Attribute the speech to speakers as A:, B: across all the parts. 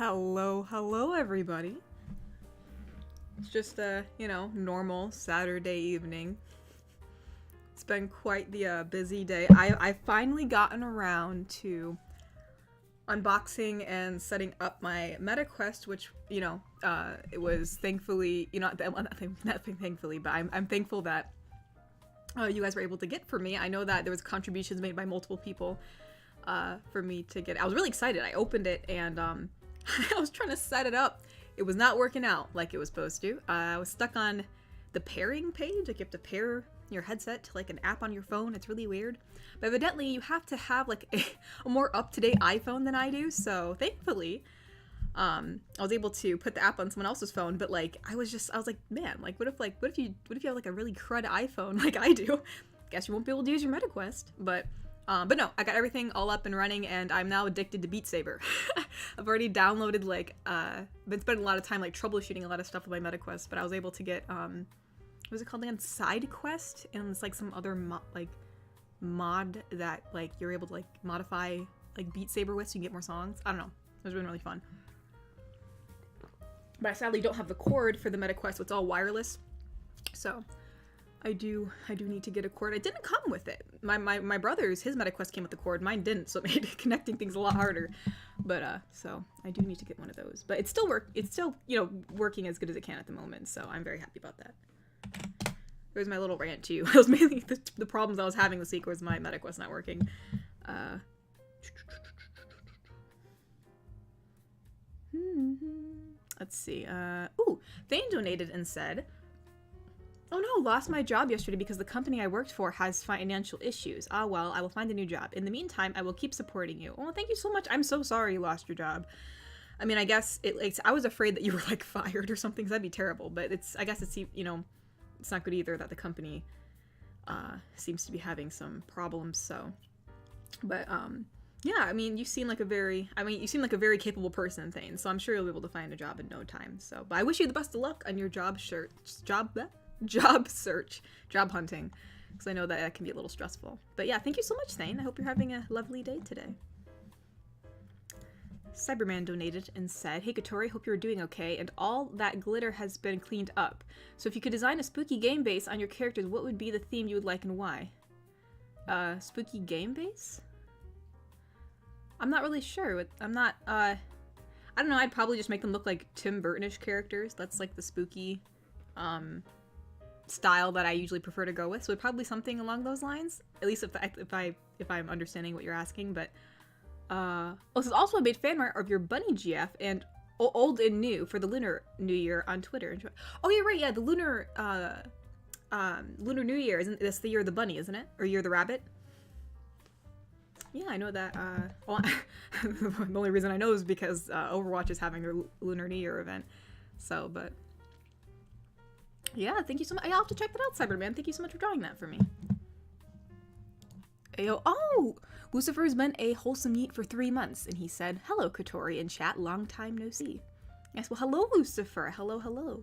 A: Hello everybody. It's just a, normal Saturday evening. It's been quite the busy day. I've finally gotten around to unboxing and setting up my MetaQuest, which, it was thankfully, not thankfully, but I'm thankful that you guys were able to get for me. I know that there was contributions made by multiple people for me to get. I was really excited. I opened it and I was trying to set it up. It was not working out like it was supposed to. I was stuck on the pairing page. Like you have to pair your headset to like an app on your phone. It's really weird. But evidently you have to have like a more up-to-date iPhone than I do. So thankfully, I was able to put the app on someone else's phone. But like I was like, man, like what if you have like a really crud iPhone like I do? Guess you won't be able to use your MetaQuest. But no, I got everything all up and running, and I'm now addicted to Beat Saber. I've already downloaded, been spending a lot of time, troubleshooting a lot of stuff with my MetaQuest, but I was able to get, what was it called again? Side Quest, and it's, some other, mod that, you're able to, modify, Beat Saber with so you can get more songs. I don't know. It was really fun. But I sadly don't have the cord for the MetaQuest, so it's all wireless. So I do need to get a cord. It didn't come with it. My brother's, his MetaQuest came with the cord. Mine didn't, so it made connecting things a lot harder. But, so I do need to get one of those. But it's still working as good as it can at the moment, so I'm very happy about that. There's my little rant to you. It was mainly the problems I was having this week was my MetaQuest not working. Let's see. Ooh, Thane donated and said, "Oh no, lost my job yesterday because the company I worked for has financial issues. Ah well, I will find a new job. In the meantime, I will keep supporting you." Oh, thank you so much. I'm so sorry you lost your job. I mean, I guess I was afraid that you were fired or something, 'cause that'd be terrible. But I guess it's not good either that the company seems to be having some problems. So, but yeah, I mean, you seem like a very capable person, Thane. So I'm sure you'll be able to find a job in no time. So, but I wish you the best of luck on your job search, job hunting, because I know that can be a little stressful. But yeah, thank you so much, Thane. I hope you're having a lovely day today. Cyberman donated and said, "Hey Katori, hope you're doing okay, and all that glitter has been cleaned up. So if you could design a spooky game base on your characters, what would be the theme you would like and why?" Spooky game base? I'm not really sure. I don't know, I'd probably just make them look like Tim Burton-ish characters. That's the spooky, style that I usually prefer to go with, so probably something along those lines. At least if I'm understanding what you're asking. But this is also a made fan art of your bunny GF and old and new for the Lunar New Year on Twitter. Oh yeah, right, yeah, the Lunar New Year, isn't this the year of the bunny, isn't it? Or year of the rabbit? Yeah, I know that. Well, the only reason I know is because Overwatch is having their Lunar New Year event. So, but yeah, thank you so much. I'll have to check that out, Cyberman. Thank you so much for drawing that for me. Ayo, oh! Lucifer's been a wholesome yeet for 3 months, and he said, "Hello, Katori in chat. Long time no see." Yes, well, hello, Lucifer. Hello, hello.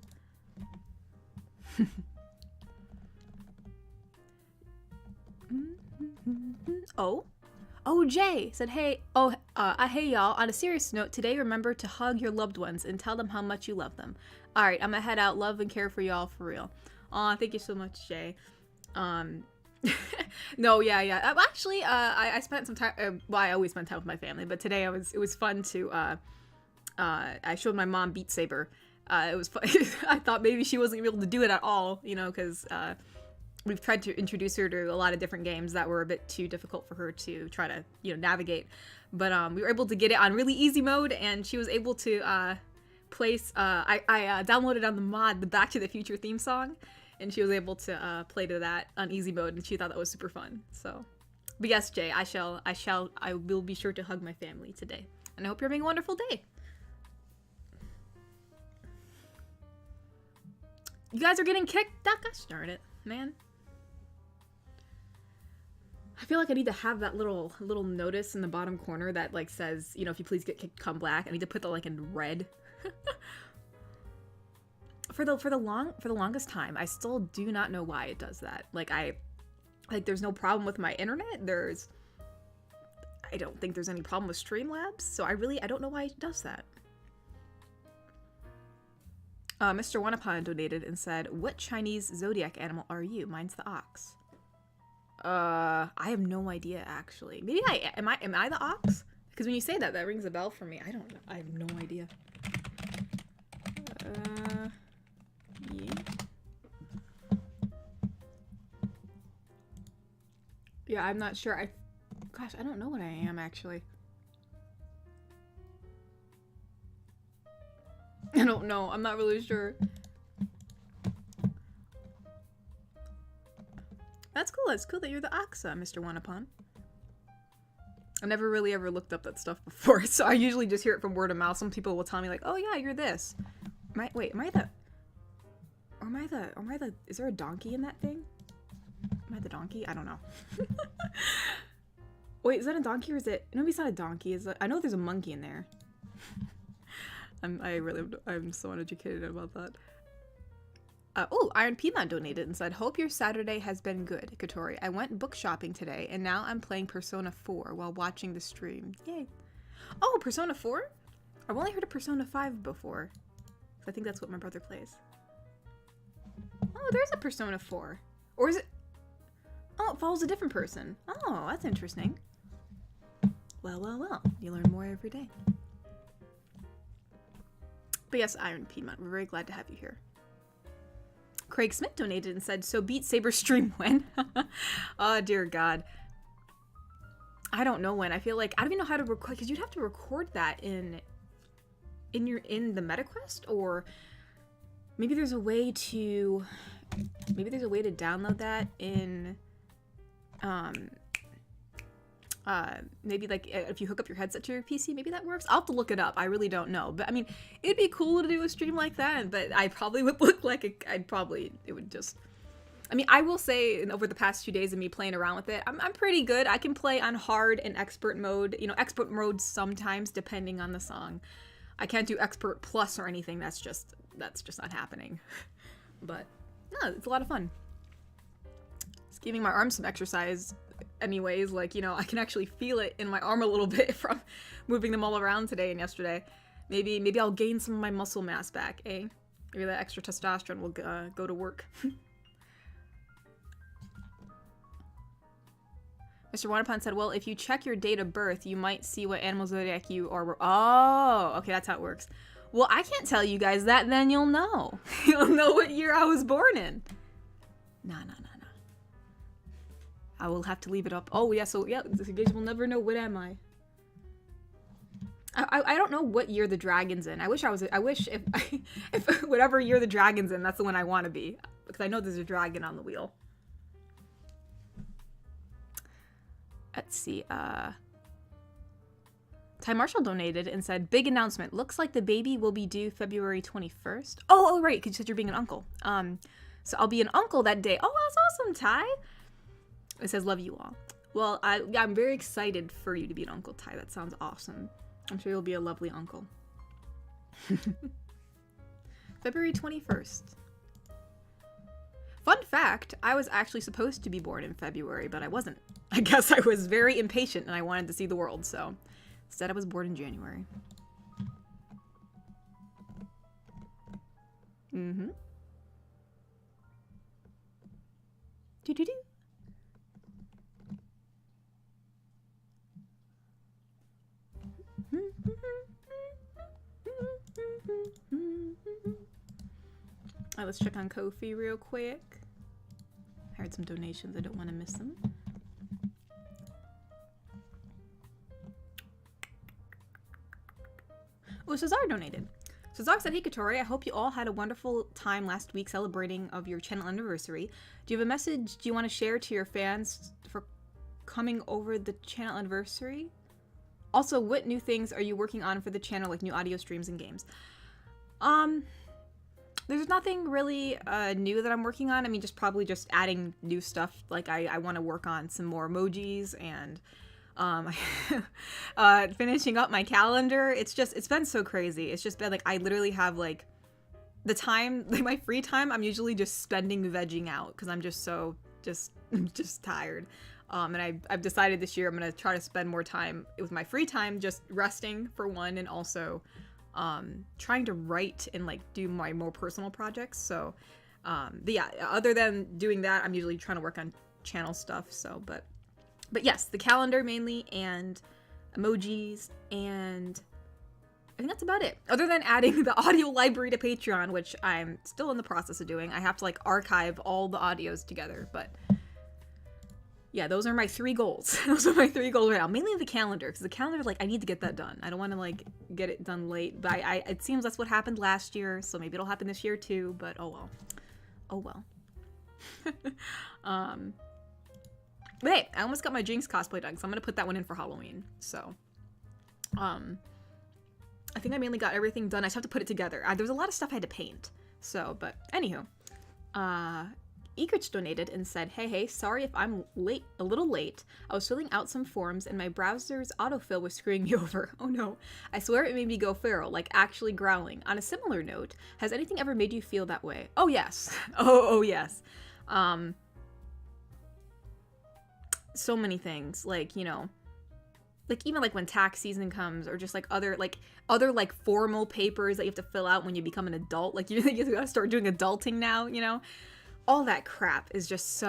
A: Oh, Jay said, "Hey, hey y'all, on a serious note, today remember to hug your loved ones and tell them how much you love them." Alright, I'm gonna head out. Love and care for y'all for real. Aw, thank you so much, Jay. No, yeah. Actually, I spent some time, well, I always spend time with my family, but today it was fun to, I showed my mom Beat Saber. It was fun. I thought maybe she wasn't able to do it at all, because, we've tried to introduce her to a lot of different games that were a bit too difficult for her to try to, navigate. But we were able to get it on really easy mode, and she was able to place. I downloaded on the mod the Back to the Future theme song, and she was able to play to that on easy mode, and she thought that was super fun. So, but yes, Jay, I will be sure to hug my family today, and I hope you're having a wonderful day. You guys are getting kicked? Gosh darn it, man. I feel like I need to have that little notice in the bottom corner that says, if you please get kicked, come back. I need to put that in red. For the longest time, I still do not know why it does that. There's no problem with my internet. I don't think there's any problem with Streamlabs, so I don't know why it does that. Mr. Wanapon donated and said, "What Chinese zodiac animal are you?" Mine's the ox. I have no idea actually. Maybe am I the ox? Because when you say that, that rings a bell for me. I don't know. I have no idea. Yeah. Yeah, I'm not sure. Gosh, I don't know what I am actually. I don't know. I'm not really sure. That's cool. It's cool that you're the ox, Mr. Wanapon. I never really ever looked up that stuff before, so I usually just hear it from word of mouth. Some people will tell me like, "Oh yeah, you're this." Wait, am I the? Is there a donkey in that thing? Am I the donkey? I don't know. Wait, is that a donkey or is it? No, it's not a donkey. I know there's a monkey in there. I'm so uneducated about that. Oh, Iron Piedmont donated and said, "Hope your Saturday has been good, Katori. I went book shopping today, and now I'm playing Persona 4 while watching the stream. Yay." Oh, Persona 4? I've only heard of Persona 5 before. So I think that's what my brother plays. Oh, there's a Persona 4. Or is it... Oh, it follows a different person. Oh, that's interesting. Well. You learn more every day. But yes, Iron Piedmont, we're very glad to have you here. Craig Smith donated and said, "So Beat Saber stream when?" Oh, dear God. I don't know when. I feel like I don't even know how to record, because you'd have to record that in the MetaQuest, or maybe there's a way to download that in maybe like if you hook up your headset to your PC, maybe that works. I'll have to look it up. I really don't know. But I mean, it'd be cool to do a stream like that, but I probably would look like it would just... I mean, I will say over the past few days of me playing around with it, I'm pretty good. I can play on hard and expert mode. You know, expert mode sometimes depending on the song. I can't do expert plus or anything. That's just not happening. But no, it's a lot of fun. It's giving my arms some exercise anyways, like, you know, I can actually feel it in my arm a little bit from moving them all around today and yesterday. Maybe I'll gain some of my muscle mass back, eh? Maybe that extra testosterone will go to work. Mr. Wanapon said, "Well, if you check your date of birth, you might see what animal zodiac you are." Oh, okay, that's how it works. Well, I can't tell you guys that, then you'll know. You'll know what year I was born in. No. I will have to leave it up. Oh, yeah, so, yeah, you guys will never know what am I. I don't know what year the dragon's in. I wish if whatever year the dragon's in, that's the one I want to be. Because I know there's a dragon on the wheel. Let's see, Ty Marshall donated and said, "Big announcement. Looks like the baby will be due February 21st. Oh, right, because you said you're being an uncle. So I'll be an uncle that day. Oh, that's awesome, Ty. It says, "Love you all." Well, I'm very excited for you to be an uncle, Ty. That sounds awesome. I'm sure you'll be a lovely uncle. February 21st. Fun fact, I was actually supposed to be born in February, but I wasn't. I guess I was very impatient and I wanted to see the world, so instead I was born in January. Mm-hmm. Do-do-do. Alright, let's check on Ko-fi real quick. I heard some donations, I don't want to miss them. Oh, Cesar donated. Cesar said, "Hey Katori, I hope you all had a wonderful time last week celebrating of your channel anniversary. Do you have a message you want to share to your fans for coming over the channel anniversary? Also, what new things are you working on for the channel, like new audio streams and games?" There's nothing really new that I'm working on. I mean, probably just adding new stuff. Like I want to work on some more emojis and finishing up my calendar. It's been so crazy. It's just been like I literally have like the time, like my free time, I'm usually just spending vegging out because I'm just so just tired. And I've decided this year I'm gonna try to spend more time with my free time just resting for one, and also trying to write and like do my more personal projects. So, but yeah, other than doing that, I'm usually trying to work on channel stuff. So, but yes, the calendar mainly, and emojis, and I think that's about it. Other than adding the audio library to Patreon, which I'm still in the process of doing. I have to like archive all the audios together, but yeah, those are my 3 goals. Those are my 3 goals right now. Mainly the calendar, because the calendar, like, I need to get that done. I don't want to like get it done late, but it seems that's what happened last year, so maybe it'll happen this year too, but oh well. Oh well. But hey, I almost got my Jinx cosplay done, so I'm gonna put that one in for Halloween. So, I think I mainly got everything done. I just have to put it together. There was a lot of stuff I had to paint. So, but anywho, Egritch donated and said, hey, sorry if I'm a little late. I was filling out some forms and my browser's autofill was screwing me over. Oh no. I swear it made me go feral, like actually growling. On a similar note, has anything ever made you feel that way? Oh yes. Oh yes. So many things, like, you know, like even like when tax season comes, or just like other formal papers that you have to fill out when you become an adult. Like you gotta start doing adulting now, you know? All that crap is just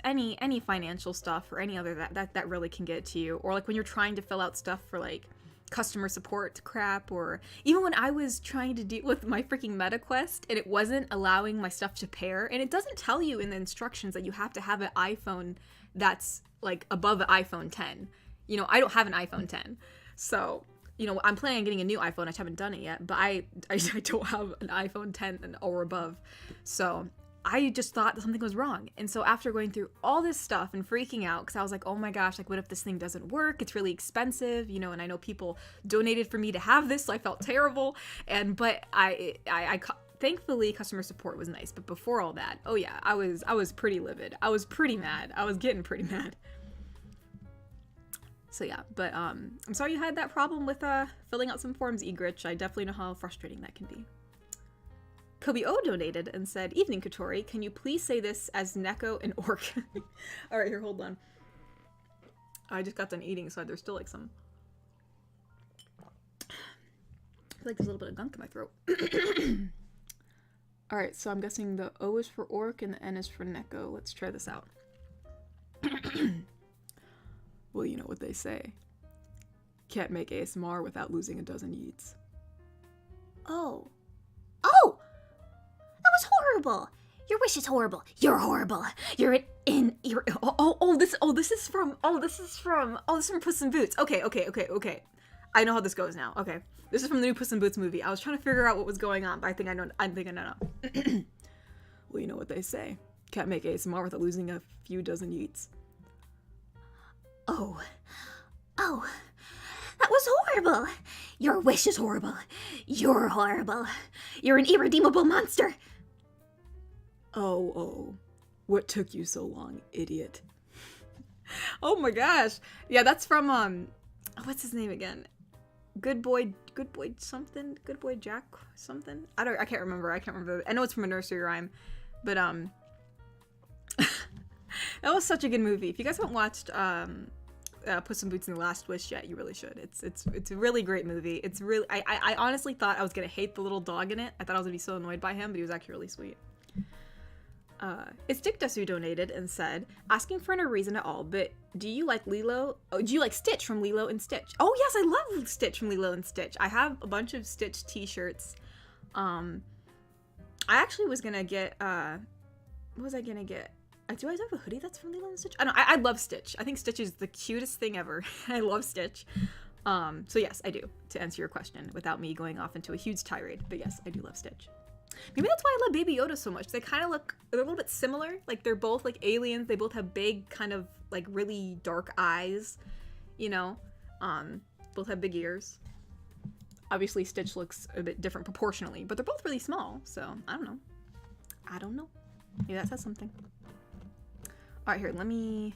A: any financial stuff or any other that really can get to you. Or like when you're trying to fill out stuff for like customer support crap, or even when I was trying to deal with my freaking MetaQuest and it wasn't allowing my stuff to pair, and it doesn't tell you in the instructions that you have to have an iPhone that's like above an iPhone 10. You know, I don't have an iPhone 10. So, you know, I'm planning on getting a new iPhone. I just haven't done it yet, but I don't have an iPhone 10 or above. So I just thought that something was wrong. And so after going through all this stuff and freaking out, because I was like, oh my gosh, like what if this thing doesn't work? It's really expensive, you know, and I know people donated for me to have this, so I felt terrible. But I thankfully customer support was nice. But before all that, oh yeah, I was pretty livid. I was pretty mad. I was getting pretty mad. So yeah, but I'm sorry you had that problem with filling out some forms, Egritch. I definitely know how frustrating that can be. Kobe O donated and said, evening, Katori. Can you please say this as Neko and Orc? Alright, here, hold on. I just got done eating, so there's still like some... I feel like there's a little bit of gunk in my throat. Alright, so I'm guessing the O is for Orc and the N is for Neko. Let's try this out. Well, you know what they say. Can't make ASMR without losing a dozen yeets.
B: Oh. Oh! That was horrible! Your wish is horrible. You're horrible. You're
A: This is from Puss in Boots. Okay. I know how this goes now. Okay. This is from the new Puss in Boots movie. I was trying to figure out what was going on, but I think I know now. Well, you know what they say. Can't make ASMR without losing a few dozen yeets.
B: Oh, that was horrible. Your wish is horrible. You're horrible. You're an irredeemable monster.
A: Oh, what took you so long, idiot? Oh my gosh. Yeah, that's from, what's his name again? Good boy something? Good boy Jack something? I can't remember. I know it's from a nursery rhyme, but, that was such a good movie. If you guys haven't watched, Puss in Boots and the Last Wish yet, you really should. It's a really great movie. It's really, I honestly thought I was gonna hate the little dog in it. I thought I was gonna be so annoyed by him, but he was actually really sweet. It's Dick who donated and said, asking for no reason at all, but do you like Stitch from Lilo and Stitch? Oh yes, I love Stitch from Lilo and Stitch. I have a bunch of Stitch t-shirts. I actually was gonna get, what was I gonna get? Do I have a hoodie that's from Lilo and Stitch? I love Stitch. I think Stitch is the cutest thing ever. I love Stitch. So yes, I do, to answer your question without me going off into a huge tirade. But yes, I do love Stitch. Maybe that's why I love Baby Yoda so much. They're a little bit similar. Like, they're both like aliens. They both have big, kind of like really dark eyes, you know? Both have big ears. Obviously, Stitch looks a bit different proportionally, but they're both really small. So, I don't know. Maybe that says something. All right, here, let me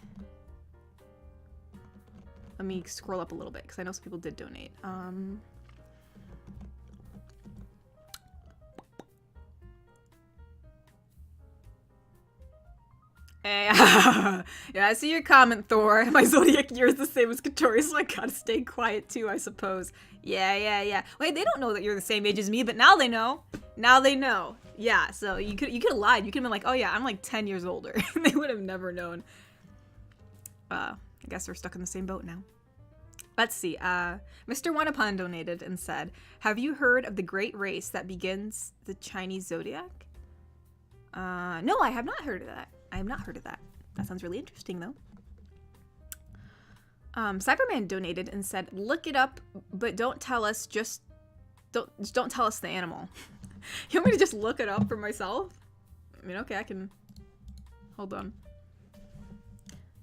A: scroll up a little bit, because I know some people did donate. Hey, Yeah, I see your comment, Thor. My zodiac year is the same as Katori's, so I gotta stay quiet too, I suppose. Yeah. Wait, they don't know that you're the same age as me, but now they know. Now they know. Yeah, so you could have lied. You could have been like, oh yeah, I'm like 10 years older. They would have never known. I guess we're stuck in the same boat now. Let's see. Mr. Wanapan donated and said, have you heard of the great race that begins the Chinese zodiac? No, I have not heard of that. I have not heard of that. That sounds really interesting, though. Cyberman donated and said, look it up, but don't tell us, don't tell us the animal. You want me to just look it up for myself? I mean, okay, I can, hold on.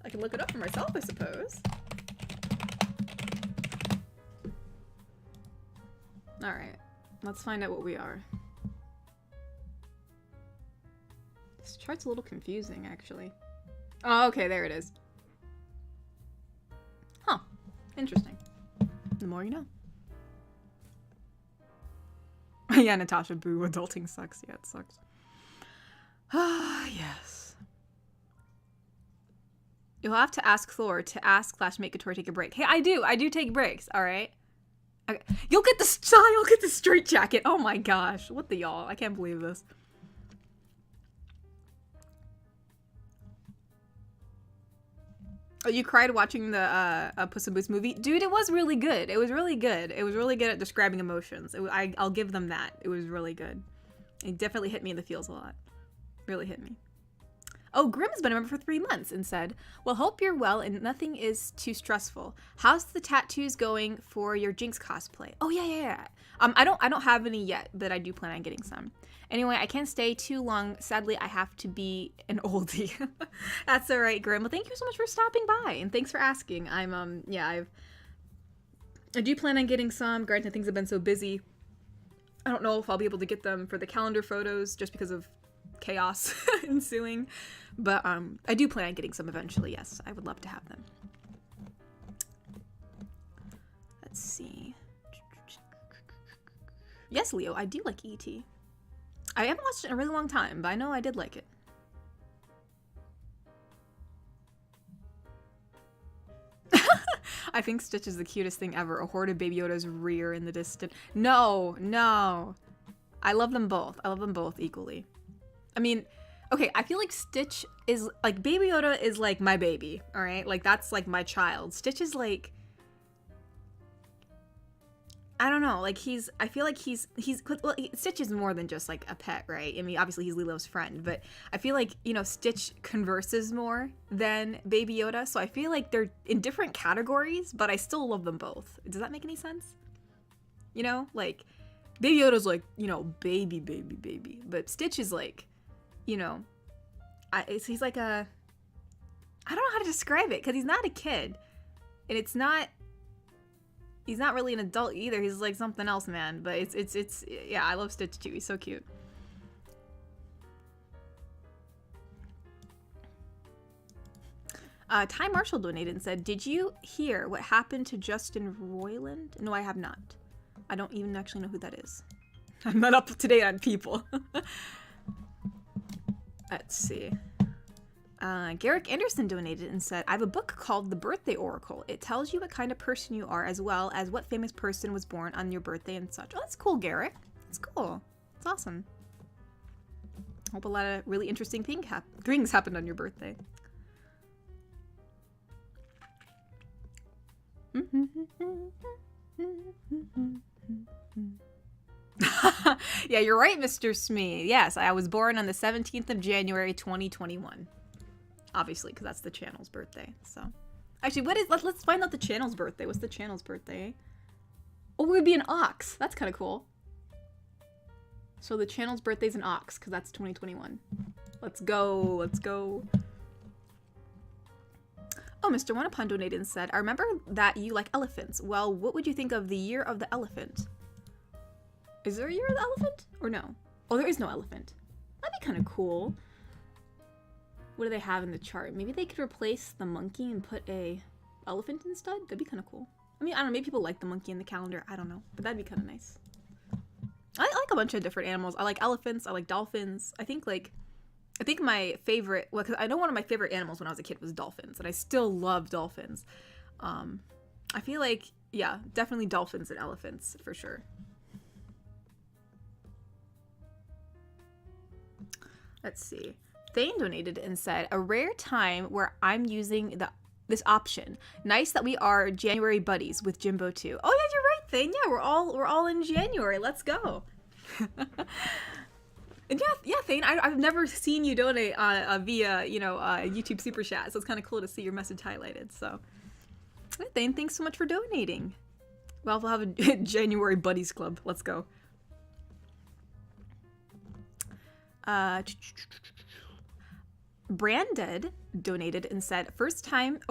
A: I can look it up for myself, I suppose. Alright, let's find out what we are. This chart's a little confusing, actually. Oh, okay, there it is. Huh. Interesting. The more you know. Yeah, Natasha, boo, adulting sucks. Yeah, it sucks. Ah, yes. You'll have to ask Thor to ask/make Katori take a break. Hey, I do take breaks, alright? Okay. You'll get the straight jacket. Oh my gosh. What the y'all? I can't believe this. Oh, you cried watching the Puss in Boots movie? Dude, it was really good. It was really good. It was really good at describing emotions. I'll give them that. It was really good. It definitely hit me in the feels a lot. Really hit me. Oh, Grimm has been a member for 3 months and said, well, hope you're well and nothing is too stressful. How's the tattoos going for your Jinx cosplay? Oh, yeah. I don't have any yet, but I do plan on getting some. Anyway, I can't stay too long. Sadly, I have to be an oldie. That's all right, Grimm. Well, thank you so much for stopping by, and thanks for asking. I do plan on getting some. Granted, things have been so busy. I don't know if I'll be able to get them for the calendar photos just because of chaos ensuing. But I do plan on getting some eventually, yes. I would love to have them. Let's see. Yes, Leo, I do like E.T. I haven't watched it in a really long time, but I know I did like it. I think Stitch is the cutest thing ever. A horde of Baby Yoda's rear in the distance. No. I love them both. I love them both equally. I mean, okay, I feel like Stitch is, like, Baby Yoda is, like, my baby, alright? Like, that's, like, my child. Stitch is, like, I don't know, like, I feel like well, Stitch is more than just, like, a pet, right? I mean, obviously he's Lilo's friend, but I feel like, you know, Stitch converses more than Baby Yoda, so I feel like they're in different categories, but I still love them both. Does that make any sense? You know, like, Baby Yoda's, like, you know, baby, but Stitch is, like, you know, he's like I don't know how to describe it, because he's not a kid, and he's not really an adult either. He's like something else, man, but it's yeah, I love Stitch too. He's so cute. Ty Marshall donated and said, did you hear what happened to Justin Roiland? No, I have not. I don't even actually know who that is. I'm not up to date on people. Let's see. Garrick Anderson donated and said, I have a book called The Birthday Oracle. It tells you what kind of person you are as well as what famous person was born on your birthday and such. Oh, that's cool, Garrick. That's cool. That's awesome. Hope a lot of really interesting things happened on your birthday. Yeah, you're right, Mr. Smee. Yes, I was born on the 17th of January, 2021. Obviously, because that's the channel's birthday. So, actually, let's find out the channel's birthday. What's the channel's birthday? Oh, it would be an ox. That's kind of cool. So the channel's birthday's an ox, because that's 2021. Let's go. Oh, Mr. Wanapan donated and said, I remember that you like elephants. Well, what would you think of the year of the elephant? Is there a year of the elephant? Or no? Oh, there is no elephant. That'd be kind of cool. What do they have in the chart? Maybe they could replace the monkey and put a elephant instead? That'd be kind of cool. I mean, I don't know. Maybe people like the monkey in the calendar. I don't know. But that'd be kind of nice. I like a bunch of different animals. I like elephants. I like dolphins. I think, like, I think my favorite, well, because I know one of my favorite animals when I was a kid was dolphins, and I still love dolphins. I feel like, yeah, definitely dolphins and elephants for sure. Let's see. Thane donated and said, a rare time where I'm using this option. Nice that we are January buddies with Jimbo too. Oh yeah, you're right, Thane. Yeah, we're all in January. Let's go. And yeah, Thane, I've never seen you donate via, YouTube Super Chat, so it's kind of cool to see your message highlighted. So, yeah, Thane, thanks so much for donating. Well, we'll have a January Buddies Club. Let's go. Branded donated and said, first time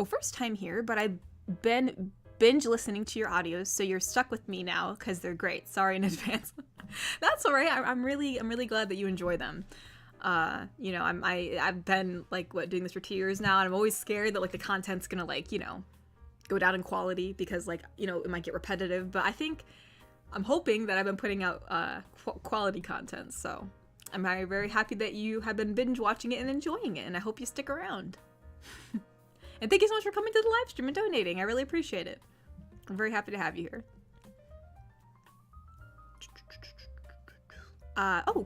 A: here, but I've been binge listening to your audios, so you're stuck with me now because they're great. Sorry in advance. That's all right. I'm really glad that you enjoy them. I've been doing this for 2 years now, and I'm always scared that the content's gonna go down in quality because it might get repetitive. But I'm hoping that I've been putting out quality content. So I'm very happy that you have been binge watching it and enjoying it, and I hope you stick around. And thank you so much for coming to the live stream and donating. I really appreciate it. I'm very happy to have you here.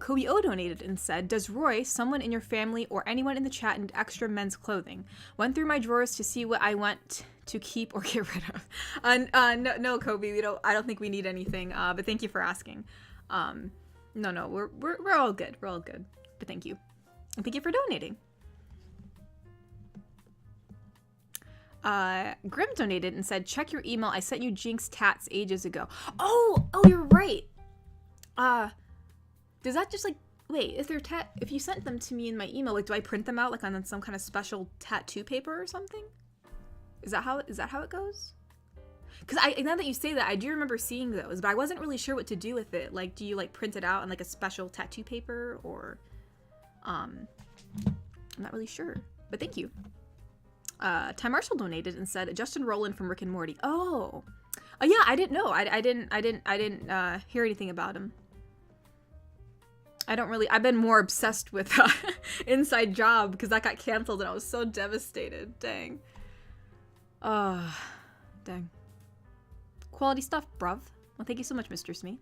A: Kobe O donated and said, does Roy, someone in your family, or anyone in the chat need extra men's clothing? Went through my drawers to see what I want to keep or get rid of. No, Kobe, I don't think we need anything, but thank you for asking. No, we're all good. We're all good. But thank you. And thank you for donating. Grim donated and said, check your email. I sent you Jinx tats ages ago. Oh, you're right. Does that just wait, is there if you sent them to me in my email, do I print them out on some kind of special tattoo paper or something? Is that how it goes? Because now that you say that, I do remember seeing those, but I wasn't really sure what to do with it. Do you print it out on a special tattoo paper, or I'm not really sure. But thank you. Ty Marshall donated and said, Justin Roiland from Rick and Morty. Oh yeah, I didn't know. I didn't hear anything about him. I've been more obsessed with Inside Job because that got canceled and I was so devastated. Dang. Dang. Quality stuff, bruv. Well, thank you so much, Mr. Smee.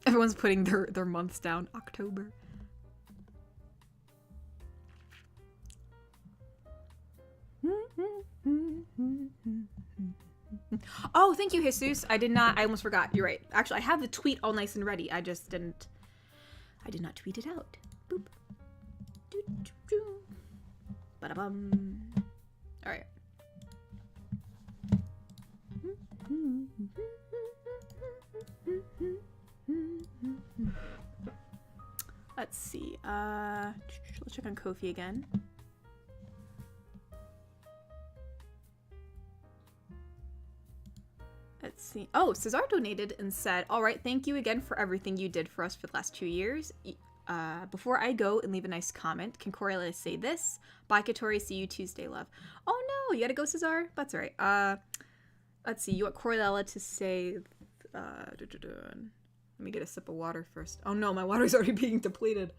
A: Everyone's putting their months down. October. Oh, thank you, Jesus. I almost forgot. You're right. Actually, I have the tweet all nice and ready. I did not tweet it out. Boop. Ba-da-bum. All right. Let's see. Let's check on Ko-fi again. Let's see. Oh, Cesar donated and said, all right, thank you again for everything you did for us for the last 2 years. Before I go and leave a nice comment, can Coriola say this? Bye, Katori. See you Tuesday, love. Oh, no. You gotta go, Cesar? That's all right. Let's see. You want Coriola to say... Let me get a sip of water first. Oh, no. My water's already being depleted.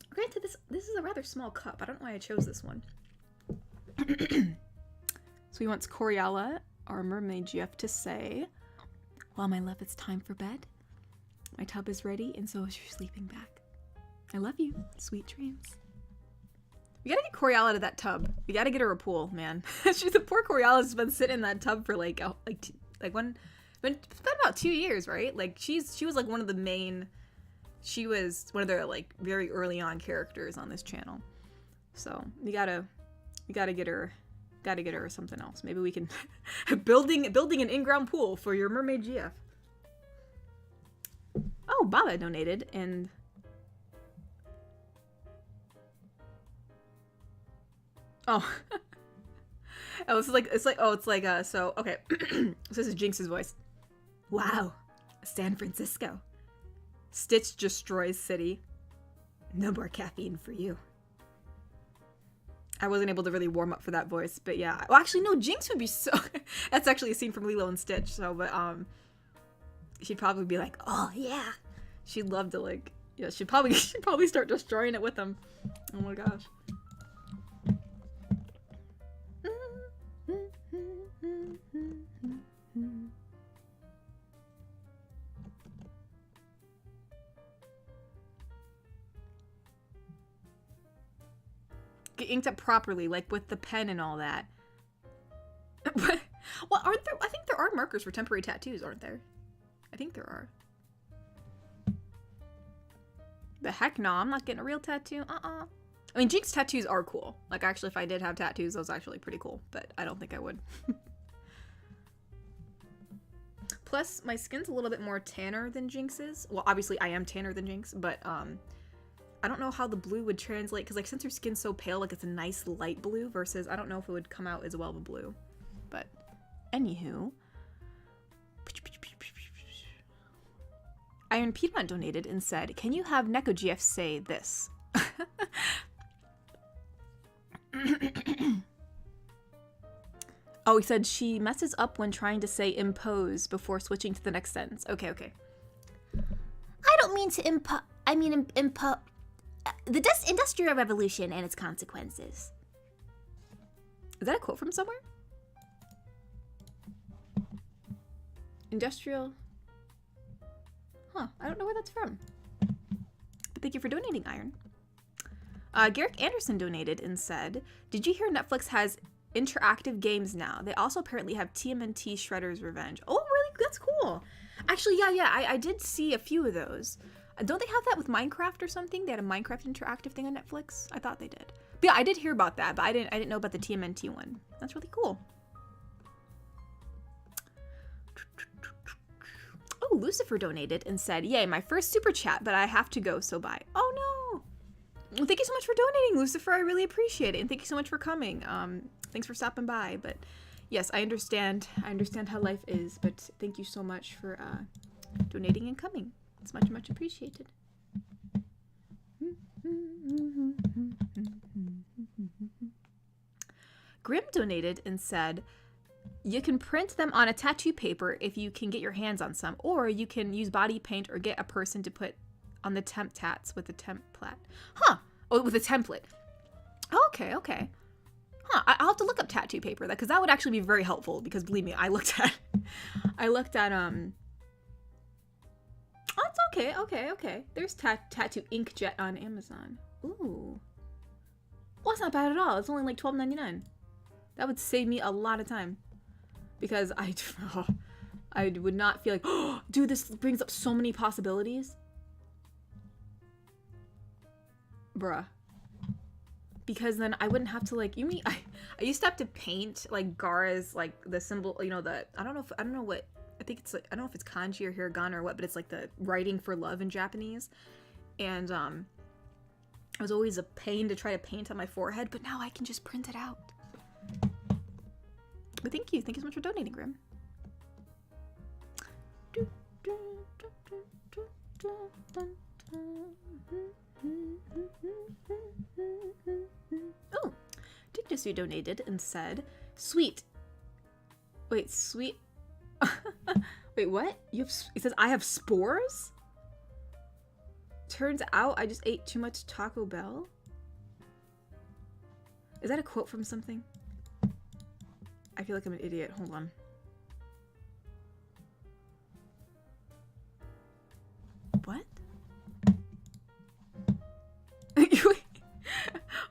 A: Granted, this is a rather small cup. I don't know why I chose this one. So he wants Coriola, our mermaid GF, to say, well, my love, it's time for bed. My tub is ready, and so is your sleeping bag. I love you. Sweet dreams. We gotta get Coriola out of that tub. We gotta get her a pool, man. The poor Coriola's been sitting in that tub for it's been about 2 years, right? She was one of the main, she was one of the very early on characters on this channel. So we gotta get her. Gotta get her something else. Maybe we can building an in-ground pool for your mermaid GF. Oh, Baba donated and oh, so okay. So this is Jinx's voice. Wow, San Francisco. Stitch destroys city. No more caffeine for you. I wasn't able to really warm up for that voice, but yeah. Well, actually, no, Jinx would be so... That's actually a scene from Lilo and Stitch, so, but, she'd probably be like, oh, yeah. She'd love to, Yeah, should probably start destroying it with them. Oh my gosh. Get inked up properly, like with the pen and all that. Well, aren't there? I think there are markers for temporary tattoos, aren't there? I think there are. The heck no, I'm not getting a real tattoo. I mean, Jinx tattoos are cool. Like, actually, if I did have tattoos, those are actually pretty cool. But I don't think I would. Plus, my skin's a little bit more tanner than Jinx's. Well, obviously, I am tanner than Jinx, but I don't know how the blue would translate. Because, like, since her skin's so pale, like, it's a nice light blue versus I don't know if it would come out as well of a blue. But, anywho. Iron Piedmont donated and said, can you have NekoGF say this? Oh, he said she messes up when trying to say impose before switching to the next sentence. Okay, okay.
B: I don't mean to the Industrial Revolution and its consequences.
A: Is that a quote from somewhere? Industrial... Huh, I don't know where that's from. But thank you for donating, Iron. Garrick Anderson donated and said, did you hear Netflix has interactive games now? They also apparently have TMNT Shredder's Revenge. Oh, really? That's cool. Actually, yeah, I did see a few of those. Don't they have that with Minecraft or something? They had a Minecraft interactive thing on Netflix? I thought they did. But yeah, I did hear about that, but I didn't know about the TMNT one. That's really cool. Oh, Lucifer donated and said, yay, my first super chat, but I have to go, so bye. Oh, no. Well, thank you so much for donating, Lucifer. I really appreciate it. And thank you so much for coming. Thanks for stopping by. But yes, I understand. I understand how life is. But thank you so much for donating and coming. It's much, much appreciated. Grim donated and said, you can print them on a tattoo paper if you can get your hands on some, or you can use body paint or get a person to put on the temp tats with a template. Huh. Oh, with a template. Okay, okay. Huh. I'll have to look up tattoo paper, because that would actually be very helpful, because believe me, I looked at oh, it's okay. There's tattoo inkjet on Amazon. Ooh. Well, that's not bad at all. It's only like $12.99. That would save me a lot of time. Because I would not feel like, oh, dude, this brings up so many possibilities. Bruh. Because then I wouldn't have to, like, I used to have to paint, like, Gaara's, like, the symbol, you know, I don't know what, I think it's, like, I don't know if it's kanji or hiragana or what, but it's, like, the writing for love in Japanese. And, it was always a pain to try to paint on my forehead, but now I can just print it out. But thank you so much for donating, Grim. Oh, Dictasu donated and said, sweet. Wait, sweet. Wait, what? It says I have spores? Turns out I just ate too much Taco Bell? Is that a quote from something? I feel like I'm an idiot. Hold on. What?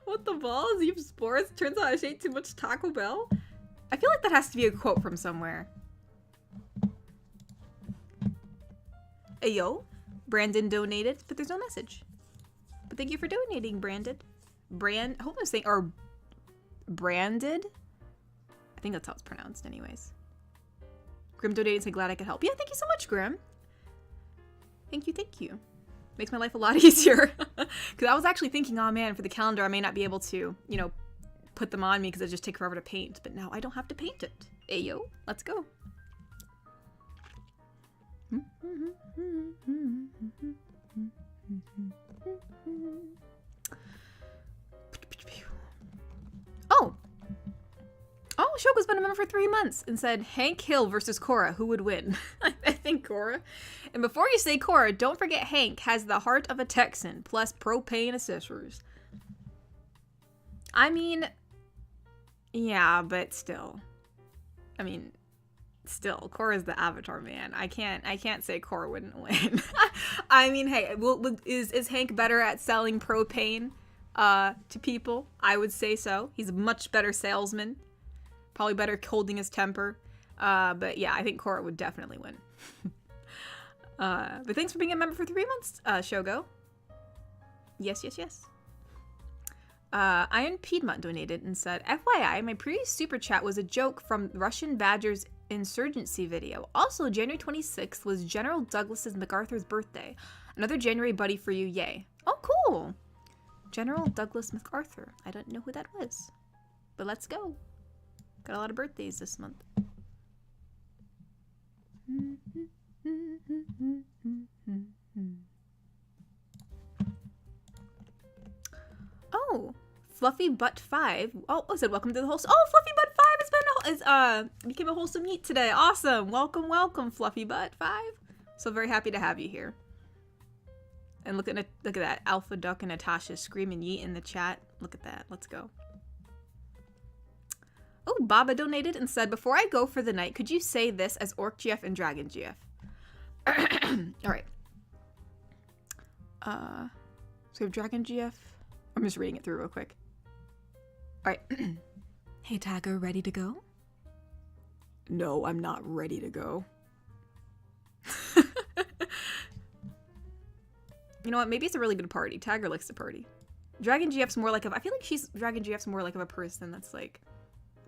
A: What the balls? You have spores? Turns out I ate too much Taco Bell? I feel like that has to be a quote from somewhere. Ayo, Brandon donated, but there's no message. But thank you for donating, Brandon. I hope I'm saying, or branded? I think that's how it's pronounced anyways. Grim donated and said, glad I could help. Yeah, thank you so much, Grim. Thank you. Makes my life a lot easier. Because I was actually thinking, oh man, for the calendar, I may not be able to, you know, put them on me because it just take forever to paint. But now I don't have to paint it. Ayo, let's go. Oh, Shoko's been a member for 3 months and said, Hank Hill versus Cora, who would win? I think Cora. And before you say Cora, don't forget Hank has the heart of a Texan, plus propane accessories. I mean, yeah, but still. I mean, still, Cora's the Avatar man. I can't say Cora wouldn't win. I mean, hey, is Hank better at selling propane to people? I would say so. He's a much better salesman. Probably better holding his temper. But yeah, I think Cora would definitely win. But thanks for being a member for 3 months, Shogo. Yes. Iron Piedmont donated and said, FYI, my previous super chat was a joke from Russian Badger's insurgency video. Also, January 26th was General Douglas MacArthur's birthday. Another January buddy for you, yay. Oh, cool. General Douglas MacArthur. I don't know who that was. But let's go. Got a lot of birthdays this month. Oh, Fluffy Butt 5. Oh, said welcome to the Wholesome. Oh, Fluffy Butt 5 became a Wholesome Yeet today. Awesome. Welcome, Fluffy Butt 5. So very happy to have you here. And look at that. Alpha Duck and Natasha screaming yeet in the chat. Look at that. Let's go. Oh, Baba donated and said, before I go for the night, could you say this as Orc GF and Dragon GF? Alright. So we have Dragon GF. I'm just reading it through real quick. Alright. Hey, Tagger, ready to go? No, I'm not ready to go. You know what? Maybe it's a really good party. Tagger likes to party. Dragon GF's more like I feel like Dragon GF's more like of a person that's like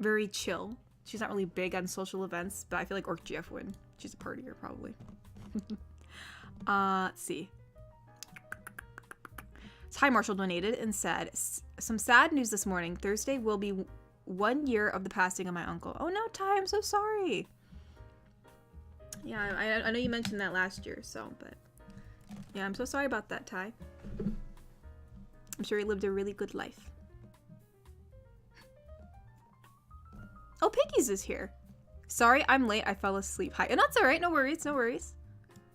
A: very chill. She's not really big on social events, but I feel like Orc GF would. She's a partier, probably. Let's see. Ty Marshall donated and said, some sad news this morning. Thursday will be 1 year of the passing of my uncle. Oh no, Ty, I'm so sorry. Yeah, I know you mentioned that last year, so, but yeah, I'm so sorry about that, Ty. I'm sure he lived a really good life. Oh, Piggies is here. Sorry, I'm late. I fell asleep. Hi. And that's alright. No worries. No worries.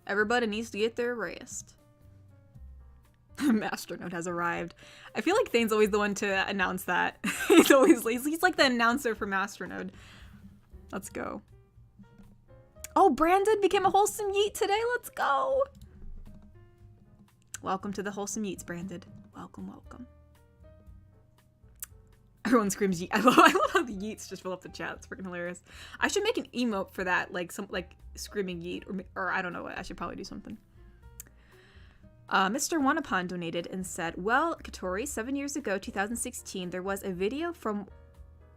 A: Everybody needs to get their rest. Masternode has arrived. I feel like Thane's always the one to announce that. He's always lazy. He's like the announcer for Masternode. Let's go. Oh, Brandon became a Wholesome Yeet today. Let's go. Welcome to the Wholesome Yeets, Brandon. Welcome. Everyone screams yeet. I love how the yeets just fill up the chat. It's freaking hilarious. I should make an emote for that, like some screaming yeet, or I don't know what. I should probably do something. Mr. Wanapon donated and said, well, Katori, 7 years ago, 2016, there was a video from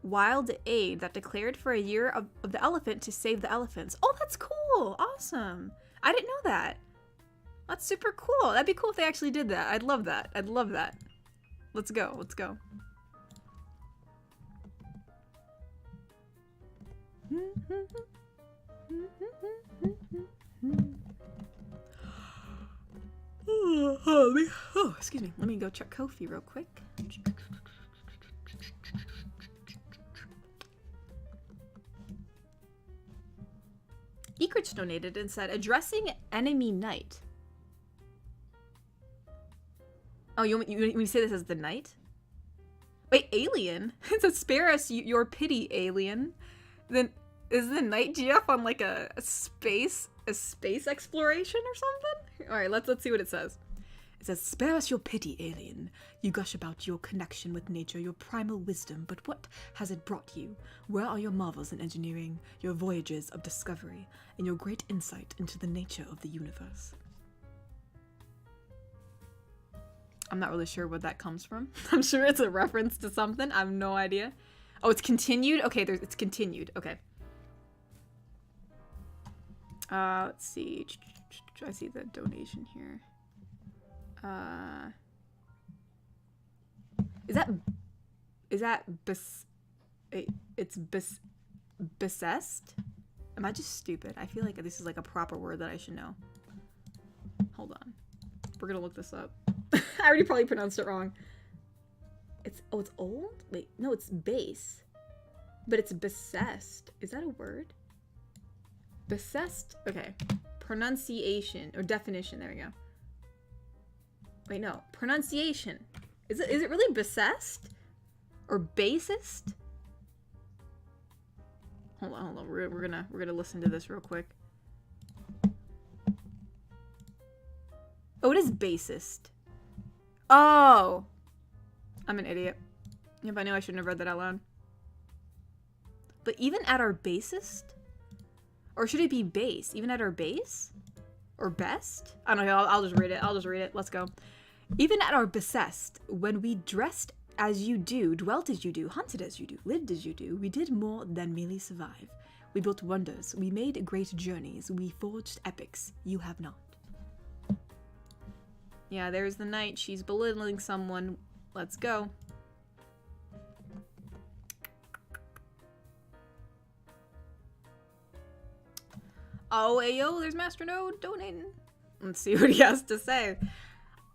A: Wild Aid that declared for a year of the elephant to save the elephants. Oh, that's cool. Awesome. I didn't know that. That's super cool. That'd be cool if they actually did that. I'd love that. I'd love that. Let's go. Let's go. Oh, excuse me. Let me go check Ko-fi real quick. Ekrich donated and said, addressing enemy knight. Oh, you say this as the knight? Wait, alien? It says, spare us your pity, alien. Then is the knight GF on like a space exploration or something? All right, let's see what it says. It says, spare us your pity, alien. You gush about your connection with nature, your primal wisdom, but what has it brought you? Where are your marvels in engineering, your voyages of discovery, and your great insight into the nature of the universe? I'm not really sure where that comes from. I'm sure it's a reference to something. I have no idea. Oh, it's continued? Okay, it's continued. Okay. Let's see. I see the donation here. Is that besessed? Am I just stupid? I feel like this is like a proper word that I should know. Hold on. We're gonna look this up. I already probably pronounced it wrong. It's old? Wait, no, it's base. But it's besest. Is that a word? Besest. Okay. Pronunciation or definition. There we go. Wait, no. Pronunciation. Is it really besest? Or basest? Hold on. We're gonna listen to this real quick. Oh, it is basest. Oh! I'm an idiot. Yep, I know I shouldn't have read that out loud. But even at our basest? Or should it be base? Even at our base? Or best? I don't know. I'll just read it. Let's go. Even at our besest, when we dressed as you do, dwelt as you do, hunted as you do, lived as you do, we did more than merely survive. We built wonders. We made great journeys. We forged epics. You have not. Yeah, there's the knight. She's belittling someone. Let's go. Oh, ayo, there's Master Node donating. Let's see what he has to say.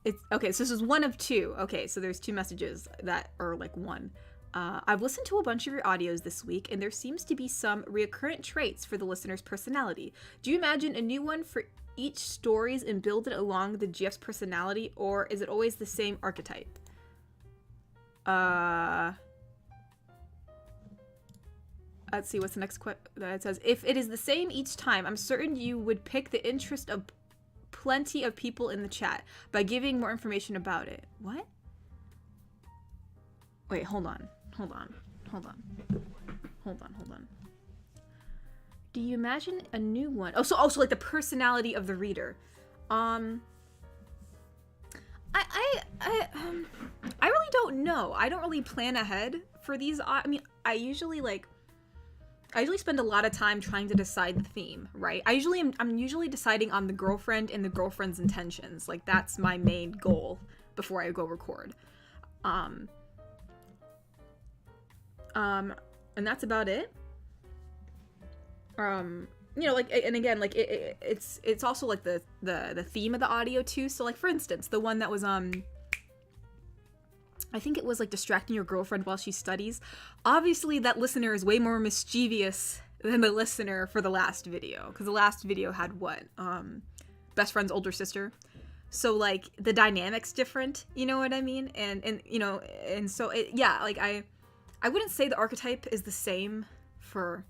A: It's okay, so this is one of two. Okay, so there's two messages that are like one. I've listened to a bunch of your audios this week, and there seems to be some recurrent traits for the listener's personality. Do you imagine a new one for each stories and build it along the GF's personality, or is it always the same archetype? Let's see what's the next question. It says, if it is the same each time, I'm certain you would pick the interest of plenty of people in the chat by giving more information about it. What? Wait, hold on. Do you imagine a new one? Oh, so also like the personality of the reader. I really don't know. I don't really plan ahead for these. I mean, I usually spend a lot of time trying to decide the theme, right? I'm usually deciding on the girlfriend and the girlfriend's intentions. Like, that's my main goal before I go record. And that's about it. You know, like, and again, like, it's also like the theme of the audio too. So like, for instance, the one that was I think it was like distracting your girlfriend while she studies. Obviously, that listener is way more mischievous than the listener for the last video, because the last video had what? Best friend's older sister. So like the dynamic's different, you know what I mean? And you know, and so yeah, like I wouldn't say the archetype is the same for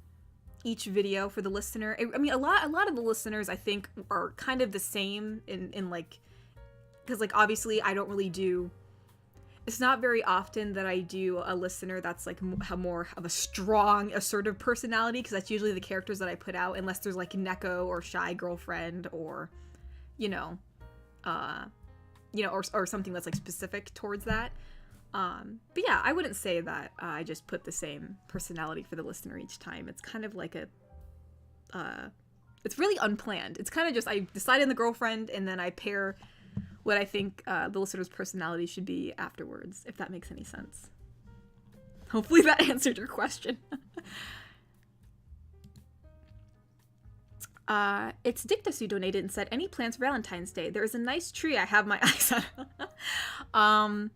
A: each video for the listener. I mean, a lot of the listeners I think are kind of the same in like, because like obviously I don't really do. It's not very often that I do a listener that's like more of a strong, assertive personality, because that's usually the characters that I put out, unless there's like Neko or Shy Girlfriend or, or something that's like specific towards that. But yeah, I wouldn't say that I just put the same personality for the listener each time. It's kind of like it's really unplanned. It's kind of just, I decide on the girlfriend and then I pair what I think the listener's personality should be afterwards, if that makes any sense. Hopefully that answered your question. It's Dictus who donated and said, any plans for Valentine's Day? There is a nice tree I have my eyes on.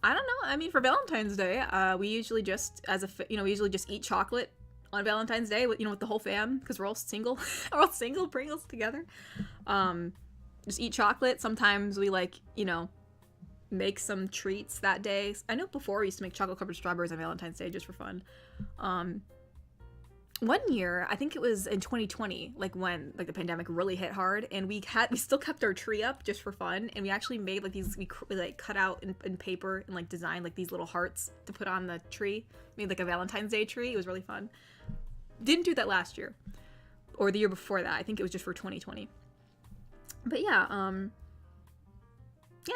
A: I don't know. I mean, for Valentine's Day, we usually just, we usually just eat chocolate on Valentine's Day with the whole fam, because we're all single. We're all single Pringles together. Just eat chocolate. Sometimes we make some treats that day. I know before we used to make chocolate covered strawberries on Valentine's Day just for fun. One year, I think it was in 2020, like when the pandemic really hit hard, and we still kept our tree up just for fun, and we actually made we cut out in paper and designed these little hearts to put on the tree. Made a Valentine's Day tree. It was really fun. Didn't do that last year or the year before that. I think it was just for 2020. But yeah,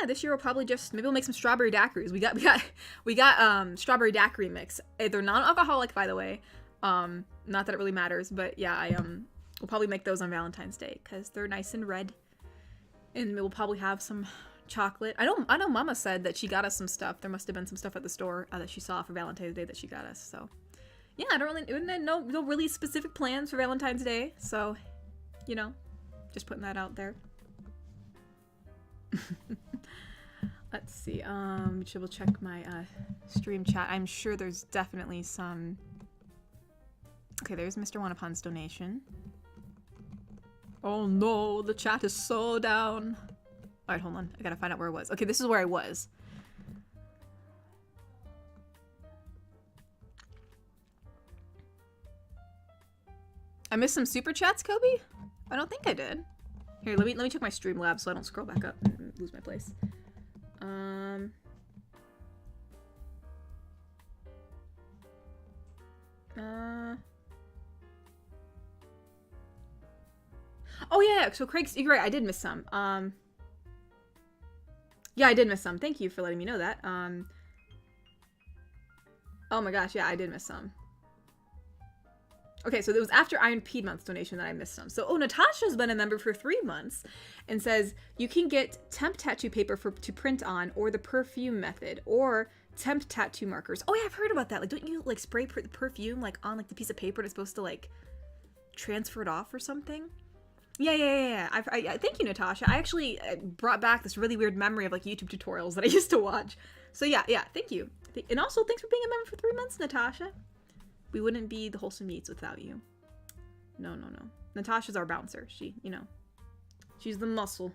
A: this year we'll probably maybe we'll make some strawberry daiquiris. We got strawberry daiquiri mix. They're non-alcoholic, by the way. Not that it really matters, but yeah, we'll probably make those on Valentine's Day because they're nice and red. And we'll probably have some chocolate. I know Mama said that she got us some stuff. There must have been some stuff at the store that she saw for Valentine's Day that she got us. So yeah, I don't really no really specific plans for Valentine's Day. So, just putting that out there. Let's see. We'll check my stream chat. I'm sure there's definitely some. Okay, there's Mr. Wanapon's donation. Oh no, the chat is so down. Alright, hold on. I gotta find out where it was. Okay, this is where I was. I missed some super chats, Kobe? I don't think I did. Here, let me check my Streamlabs so I don't scroll back up and lose my place. Oh yeah, so Craig's, you're right, I did miss some. Yeah, I did miss some. Thank you for letting me know that. Oh my gosh, yeah, I did miss some. Okay, so it was after Iron Piedmont's donation that I missed some. So, Natasha's been a member for 3 months and says, you can get temp tattoo paper to print on, or the perfume method, or temp tattoo markers. Oh yeah, I've heard about that. Like, don't you, like, spray the perfume, like, on, like, the piece of paper and it's supposed to, like, transfer it off or something? Yeah. I thank you, Natasha. I actually brought back this really weird memory of, like, YouTube tutorials that I used to watch. So yeah, thank you. And also, thanks for being a member for 3 months, Natasha. We wouldn't be the Wholesome Meats without you. No. Natasha's our bouncer. She's the muscle.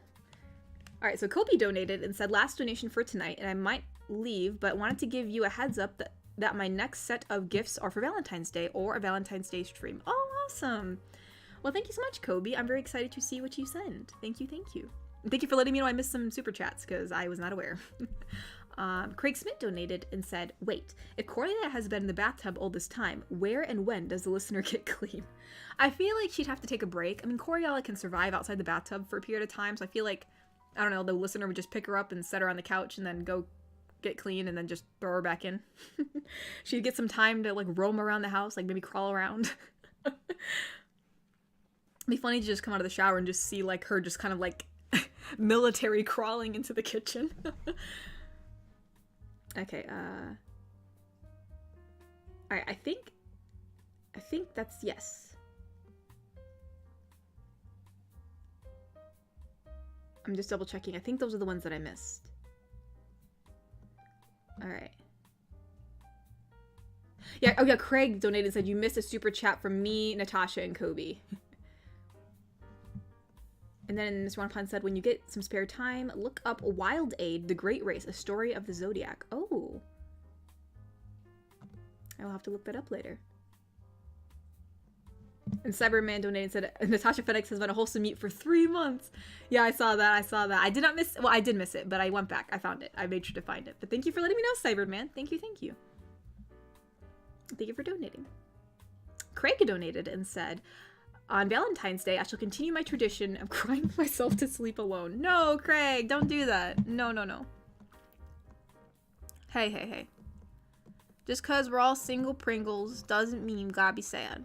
A: Alright, so Kobe donated and said, last donation for tonight, and I might leave, but wanted to give you a heads up that my next set of gifts are for Valentine's Day or a Valentine's Day stream. Oh, awesome. Well, thank you so much, Kobe. I'm very excited to see what you send. Thank you. And thank you for letting me know I missed some super chats, because I was not aware. Craig Smith donated and said, wait, if Coriola has been in the bathtub all this time, where and when does the listener get clean? I feel like she'd have to take a break. I mean, Coriola can survive outside the bathtub for a period of time, so I feel like, I don't know, the listener would just pick her up and set her on the couch and then go get clean and then just throw her back in. She'd get some time to, like, roam around the house, like, maybe crawl around. It'd be funny to just come out of the shower and just see, like, her just kind of, like, military crawling into the kitchen. Okay, alright, I think that's yes. I'm just double checking. I think those are the ones that I missed. Alright. Yeah, oh yeah, Craig donated and said, you missed a super chat from me, Natasha, and Kobe. And then Mr. Wanapon said, when you get some spare time, look up Wild Aid, The Great Race, A Story of the Zodiac. Oh. I will have to look that up later. And Cyberman donated and said, Natasha FedEx has been a Wholesome Meat for 3 months. Yeah, I saw that. I did not miss, well, I did miss it, but I went back. I found it. I made sure to find it. But thank you for letting me know, Cyberman. Thank you. Thank you for donating. Craig donated and said, on Valentine's Day, I shall continue my tradition of crying myself to sleep alone. No, Craig, don't do that. No. Hey. Just because we're all single Pringles doesn't mean you gotta be sad.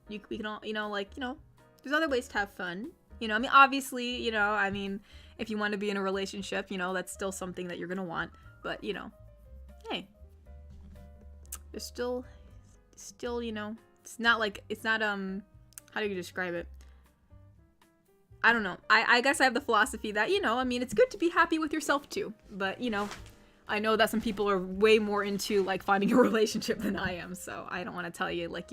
A: We can all, there's other ways to have fun. I mean, obviously, I mean, if you want to be in a relationship, that's still something that you're gonna want. But, hey. There's still, it's not, how do you describe it? I don't know. I guess I have the philosophy that, I mean, it's good to be happy with yourself too. But, I know that some people are way more into, like, finding a relationship than I am. So I don't want to tell you, like,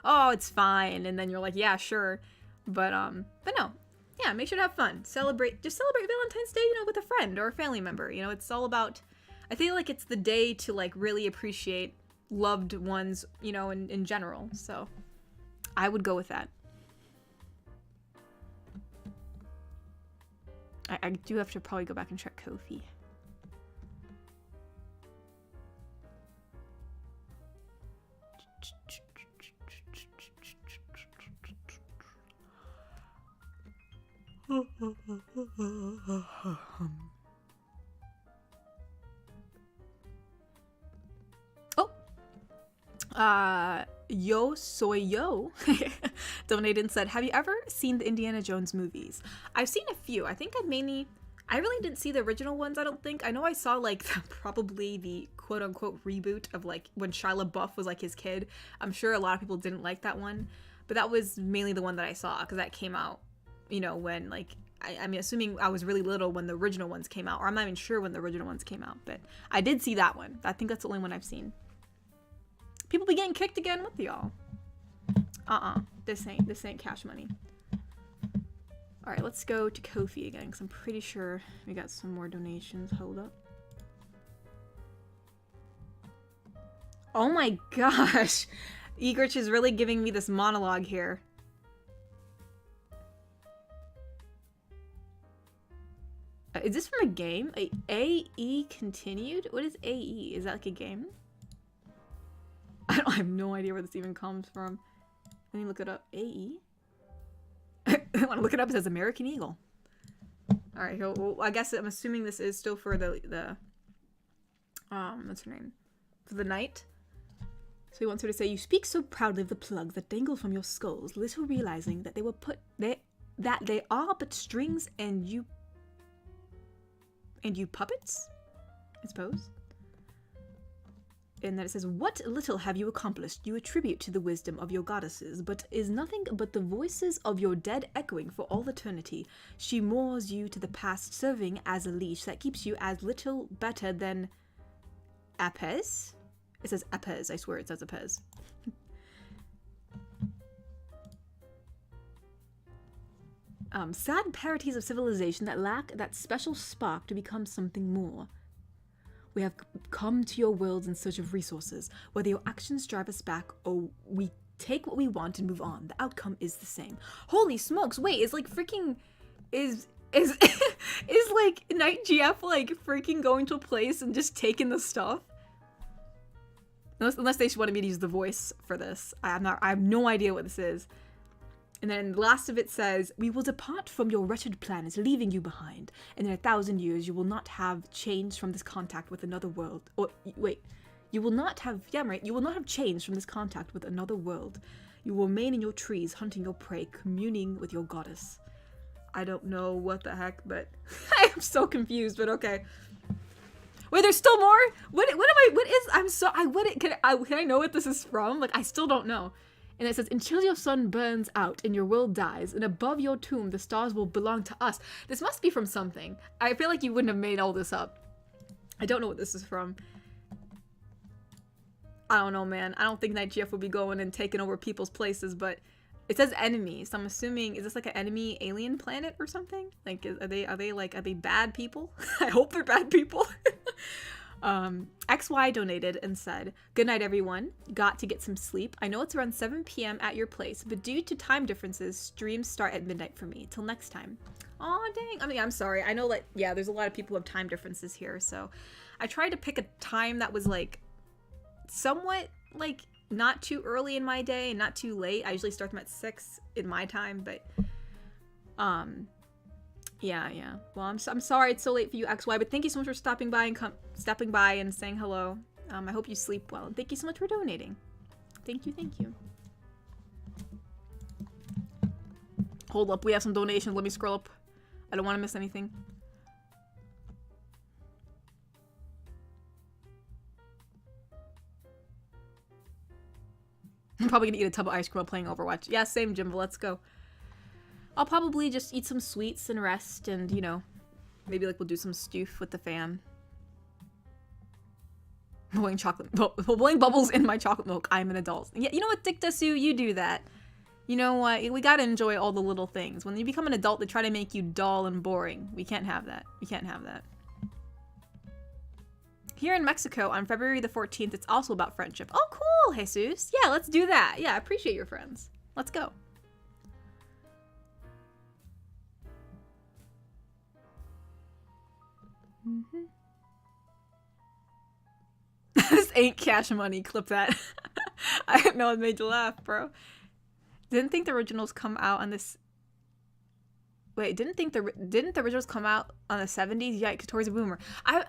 A: oh, it's fine. And then you're like, yeah, sure. But no. Yeah, make sure to have fun. Just celebrate Valentine's Day, with a friend or a family member. It's all about, I feel like it's the day to, like, really appreciate loved ones, in general. So I would go with that. I do have to probably go back and check Kofi. Yo Soy Yo donated and said, have you ever seen the Indiana Jones movies? I've seen a few. I think I really didn't see the original ones, I don't think. I know I saw, like, probably the quote-unquote reboot of, like, when Shia LaBeouf was, like, his kid. I'm sure a lot of people didn't like that one. But that was mainly the one that I saw, because that came out, when, like, I'm assuming I was really little when the original ones came out, or I'm not even sure when the original ones came out, but I did see that one. I think that's the only one I've seen. People be getting kicked again with y'all. This ain't cash money. All right, let's go to Ko-fi again, because I'm pretty sure we got some more donations. Hold up. Oh my gosh. Egrich is really giving me this monologue here. Is this from a game? AE continued? What is AE? Is that like a game? I have no idea where this even comes from. Let me look it up. AE? I want to look it up. It says American Eagle. Alright, well, I guess I'm assuming this is still for the what's her name? For the knight. So he wants her to say, "You speak so proudly of the plugs that dangle from your skulls, little realizing that they are but strings and you puppets, I suppose." And then it says, "What little have you accomplished you attribute to the wisdom of your goddesses, but is nothing but the voices of your dead echoing for all eternity. She moors you to the past, serving as a leash that keeps you as little better than Apes." It says Apes, I swear it says Apes. Sad parodies of civilization that lack that special spark to become something more. We have come to your worlds in search of resources. Whether your actions drive us back or we take what we want and move on, the outcome is the same. Holy smokes, wait, is like freaking... Is like Knight GF like freaking going to a place and just taking the stuff? Unless they just wanted me to use the voice for this. I have no idea what this is. And then the last of it says, "We will depart from your wretched planet, leaving you behind. And in 1,000 years, you will not have changed from this contact with another world." Or, wait. You will not have... Yeah, right. You will not have changed from this contact with another world. You will remain in your trees, hunting your prey, communing with your goddess. I don't know what the heck, but... I am so confused, but okay. Wait, there's still more? Can I know what this is from? Like, I still don't know. And it says, "Until your sun burns out and your world dies, and above your tomb the stars will belong to us." This must be from something. I feel like you wouldn't have made all this up. I don't know what this is from. I don't know, man. I don't think Night GF would be going and taking over people's places, but it says enemy, so I'm assuming, is this like an enemy alien planet or something? Like, are they bad people? I hope they're bad people. XY donated and said, "Good night, everyone. Got to get some sleep. I know it's around 7 p.m. at your place, but due to time differences, streams start at midnight for me. Till next time." Aw, dang. I mean, I'm sorry. I know, like, yeah, there's a lot of people who have time differences here, so I tried to pick a time that was, like, somewhat, like, not too early in my day and not too late. I usually start them at 6 in my time, but, yeah. Well, I'm sorry it's so late for you, XY, but thank you so much for stopping by and saying hello. I hope you sleep well, and thank you so much for donating. Thank you. Hold up, we have some donations. Let me scroll up. I don't want to miss anything. I'm probably gonna eat a tub of ice cream while playing Overwatch. Yeah, same, Jimbo. Let's go. I'll probably just eat some sweets and rest, and, you know, maybe, like, we'll do some stoof with the fam. Blowing bubbles in my chocolate milk. I'm an adult. Yeah, you know what, Dictasu? You do that. You know what? We gotta enjoy all the little things. When you become an adult, they try to make you dull and boring. We can't have that. We can't have that. Here in Mexico, on February the 14th, it's also about friendship. Oh, cool, Jesus. Yeah, let's do that. Yeah, I appreciate your friends. Let's go. This ain't cash money. Clip that. I know it made you laugh, bro. Didn't think the originals come out on this. Wait, didn't the originals come out on the 70s? Yikes, Tori's a boomer. I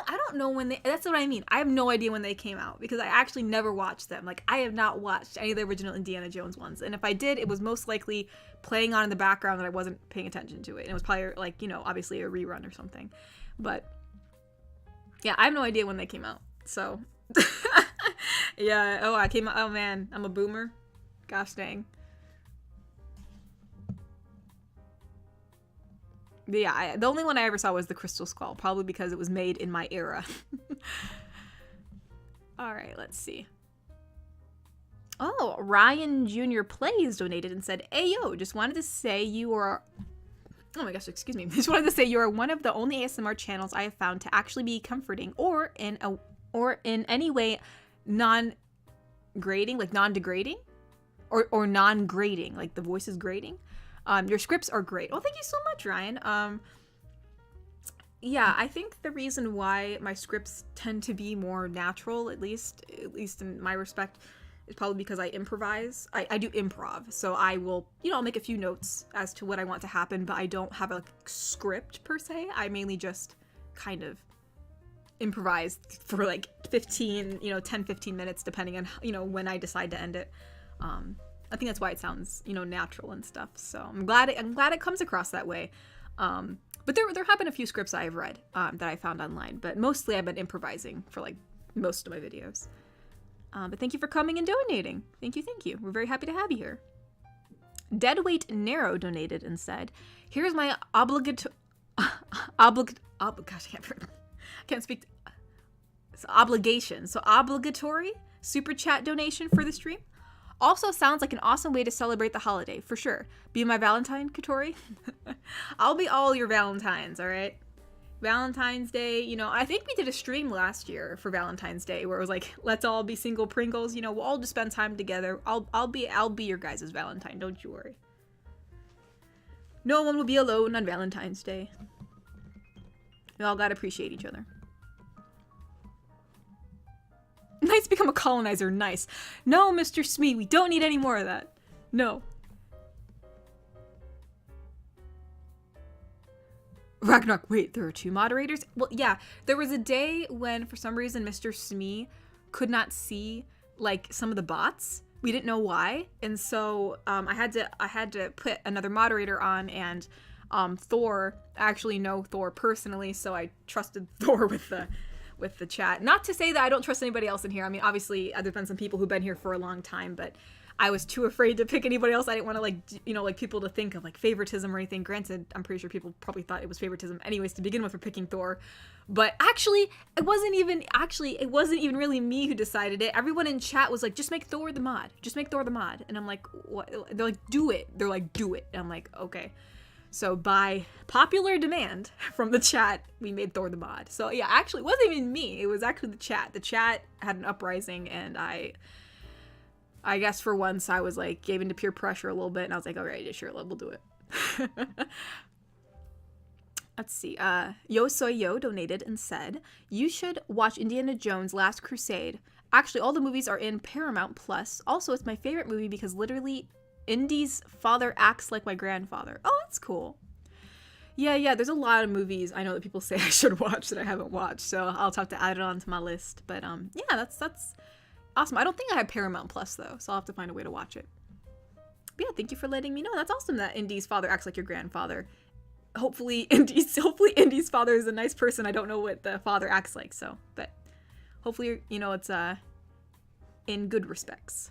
A: don't know when they. That's what I mean. I have no idea when they came out because I actually never watched them. Like, I have not watched any of the original Indiana Jones ones, and if I did, it was most likely playing on in the background and I wasn't paying attention to it. And it was probably, like, you know, obviously a rerun or something. But yeah, I have no idea when they came out. So yeah. Oh, I came out. Oh man, I'm a boomer. Gosh dang. Yeah, the only one I ever saw was the Crystal Skull, probably because it was made in my era. All right, let's see. Oh, Ryan Jr. Plays donated and said, "Ayo, just wanted to say you are..." Oh my gosh, excuse me. Just wanted to say you are one of the only ASMR channels I have found to actually be comforting or in any way non-grading, like non-degrading, or non-grading, like the voice is grating. Your scripts are great. Oh, thank you so much, Ryan. Yeah, I think the reason why my scripts tend to be more natural, at least in my respect, is probably because I improvise. I do improv, so I will, I'll make a few notes as to what I want to happen, but I don't have a script per se. I mainly just kind of improvise for like 15, 10, 15 minutes, depending on, when I decide to end it. I think that's why it sounds, natural and stuff. So I'm glad it comes across that way. But there have been a few scripts I've read that I found online, but mostly I've been improvising for like most of my videos. But thank you for coming and donating. Thank you. We're very happy to have you here. Deadweight Narrow donated and said, "Here's my gosh, I can't speak. It's obligation. So obligatory super chat donation for the stream. Also sounds like an awesome way to celebrate the holiday, for sure. Be my Valentine, Katori." I'll be all your Valentines, all right? Valentine's Day, I think we did a stream last year for Valentine's Day where it was like, let's all be single Pringles, we'll all just spend time together. I'll be your guys' Valentine, don't you worry. No one will be alone on Valentine's Day. We all gotta appreciate each other. Nice become a colonizer, nice. No, Mr. Smee, we don't need any more of that. No. Ragnarok, wait, there are 2 moderators? Well, yeah, there was a day when, for some reason, Mr. Smee could not see, like, some of the bots. We didn't know why, and so I had to put another moderator on, and Thor, I actually know Thor personally, so I trusted Thor with the chat. Not to say that I don't trust anybody else in here. I mean, obviously, there's been some people who've been here for a long time, but I was too afraid to pick anybody else. I didn't want to, like people to think of, like, favoritism or anything. Granted, I'm pretty sure people probably thought it was favoritism anyways to begin with for picking Thor. But actually, it wasn't even really me who decided it. Everyone in chat was like, just make Thor the mod. Just make Thor the mod. And I'm like, what? They're like, do it. They're like, do it. And I'm like, okay. So by popular demand from the chat, we made Thor the mod. So yeah, actually, it wasn't even me. It was actually the chat. The chat had an uprising, and I guess for once I was like, gave into peer pressure a little bit, and I was like, all right, yeah, sure, we'll do it. Let's see. Yo Soy Yo donated and said, "You should watch Indiana Jones Last Crusade. Actually, all the movies are in Paramount Plus. Also, it's my favorite movie because literally Indy's father acts like my grandfather." Oh, that's cool. Yeah, there's a lot of movies I know that people say I should watch that I haven't watched, so I'll have to add it onto my list. But yeah, that's awesome. I don't think I have Paramount Plus though, so I'll have to find a way to watch it. But yeah, thank you for letting me know. That's awesome that Indy's father acts like your grandfather. Hopefully Indy's father is a nice person. I don't know what the father acts like, so, but hopefully, it's in good respects.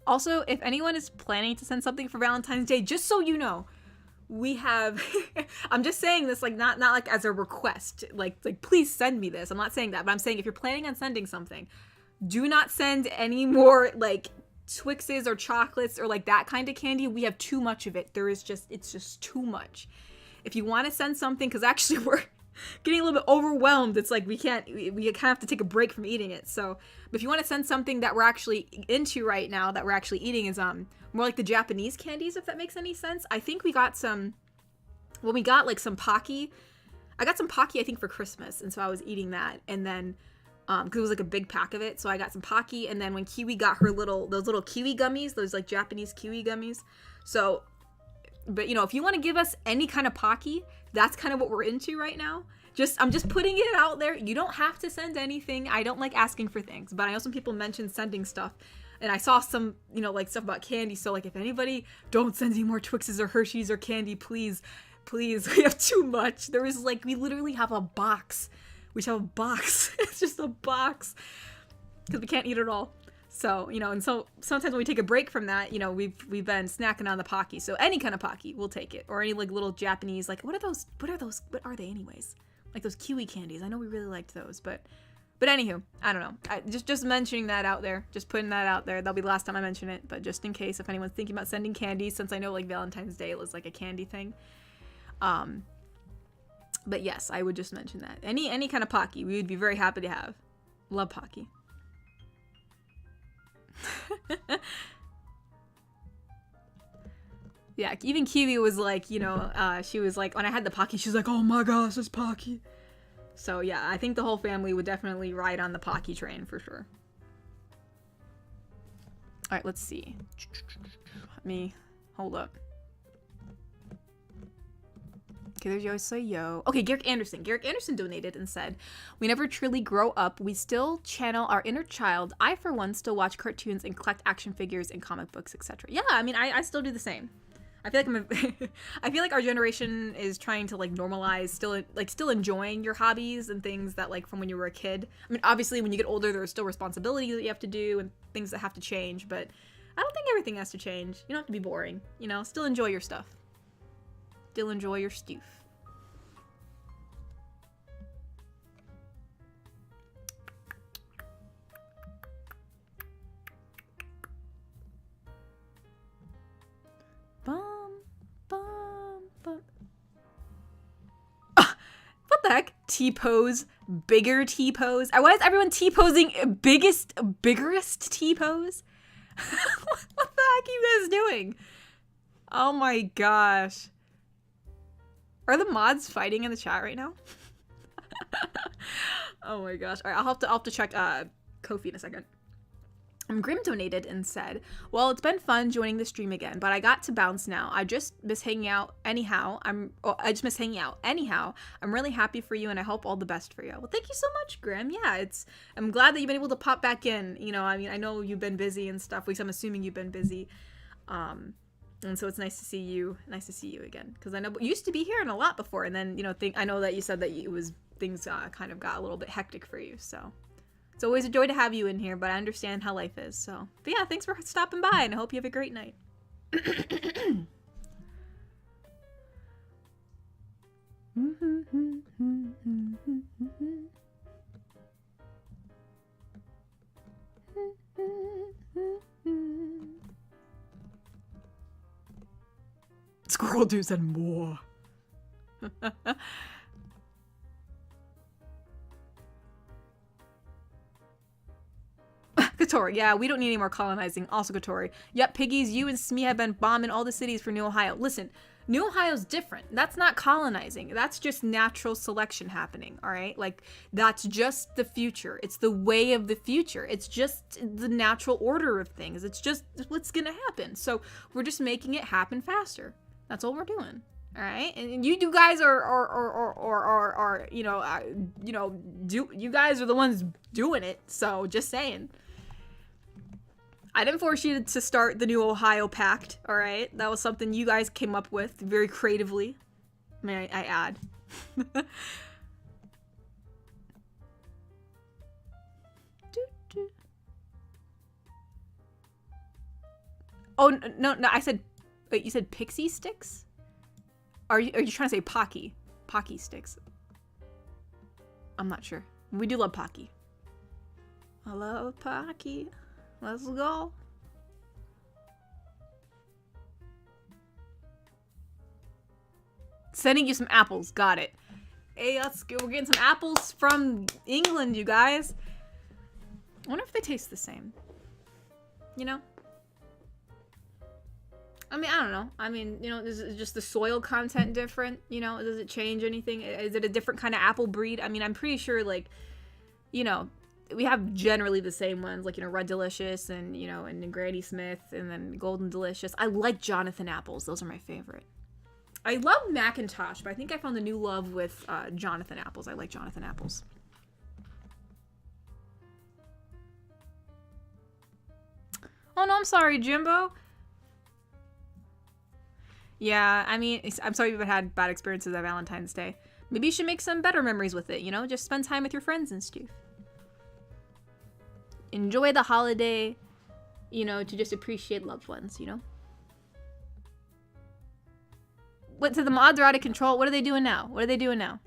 A: Also, if anyone is planning to send something for Valentine's Day, just so you know, we have I'm just saying this like not like as a request, like please send me this. I'm not saying that, but I'm saying if you're planning on sending something, do not send any more like Twixes or chocolates or like that kind of candy. We have too much of it. It's just too much. If you want to send something, because actually we're getting a little bit overwhelmed. It's like we kind of have to take a break from eating it. So if you want to send something that we're actually into right now, that we're actually eating, is more like the Japanese candies, if that makes any sense. I think we got some, when we got like some Pocky, I got some Pocky I think for Christmas, and so I was eating that, and then because it was like a big pack of it, so I got some Pocky, and then when Kiwi got her those little kiwi gummies, those like Japanese kiwi gummies. So, but if you want to give us any kind of Pocky, that's kind of what we're into right now. I'm just putting it out there. You don't have to send anything. I don't like asking for things, but I know some people mentioned sending stuff, and I saw some, like stuff about candy. So like, if anybody, don't send any more Twixes or Hershey's or candy, please. We have too much. We literally have a box. We have a box. It's just a box because we can't eat it all. So, you know, and so sometimes when we take a break from that, you know, we've been snacking on the Pocky. So any kind of Pocky, we'll take it. Or any like little Japanese, like what are those? What are they anyways? Like those kiwi candies. I know we really liked those, but anywho, I don't know. Just mentioning that out there, just putting that out there. That'll be the last time I mention it, but just in case if anyone's thinking about sending candy, since I know like Valentine's Day was like a candy thing. But yes, I would just mention that. Any kind of Pocky, we would be very happy to have. Love Pocky. Yeah, even Kiwi was like, you know, she was like, when I had the Pocky, she was like, oh my gosh, it's Pocky. So yeah, I think the whole family would definitely ride on the Pocky train for sure. Alright, let's see. Hold up. Okay, there's Yo Say Yo. Okay, Garrick Anderson. Garrick Anderson donated and said, we never truly grow up. We still channel our inner child. I, for one, still watch cartoons and collect action figures and comic books, etc. Yeah, I mean, I still do the same. I feel like I feel like our generation is trying to like normalize still enjoying your hobbies and things that like from when you were a kid. I mean, obviously when you get older, there are still responsibilities that you have to do and things that have to change, but I don't think everything has to change. You don't have to be boring, you know, still enjoy your stuff. Still enjoy your stoof. What the heck? T-pose, bigger T-pose. Why is everyone T-posing biggerest T-pose? What the heck are you guys doing? Oh my gosh. Are the mods fighting in the chat right now? Oh my gosh. All right, I'll have to check Ko-fi in a second. Grim donated and said, well, it's been fun joining the stream again, but I got to bounce now. I just miss hanging out anyhow. I'm really happy for you and I hope all the best for you. Well, thank you so much, Grim. Yeah, I'm glad that you've been able to pop back in. You know, I mean, I know you've been busy and stuff. At least I'm assuming you've been busy. And so it's nice to see you again. Because I know you used to be here and a lot before. And then, you know, I know that you said that things kind of got a little bit hectic for you. So it's always a joy to have you in here, but I understand how life is. So, but yeah, thanks for stopping by and I hope you have a great night. Squirrel dudes and more. Katori, yeah, we don't need any more colonizing. Also, Katori. Yep, Piggies, you and Smee have been bombing all the cities for New Ohio. Listen, New Ohio's different. That's not colonizing. That's just natural selection happening, all right? Like, that's just the future. It's the way of the future. It's just the natural order of things. It's just what's gonna happen. So we're just making it happen faster. That's all we're doing. All right, and you guys are you guys are the ones doing it. So just saying, I didn't force you to start the New Ohio Pact. All right, that was something you guys came up with very creatively. May I add? Oh no! I said, wait, you said pixie sticks? Are you trying to say Pocky? Pocky sticks. I'm not sure. We do love Pocky. I love Pocky. Let's go. Sending you some apples. Got it. Hey, let's go. We're getting some apples from England, you guys. I wonder if they taste the same. You know? I mean, I don't know. I mean, you know, is just the soil content different? You know, does it change anything? Is it a different kind of apple breed? I mean, I'm pretty sure, like, you know, we have generally the same ones, like, you know, Red Delicious and, you know, and Granny Smith and then Golden Delicious. I like Jonathan apples. Those are my favorite. I love Macintosh, but I think I found a new love with Jonathan apples. I like Jonathan apples. Oh, no, I'm sorry, Jimbo. Yeah, I mean, I'm sorry you've had bad experiences at Valentine's Day. Maybe you should make some better memories with it, you know? Just spend time with your friends and stuff. enjoy the holiday, you know, to just appreciate loved ones, you know? What, so the mods are out of control. What are they doing now? What are they doing now?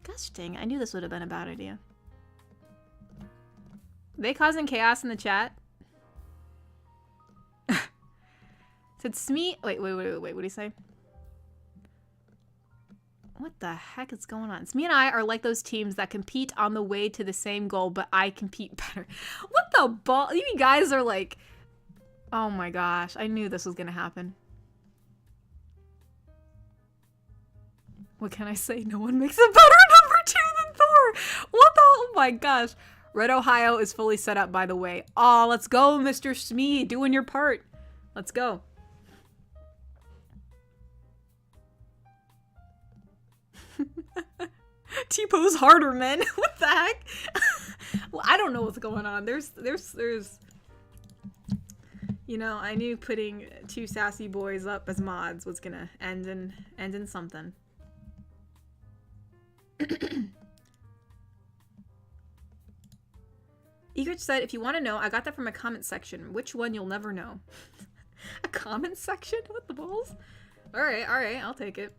A: Gosh dang, I knew this would have been a bad idea. They causing chaos in the chat? Said Smee. Wait, what do you say? What the heck is going on? Smee and I are like those teams that compete on the way to the same goal, but I compete better. What the ball? You guys are like, oh my gosh, I knew this was gonna happen. What can I say? No one makes a better number 2 than Thor. What the? Oh my gosh. Red Ohio is fully set up, by the way. Oh, let's go, Mr. Smee, doing your part. Let's go. T-pose harder, men. What the heck? Well, I don't know what's going on. There's you know, I knew putting 2 sassy boys up as mods was gonna end in something. Egret said, if you want to know, I got that from a comment section. Which one you'll never know. A comment section? What the balls? Alright, I'll take it.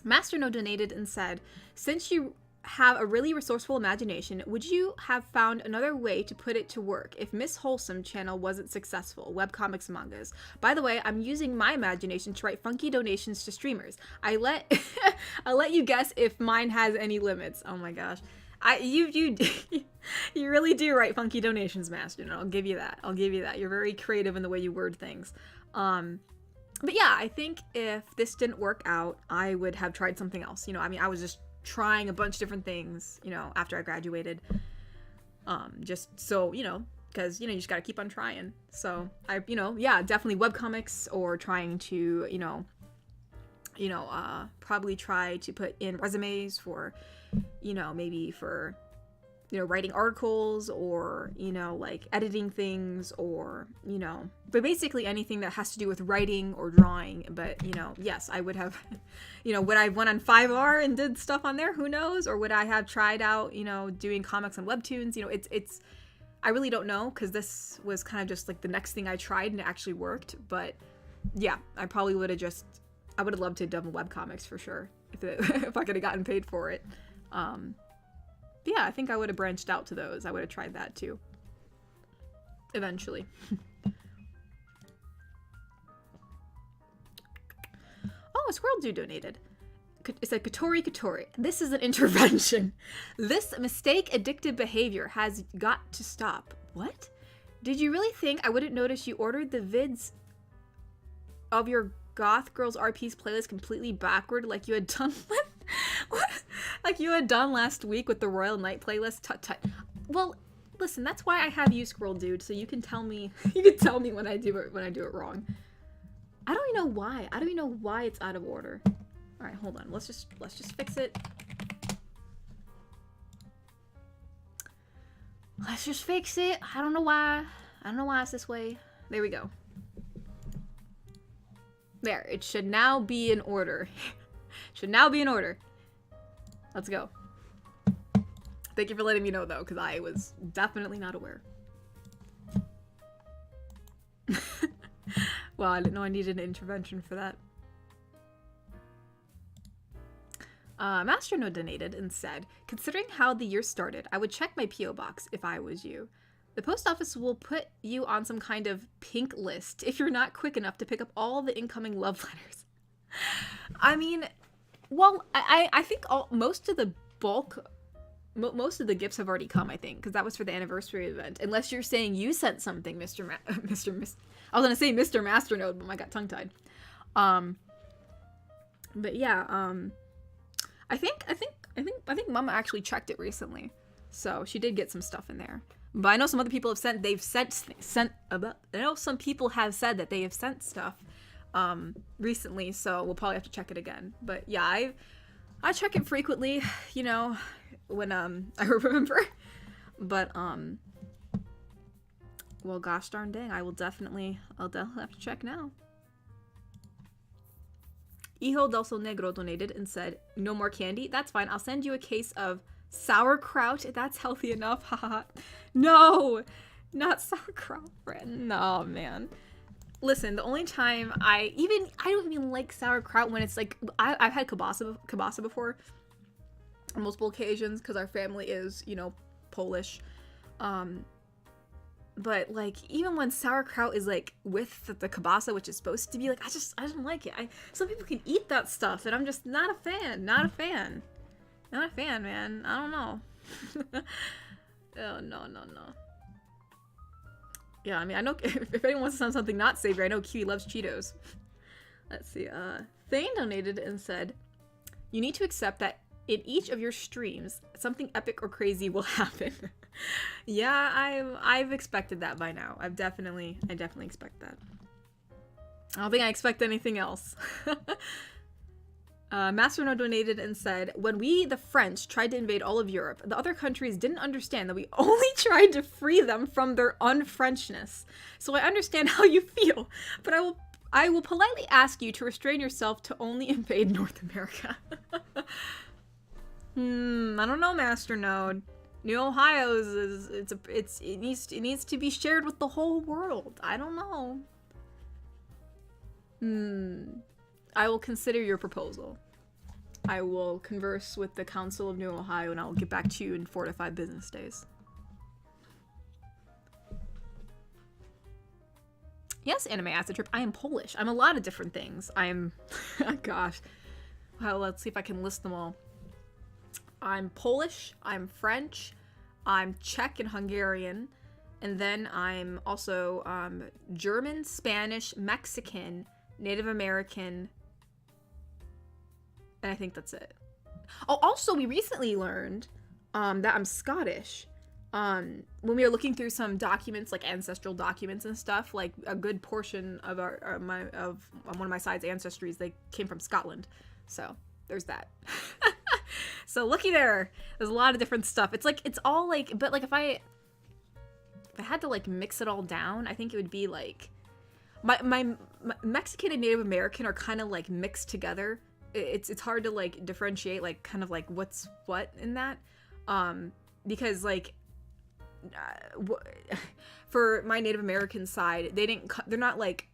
A: Masterno donated and said, since you have a really resourceful imagination, would you have found another way to put it to work if Miss Wholesome channel wasn't successful? Webcomics and mangas. By the way, I'm using my imagination to write funky donations to streamers. I'll let you guess if mine has any limits. Oh my gosh. You really do write funky donations, Masterno. I'll give you that. You're very creative in the way you word things. But yeah, I think if this didn't work out, I would have tried something else. You know, I mean, I was just trying a bunch of different things, you know, after I graduated. Just so, you know, because, you know, you just got to keep on trying. So I, you know, yeah, definitely webcomics or trying to, probably try to put in resumes for, you know, maybe for, you know, writing articles or, you know, like editing things or, you know, but basically anything that has to do with writing or drawing. But, you know, yes, I would have, you know, would I have went on 5R and did stuff on there? Who knows? Or would I have tried out, you know, doing comics on webtoons? You know, it's, I really don't know, because this was kind of just like the next thing I tried and it actually worked. But yeah, I probably would have just, I would have loved to have done webcomics for sure if I could have gotten paid for it. But yeah, I think I would have branched out to those. I would have tried that too. Eventually. Oh, a Squirrel Dude donated. It said, Katori. This is an intervention. This mistake addictive behavior has got to stop. What? Did you really think I wouldn't notice you ordered the vids of your Goth Girls RPs playlist completely backward like you had done with... What? Like you had done last week with the Royal Night playlist? Tut. Well, listen, that's why I have you, Squirrel Dude, so you can tell me when I do it wrong. I don't even know why it's out of order. All right, hold on. Let's just fix it. Let's just fix it. I don't know why it's this way. There we go. There, it should now be in order. Let's go. Thank you for letting me know, though, because I was definitely not aware. Well, I didn't know I needed an intervention for that. Masterno donated and said, considering how the year started, I would check my P.O. box if I was you. The post office will put you on some kind of pink list if you're not quick enough to pick up all the incoming love letters. I mean, well, I think most of the gifts have already come, I think, because that was for the anniversary event. Unless you're saying you sent something, I was gonna say Mr. Masternode, but I got tongue-tied. But yeah, I think Mama actually checked it recently, so she did get some stuff in there. But I know some other people have sent. I know some people have said that they have sent stuff recently, so we'll probably have to check it again. But yeah, I check it frequently, you know, when I remember. But well, gosh darn dang, I'll definitely have to check now. Hijo del Sol Negro donated and said, no more candy? That's fine. I'll send you a case of Sauerkraut, that's healthy enough. Haha. No, not sauerkraut, friend. No, man. Listen, the only time I don't even like sauerkraut when it's like, I've had kielbasa before on multiple occasions because our family is, you know, Polish. But like, even when sauerkraut is like with the kielbasa, which is supposed to be like, I don't like it. Some people can eat that stuff, and I'm just not a fan. Not a fan, man. I don't know. Oh, no. Yeah, I mean, I know if anyone wants to sound something not savory, I know Kiwi loves Cheetos. Let's see. Thane donated and said, "You need to accept that in each of your streams, something epic or crazy will happen." Yeah, I've expected that by now. I definitely expect that. I don't think I expect anything else. Masterno donated and said, "When we, the French, tried to invade all of Europe, the other countries didn't understand that we only tried to free them from their un-Frenchness. So I understand how you feel, but I will politely ask you to restrain yourself to only invade North America." I don't know, Master Node. New Ohio's it needs to be shared with the whole world. I don't know. I will consider your proposal. I will converse with the Council of New Ohio, and I will get back to you in 4 to 5 business days. Yes, Anime Acid Trip. I am Polish. I'm a lot of different things. I'm... Gosh. Well, let's see if I can list them all. I'm Polish, I'm French, I'm Czech and Hungarian, and then I'm also German, Spanish, Mexican, Native American, and I think that's it. Oh, also, we recently learned that I'm Scottish. When we were looking through some documents, like ancestral documents and stuff, like a good portion of one of my side's ancestries, they came from Scotland. So there's that. So looky there. There's a lot of different stuff. It's like, it's all like, but like if I had to like mix it all down, I think it would be like my Mexican and Native American are kind of like mixed together. It's hard to like differentiate like kind of like what's what in that, because like for my Native American side, they're not like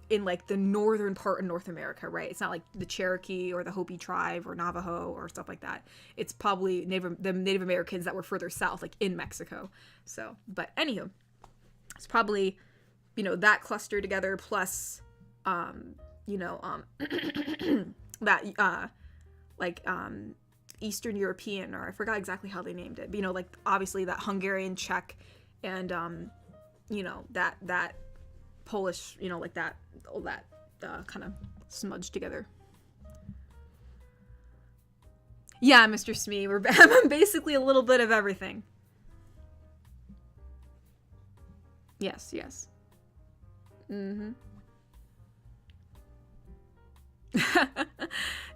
A: in like the northern part of North America, right? It's not like the Cherokee or the Hopi tribe or Navajo or stuff like that. It's probably the Native Americans that were further south, like in Mexico. So, but anywho, it's probably, you know, that cluster together plus, you know, that, like, Eastern European, or I forgot exactly how they named it, but, you know, like, obviously that Hungarian, Czech, and, you know, that Polish, you know, like that, all that kind of smudged together. Yeah, Mr. Smee, I'm basically a little bit of everything. Yes. Mm-hmm.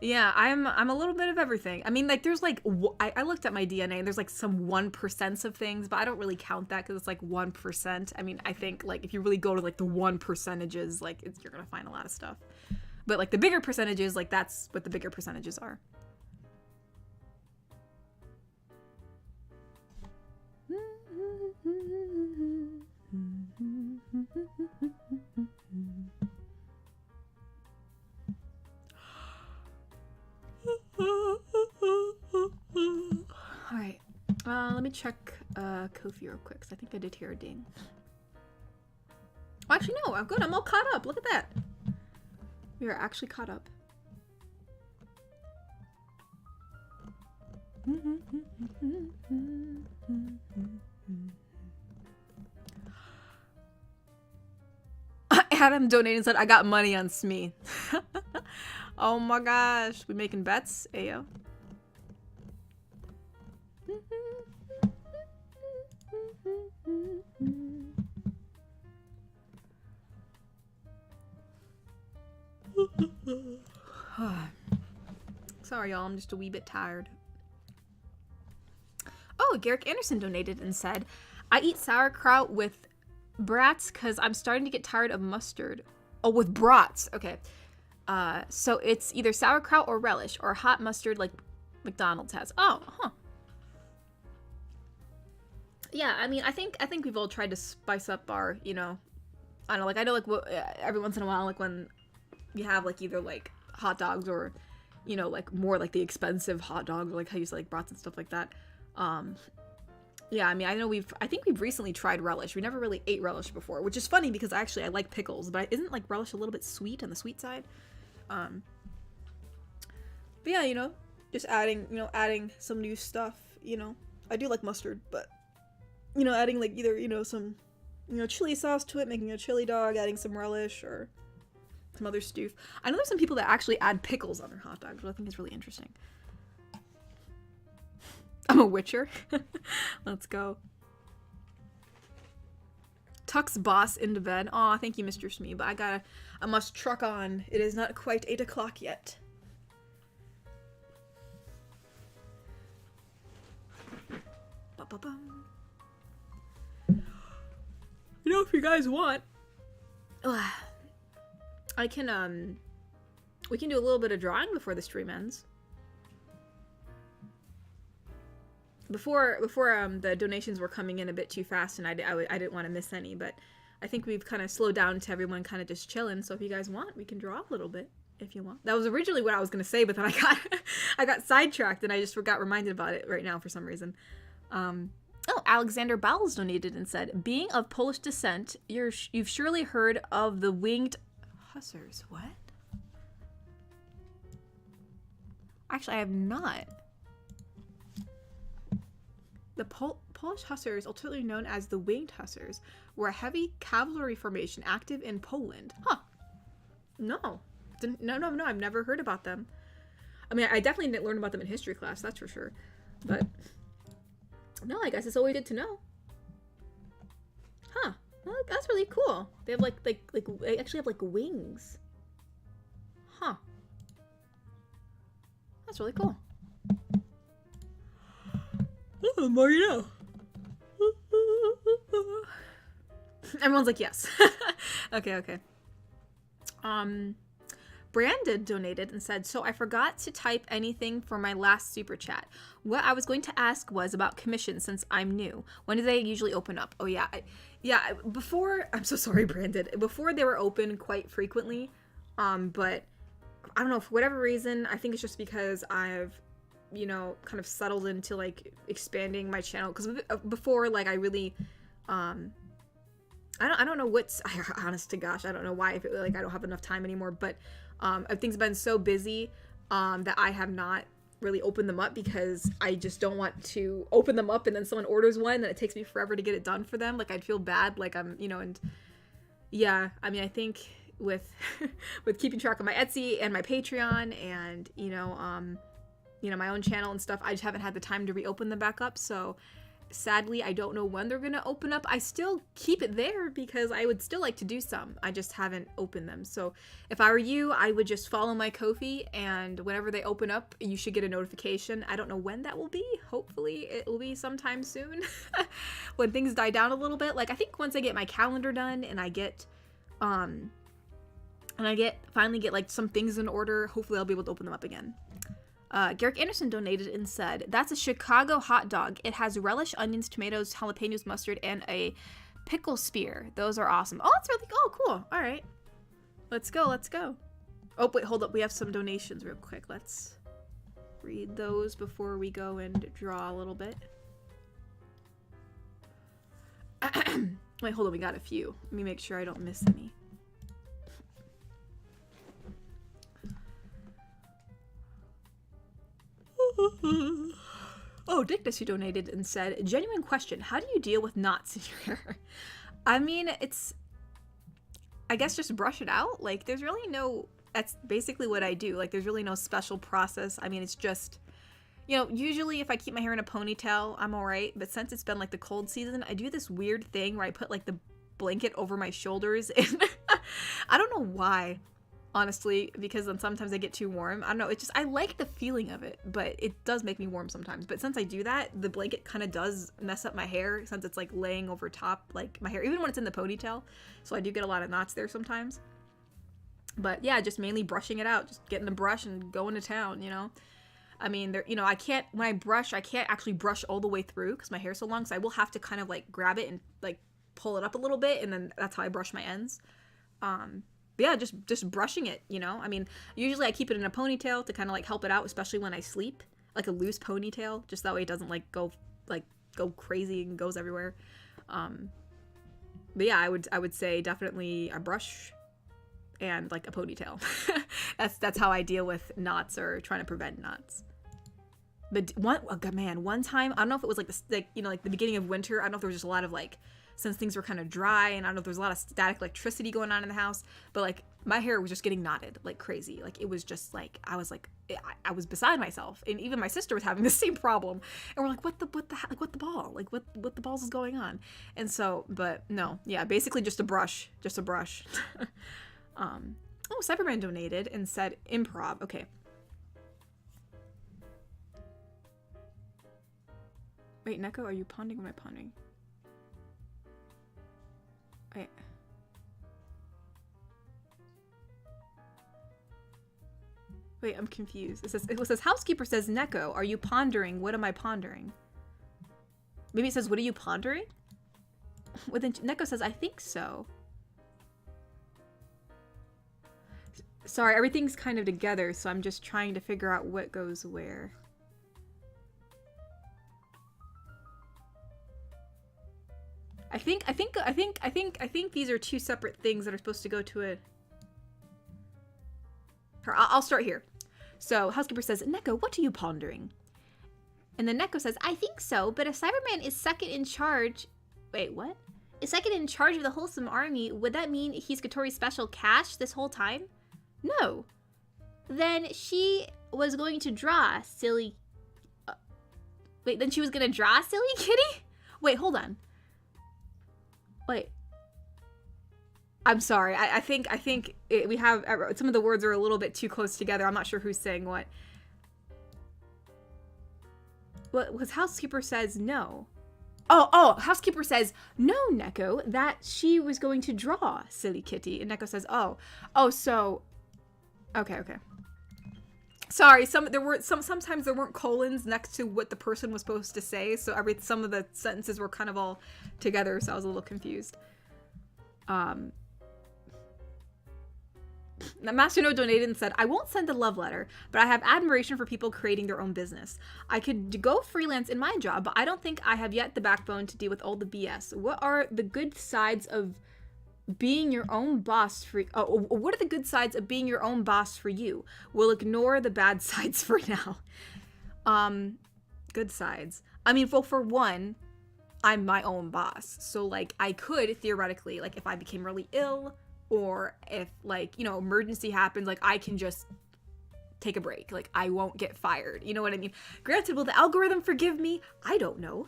A: Yeah, I'm a little bit of everything. I mean, like, there's like, I looked at my DNA and there's like some 1% of things, but I don't really count that because it's like 1%. I mean, I think like if you really go to like the 1%, like you're gonna find a lot of stuff. But like the bigger percentages, like that's what the bigger percentages are. Alright, let me check Ko-fi real quick, because I think I did hear a ding. Oh, actually, no, I'm good. I'm all caught up. Look at that. We are actually caught up. Adam donated and said, "I got money on Smee." Oh my gosh. We making bets? Ayo. Sorry, y'all. I'm just a wee bit tired. Oh, Garrick Anderson donated and said, "I eat sauerkraut with brats because I'm starting to get tired of mustard." Oh, with brats. Okay. So it's either sauerkraut or relish or hot mustard like McDonald's has. Oh, huh. Yeah, I mean, I think we've all tried to spice up our, you know, I don't know, like, I know, like, every once in a while, like, when you have, like, either, like, hot dogs or, you know, like, more, like, the expensive hot dogs, or, like, how you say, like, brats and stuff like that. Yeah, I mean, I know I think we've recently tried relish. We never really ate relish before, which is funny because actually I like pickles, but isn't, like, relish a little bit sweet on the sweet side? But yeah, you know, just adding some new stuff, you know. I do like mustard, but, you know, adding, like, either, you know, some, you know, chili sauce to it, making a chili dog, adding some relish, or some other stoof. I know there's some people that actually add pickles on their hot dogs, which I think is really interesting. I'm a witcher. Let's go. Tuck's boss into bed. Aw, thank you, Mr. Smee, but I must truck on. It is not quite 8 o'clock yet. Ba-ba-bum. You know, if you guys want, I can, we can do a little bit of drawing before the stream ends. Before the donations were coming in a bit too fast, and I didn't want to miss any, but I think we've kind of slowed down to everyone kind of just chilling. So if you guys want, we can draw a little bit if you want. That was originally what I was gonna say, but then I got sidetracked and I just got reminded about it right now for some reason. Oh, Alexander Bowles donated and said, "Being of Polish descent, you've surely heard of the winged hussars." What? Actually, I have not. The Polish hussars, alternately known as the winged hussars, were a heavy cavalry formation active in Poland. Huh. No, I've never heard about them. I mean, I definitely didn't learn about them in history class, that's for sure. But no, I guess it's always good to know. Huh. Well, that's really cool. They have they actually have like wings. Huh. That's really cool. Oh, more you know. Everyone's like, yes. Okay. Brandon donated and said, "So I forgot to type anything for my last super chat. What I was going to ask was about commissions since I'm new. When do they usually open up?" Oh yeah. Before, I'm so sorry, Brandon. Before they were open quite frequently. But I don't know, for whatever reason, I think it's just because I've, you know, kind of settled into like expanding my channel, because before, like, I really I don't know what's, honest to gosh, I don't know why, if it, like, I don't have enough time anymore, but things have been so busy that I have not really opened them up, because I just don't want to open them up and then someone orders one and it takes me forever to get it done for them. Like, I'd feel bad, like, I'm, you know. And yeah, I mean, I think with with keeping track of my Etsy and my Patreon and, you know, my own channel and stuff, I just haven't had the time to reopen them back up. So sadly, I don't know when they're gonna open up. I still keep it there because I would still like to do some. I just haven't opened them. So if I were you, I would just follow my Ko-fi, and whenever they open up, you should get a notification. I don't know when that will be. Hopefully it will be sometime soon when things die down a little bit. Like, I think once I get my calendar done and I get finally get like some things in order, hopefully I'll be able to open them up again. Garrick Anderson donated and said, "That's a Chicago hot dog. It has relish, onions, tomatoes, jalapenos, mustard, and a pickle spear. Those are awesome." Oh, that's really, oh, cool. All right. Let's go. Oh, wait, hold up. We have some donations real quick. Let's read those before we go and draw a little bit. Wait, hold on. We got a few. Let me make sure I don't miss any. Oh, Dictus, who donated and said, "Genuine question. How do you deal with knots in your hair?" I mean, I guess just brush it out. Like, there's really no, that's basically what I do. Like, there's really no special process. I mean, it's just, you know, usually if I keep my hair in a ponytail, I'm alright. But since it's been like the cold season, I do this weird thing where I put like the blanket over my shoulders, and I don't know why. Honestly, because then sometimes I get too warm. I don't know, it's just, I like the feeling of it, but it does make me warm sometimes. But since I do that, the blanket kind of does mess up my hair, since it's like laying over top, like, my hair, even when it's in the ponytail. So I do get a lot of knots there sometimes. But yeah, just mainly brushing it out, just getting the brush and going to town, you know. I mean, there, you know, I can't, when I brush, I can't actually brush all the way through because my hair's so long, so I will have to kind of like grab it and like pull it up a little bit, and then that's how I brush my ends. But yeah, just brushing it, you know. I mean, usually I keep it in a ponytail to kind of like help it out, especially when I sleep, like a loose ponytail, just that way it doesn't like go crazy and goes everywhere. But yeah, I would say definitely a brush and like a ponytail. that's how I deal with knots or trying to prevent knots. But one time, I don't know if it was like the beginning of winter. I don't know if there was just a lot of like, since things were kind of dry, and I don't know if there was a lot of static electricity going on in the house, but like my hair was just getting knotted like crazy. Like it was just like, I was beside myself, and even my sister was having the same problem. And we're like, what the ball? Like what the balls is going on? And so, but no, yeah, basically just a brush. Oh, Cyberman donated and said improv. Okay. Wait, Neko, are you ponding or am I ponding? Wait, I'm confused. It says housekeeper says, Neko, are you pondering? What am I pondering? Maybe it says, what are you pondering? Well, then Neko says, I think so. Sorry, everything's kind of together, so I'm just trying to figure out what goes where. I think these are two separate things that are supposed to go to a... I'll start here. So, housekeeper says, Neko, what are you pondering? And then Neko says, I think so, but if Cyberman is second in charge... Wait, what? Is second in charge of the Wholesome army, would that mean he's Kotori's special cash this whole time? No. Then she was going to draw silly... Wait, then she was going to draw silly kitty? Wait, hold on. Wait. I'm sorry. I think we have... Some of the words are a little bit too close together. I'm not sure who's saying what. Well, because housekeeper says no. Oh, housekeeper says, no, Neko, that she was going to draw silly kitty. And Neko says, oh, so... Okay. Sorry, sometimes there weren't colons next to what the person was supposed to say, so some of the sentences were kind of all together, so I was a little confused. Master No donated and said, I won't send a love letter, but I have admiration for people creating their own business. I could go freelance in my job, but I don't think I have yet the backbone to deal with all the BS. What are the good sides of being your own boss what are the good sides of being your own boss for you? We'll ignore the bad sides for now. Good sides. I mean, well, for one, I'm my own boss. So, like, I could, theoretically, like, if I became really ill, or if, like, you know, emergency happens, like, I can just take a break. Like, I won't get fired. You know what I mean? Granted, will the algorithm forgive me? I don't know.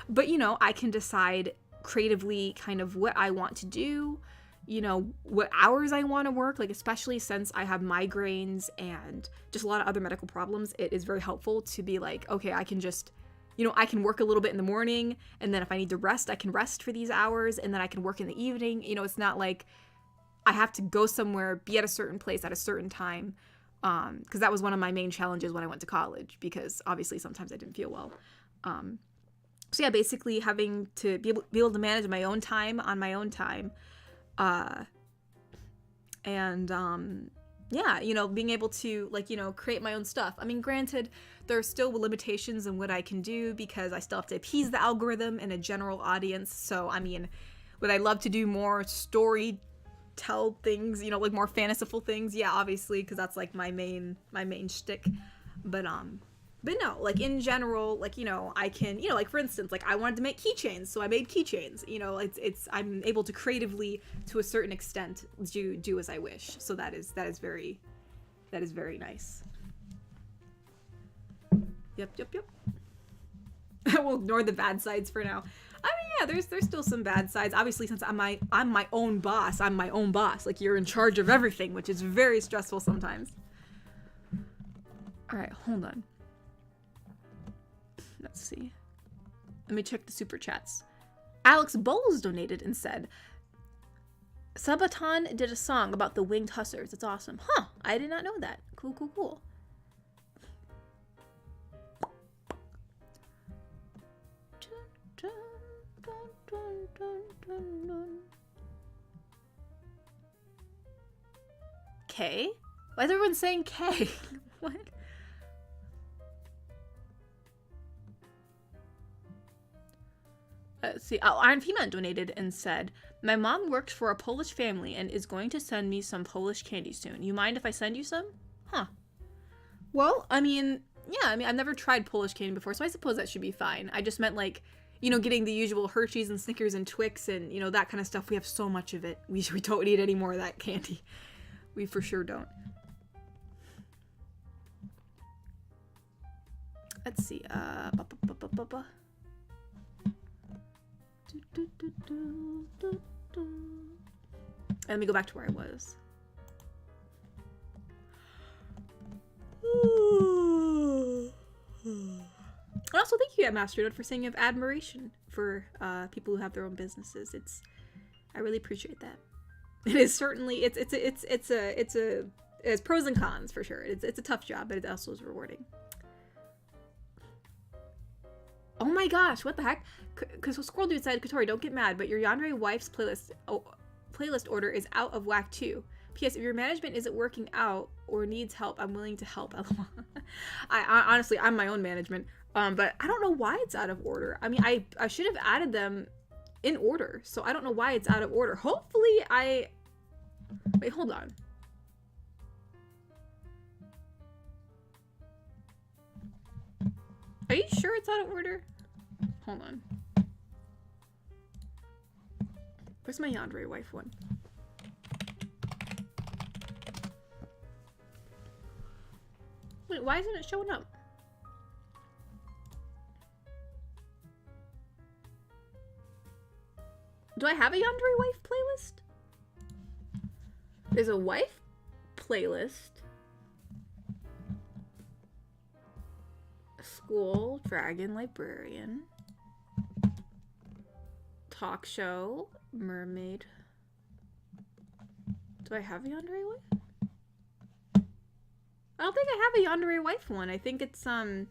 A: But, you know, I can decide creatively kind of what I want to do, you know, what hours I want to work, like, especially since I have migraines and just a lot of other medical problems. It is very helpful to be like, okay, I can just, you know, I can work a little bit in the morning, and then if I need to rest, I can rest for these hours, and then I can work in the evening. You know, it's not like I have to go somewhere, be at a certain place at a certain time, because that was one of my main challenges when I went to college, because obviously sometimes I didn't feel well. So yeah, basically having to be able to manage my own time on my own time, yeah, you know, being able to, like, you know, create my own stuff. I mean, granted, there are still limitations in what I can do because I still have to appease the algorithm and a general audience. So, I mean, would I love to do more tell things, you know, like more fanciful things? Yeah, obviously, because that's like my main shtick. But no, like, in general, like, you know, I can, you know, like, for instance, like, I wanted to make keychains, so I made keychains. You know, I'm able to creatively, to a certain extent, do as I wish. So that is very nice. Yep. We'll ignore the bad sides for now. I mean, yeah, there's still some bad sides. Obviously, since I'm my own boss. I'm my own boss. Like, you're in charge of everything, which is very stressful sometimes. All right, hold on. Let's see. Let me check the super chats. Alex Bowles donated and said, Sabaton did a song about the winged hussars. It's awesome. Huh, I did not know that. Cool. K? Why is everyone saying K? What? Let's see. Oh, Iron Female donated and said, my mom works for a Polish family and is going to send me some Polish candy soon. You mind if I send you some? Huh. Well, I mean, yeah, I mean, I've never tried Polish candy before, so I suppose that should be fine. I just meant, like, you know, getting the usual Hershey's and Snickers and Twix and, you know, that kind of stuff. We have so much of it. We don't need any more of that candy. We for sure don't. Let's see. Let me go back to where I was. And also, thank you, Masternode, for saying you have admiration for people who have their own businesses. I really appreciate that. It is certainly it's pros and cons for sure. It's a tough job, but it also is rewarding. Oh my gosh, what the heck? Because Squirrel Dude said, Katori, don't get mad, but your Yandere wife's playlist order is out of whack too. P.S. If your management isn't working out or needs help, I'm willing to help. I honestly, I'm my own management, but I don't know why it's out of order. I mean, I should have added them in order, so I don't know why it's out of order. Hopefully wait, hold on. Are you sure it's out of order? Hold on. Where's my Yandere wife one? Wait, why isn't it showing up? Do I have a Yandere wife playlist? There's a wife playlist. School, Dragon Librarian, Talk Show, Mermaid. Do I have a Yandere wife? I don't think I have a Yandere wife one. I think it's hold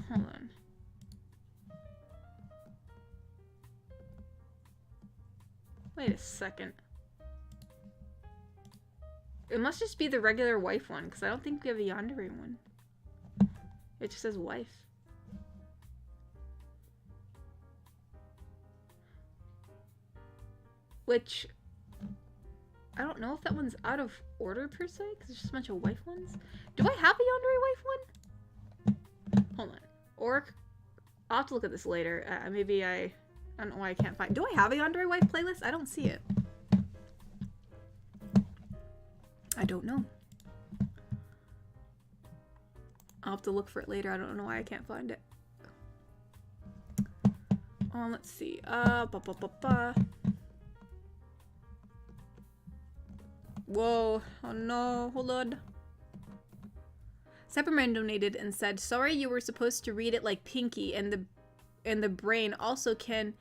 A: on. Wait a second. It must just be the regular wife one, because I don't think we have a Yandere one. It just says wife. Which, I don't know if that one's out of order per se, because it's just a bunch of wife ones. Do I have a Yandere wife one? Hold on. Or, I'll have to look at this later. Maybe I don't know why I can't find. Do I have a Yandere wife playlist? I don't see it. I don't know. I'll have to look for it later. I don't know why I can't find it. Let's see. Whoa. Oh no. Hold on. Sepperman donated and said, sorry you were supposed to read it like Pinky, and the brain also can.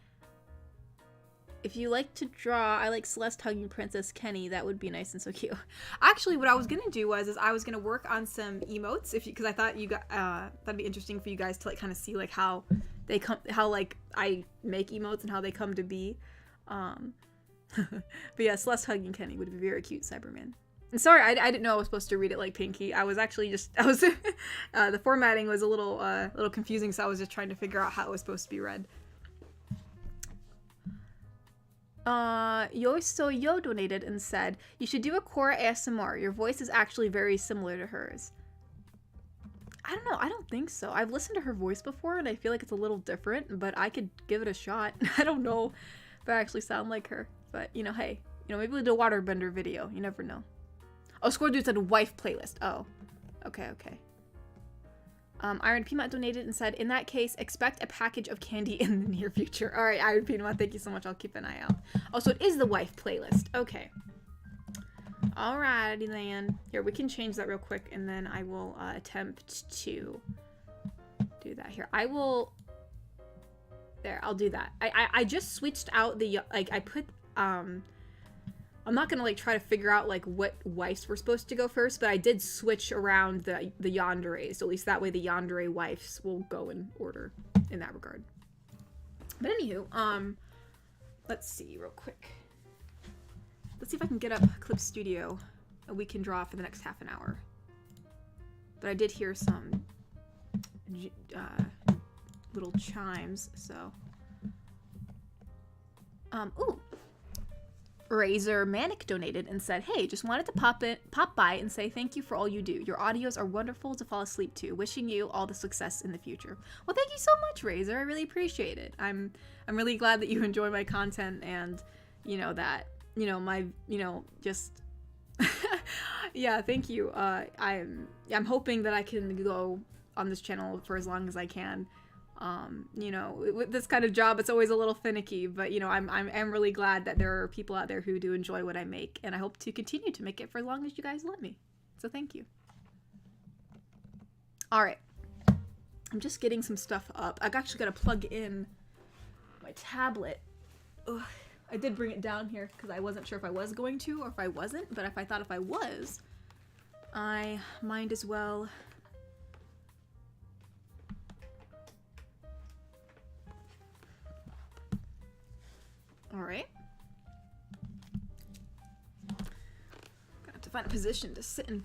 A: If you like to draw, I like Celeste hugging Princess Kenny. That would be nice and so cute. Actually, what I was gonna do was I was gonna work on some emotes, because I thought that'd be interesting for you guys to like kind of see like how they come, how like I make emotes and how they come to be. But yeah, Celeste hugging Kenny would be very cute, Cyberman. And sorry, I didn't know I was supposed to read it like Pinky. I was actually the formatting was a little confusing, so I was just trying to figure out how it was supposed to be read. Yo donated and said, you should do a Korra ASMR. Your voice is actually very similar to hers. I don't know. I don't think so. I've listened to her voice before and I feel like it's a little different, but I could give it a shot. I don't know if I actually sound like her, but you know, hey, you know, maybe we'll do a waterbender video. You never know. Oh, Score Dude said wife playlist. Oh, okay. Iron Peanut donated and said, in that case, expect a package of candy in the near future. All right, Iron Peanut, thank you so much. I'll keep an eye out. Oh, so it is the wife playlist. Okay. Alrighty then. Here, we can change that real quick, and then I will attempt to do that here. There, I'll do that. I just switched out the, like, I put, I'm not gonna like try to figure out like what wifes were supposed to go first, but I did switch around the yandere, so at least that way the yandere wives will go in order in that regard. But anywho, let's see real quick. Let's see if I can get up Clip Studio and we can draw for the next half an hour. But I did hear some little chimes, so. Ooh. Razor Manic donated and said, "Hey, just wanted to pop by and say thank you for all you do. Your audios are wonderful to fall asleep to. Wishing you all the success in the future." Well, thank you so much, Razor. I really appreciate it. I'm really glad that you enjoy my content and, you know, that, you know, my, you know, just yeah, thank you. I'm hoping that I can go on this channel for as long as I can. You know, with this kind of job, it's always a little finicky, but, you know, I'm really glad that there are people out there who do enjoy what I make, and I hope to continue to make it for as long as you guys let me. So thank you. All right. I'm just getting some stuff up. I've actually got to plug in my tablet. Ugh. I did bring it down here because I wasn't sure if I was going to or if I wasn't, but if I thought if I was, I might as well. All right. Got to find a position to sit in.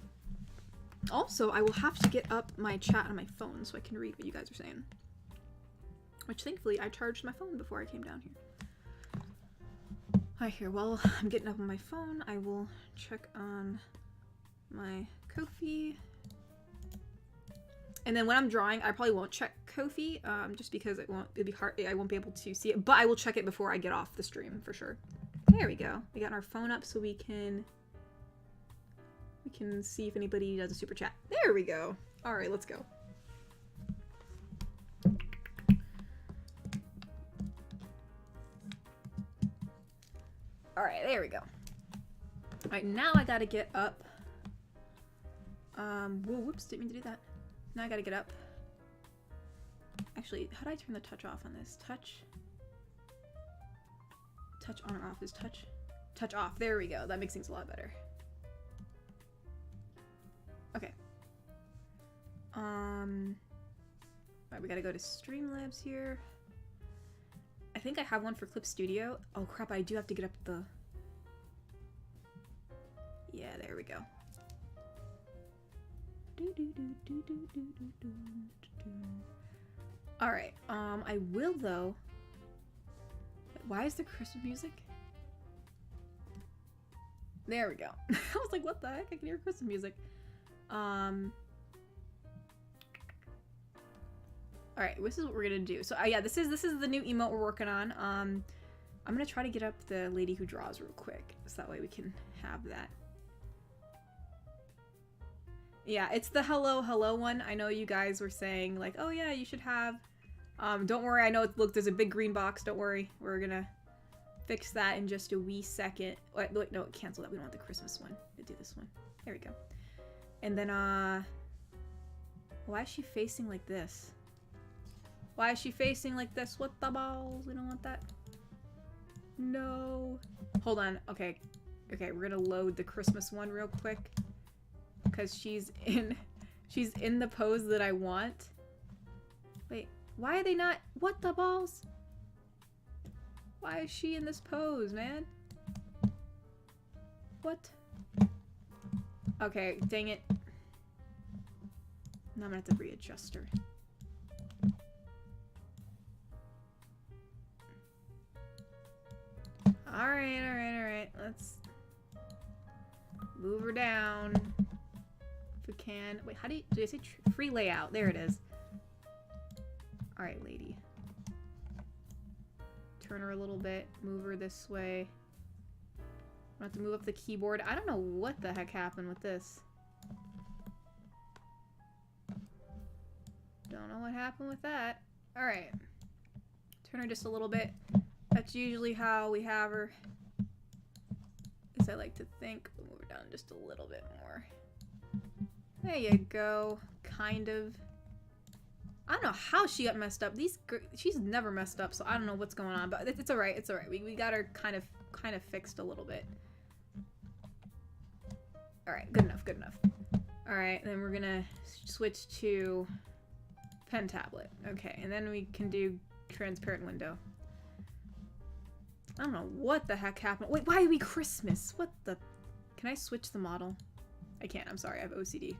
A: Also, I will have to get up my chat on my phone so I can read what you guys are saying. Which, thankfully, I charged my phone before I came down here. Alright, here, while I'm getting up on my phone, I will check on my Ko-fi. And then when I'm drawing, I probably won't check Ko-fi, just because it'll be hard, I won't be able to see it, but I will check it before I get off the stream, for sure. There we go. We got our phone up so we can see if anybody does a super chat. There we go. Alright, let's go. Alright, there we go. Alright, now I gotta get up. Whoa, whoops, didn't mean to do that. Now I gotta get up. Actually, how do I turn the touch off on this? Touch on or off is touch off. There we go. That makes things a lot better. Okay. Alright, we gotta go to Streamlabs here. I think I have one for Clip Studio. Oh crap, I do have to get up the... Yeah, there we go. Alright, I will though... Why is there Christmas music? There we go. I was like, what the heck? I can hear Christmas music. Alright, this is what we're gonna do. So, yeah, this is the new emote we're working on. I'm gonna try to get up the lady who draws real quick, so that way we can have that. Yeah, it's the hello, hello one. I know you guys were saying, like, oh yeah, you should have... don't worry, I know, look, there's a big green box, don't worry. We're gonna fix that in just a wee second. Wait, no, cancel that, we don't want the Christmas one. We'll do this one. There we go. And then, why is she facing like this? Why is she facing like this? What the balls? We don't want that. No. Hold on. Okay. Okay, we're gonna load the Christmas one real quick. Because she's in the pose that I want. Wait, why are they not? What the balls? Why is she in this pose, man? What? Okay, dang it. Now I'm gonna have to readjust her. Alright, alright, alright. Let's move her down. If we can. Wait, how do I say free layout? There it is. Alright, lady. Turn her a little bit. Move her this way. I have to move up the keyboard. I don't know what the heck happened with this. Don't know what happened with that. Alright. Turn her just a little bit. That's usually how we have her. At least I like to think. We'll move her down just a little bit more. There you go. Kind of. I don't know how she got messed up. She's never messed up, so I don't know what's going on. But it's alright. It's alright. We got her kind of fixed a little bit. Alright, good enough, good enough. Alright, then we're gonna switch to pen tablet. Okay, and then we can do transparent window. I don't know what the heck happened. Wait, why are we Christmas? What the... Can I switch the model? I can't, I'm sorry, I have OCD.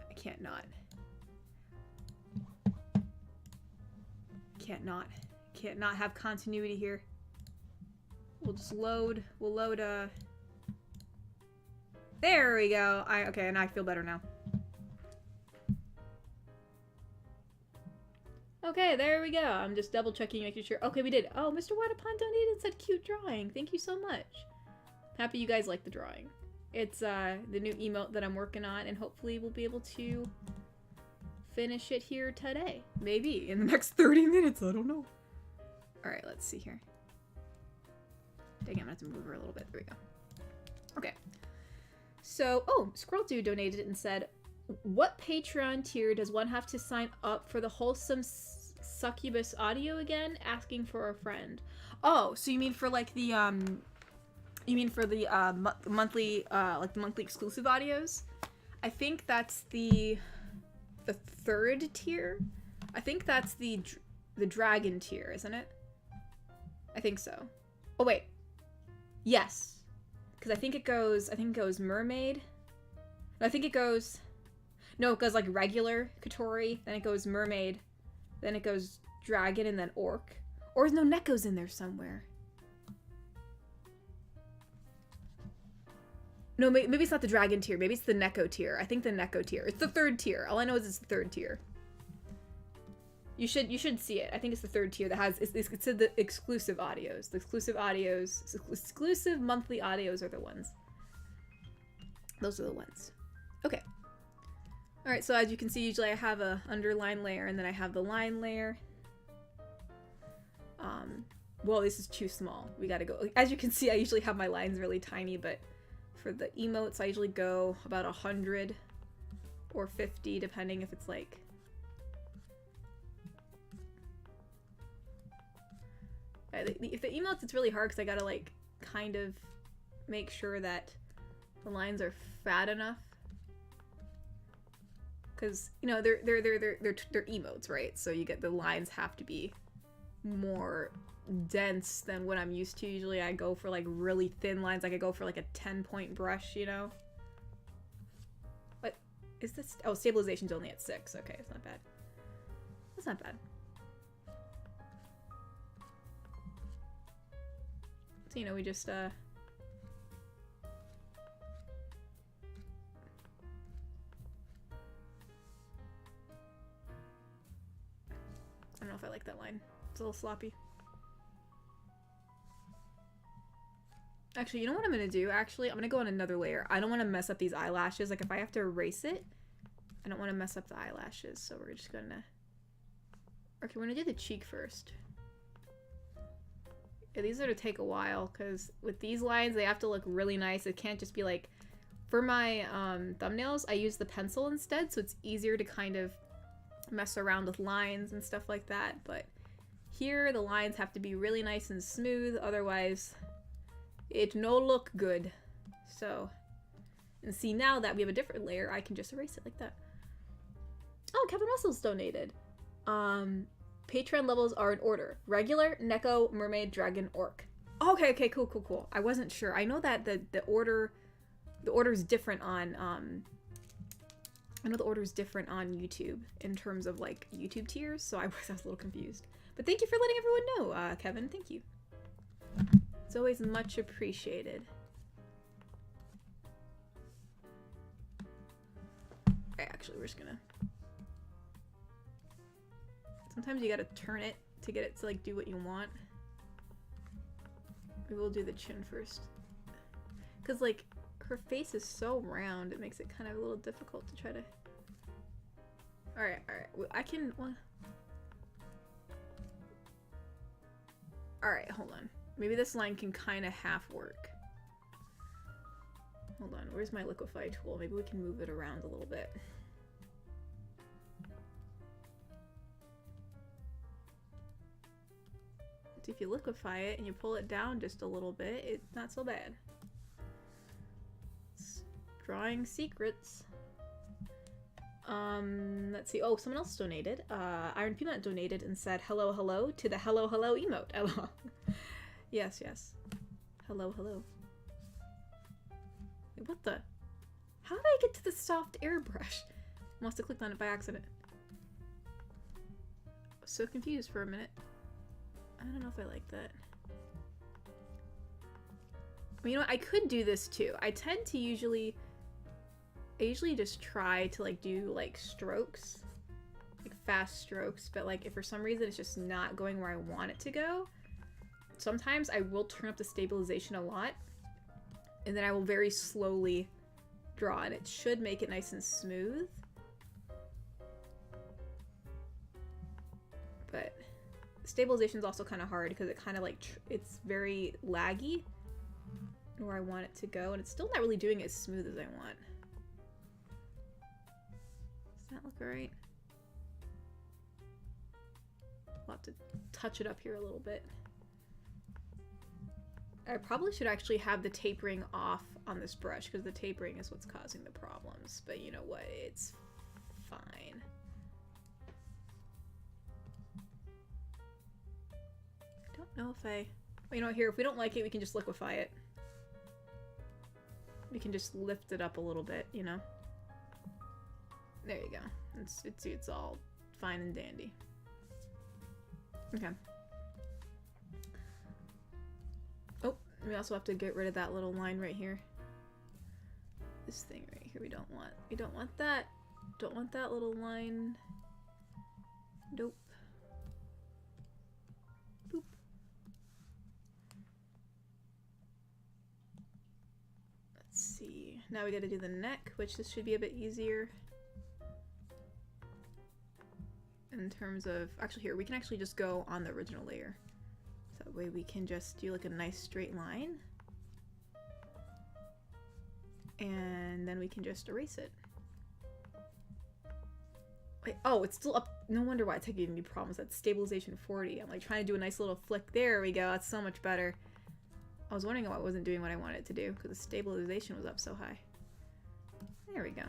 A: I can't not. Can't not have continuity here. We'll just load, we'll load there we go. Okay, and I feel better now. Okay, there we go. I'm just double checking, making sure. Okay, we did. Oh, Mr. Waterpond donated and said cute drawing. Thank you so much. Happy you guys like the drawing. It's the new emote that I'm working on, and hopefully we'll be able to finish it here today. Maybe in the next 30 minutes, I don't know. Alright, let's see here. Dang, I'm gonna have to move her a little bit. There we go. Okay. So, oh, Squirrel Dude donated and said, what Patreon tier does one have to sign up for the Wholesome Succubus audio again? Asking for a friend. Oh, so you mean for like the, monthly, like the monthly exclusive audios? I think that's the third tier. I think that's the dragon tier, isn't it? I think so. Oh, wait. Yes. Because I think it goes mermaid. No, I think it goes... No, it goes like regular Katori, then it goes mermaid, then it goes dragon, and then orc. Or no, Neko's in there somewhere. No, maybe it's not the dragon tier. Maybe it's the Neko tier. I think the Neko tier. It's the third tier. All I know is it's the third tier. You should see it. I think it's the third tier that has it's the exclusive audios. The exclusive audios, exclusive monthly audios are the ones. Those are the ones. Okay. All right. So as you can see, usually I have a underline layer, and then I have the line layer. Well, this is too small. We gotta go. As you can see, I usually have my lines really tiny, but for the emotes, I usually go about 100 or 50, depending if it's like. If the emotes, it's really hard because I gotta like kind of make sure that the lines are fat enough. Because you know they're emotes, right? So you get the lines have to be more dense than what I'm used to. Usually I go for like really thin lines. Like I go for like a 10-point brush, you know. What is this? Oh, stabilization's only at 6. Okay, it's not bad. That's not bad. So, you know, we just, I don't know if I like that line. It's a little sloppy. Actually, you know what I'm gonna do? Actually, I'm gonna go on another layer. I don't want to mess up these eyelashes. Like, if I have to erase it, I don't want to mess up the eyelashes. So we're just gonna... Okay, we're gonna do the cheek first. Yeah, these are to take a while, because with these lines, they have to look really nice. It can't just be like... For my thumbnails, I use the pencil instead, so it's easier to kind of mess around with lines and stuff like that. But here, the lines have to be really nice and smooth, otherwise it no look good. So, and see, now that we have a different layer, I can just erase it like that. Oh, Kevin Russell's donated. Patreon levels are in order: regular, Neko, mermaid, dragon, orc. Okay, cool. I wasn't sure. I know that the order's different on I know the order's different on YouTube in terms of like YouTube tiers, so I was a little confused. But thank you for letting everyone know, Kevin. Thank you. It's always much appreciated. Okay, actually, we're just gonna... Sometimes you gotta turn it to get it to like do what you want. Maybe we'll do the chin first. Cause like her face is so round, it makes it kind of a little difficult to try to... Alright. I can... Well... Alright, hold on. Maybe this line can kind of half work. Hold on, where's my liquefy tool? Maybe we can move it around a little bit. So if you liquefy it and you pull it down just a little bit, it's not so bad. Drawing secrets. Let's see. Oh, someone else donated. Iron Peanut donated and said hello hello to the hello hello emote. Hello. Yes, yes. Hello hello. Wait, what the? How did I get to the soft airbrush? Must have clicked on it by accident. I was so confused for a minute. I don't know if I like that. Well, you know what? I could do this too. I tend to usually just try to like do like strokes, like fast strokes, but like if for some reason it's just not going where I want it to go, sometimes I will turn up the stabilization a lot and then I will very slowly draw and it should make it nice and smooth. But stabilization is also kind of hard because it kind of like it's very laggy where I want it to go and it's still not really doing it as smooth as I want. Does that look alright? I'll have to touch it up here a little bit. I probably should actually have the tapering off on this brush because the tapering is what's causing the problems. But you know what? It's fine. I don't know if I... Well, you know what? Here, if we don't like it, we can just liquefy it. We can just lift it up a little bit, you know? There you go. It's all fine and dandy. Okay. Oh, we also have to get rid of that little line right here. This thing right here we don't want that. Don't want that little line. Nope. Boop. Let's see. Now we gotta do the neck, which this should be a bit easier. In terms of, actually here, we can actually just go on the original layer. So that way we can just do like a nice straight line. And then we can just erase it. Wait, oh, it's still up. No wonder why it's giving me problems. That's stabilization 40. I'm like trying to do a nice little flick. There we go. That's so much better. I was wondering why it wasn't doing what I wanted it to do because the stabilization was up so high. There we go.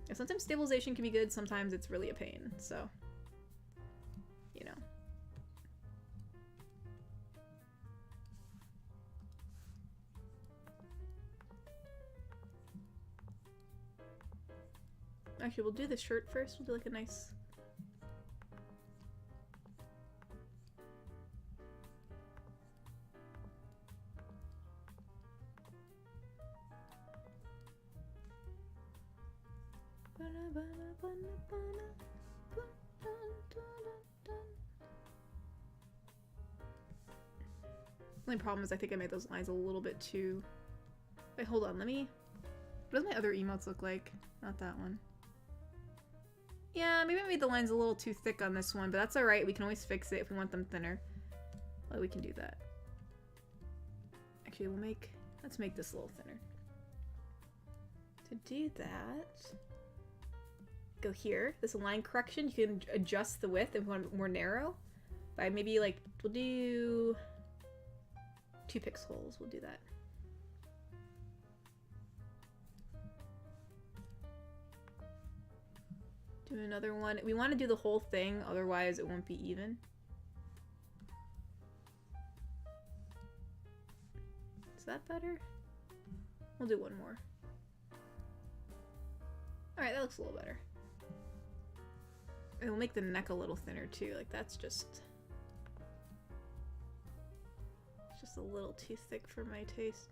A: Yeah, sometimes stabilization can be good, sometimes it's really a pain, so, you know. Actually, we'll do the shirt first. We'll do like a nice... The only problem is I think I made those lines a little bit too... Wait, hold on, let me... What does my other emotes look like? Not that one. Yeah, maybe I made the lines a little too thick on this one, but that's alright. We can always fix it if we want them thinner. Well, we can do that. Actually, let's make this a little thinner. To do that... Go here. This line correction, you can adjust the width if you want it more narrow. By maybe like, we'll do 2 pixels. We'll do that. Do another one. We want to do the whole thing, otherwise it won't be even. Is that better? We'll do one more. Alright, that looks a little better. It'll make the neck a little thinner too, like that's just... It's just a little too thick for my taste.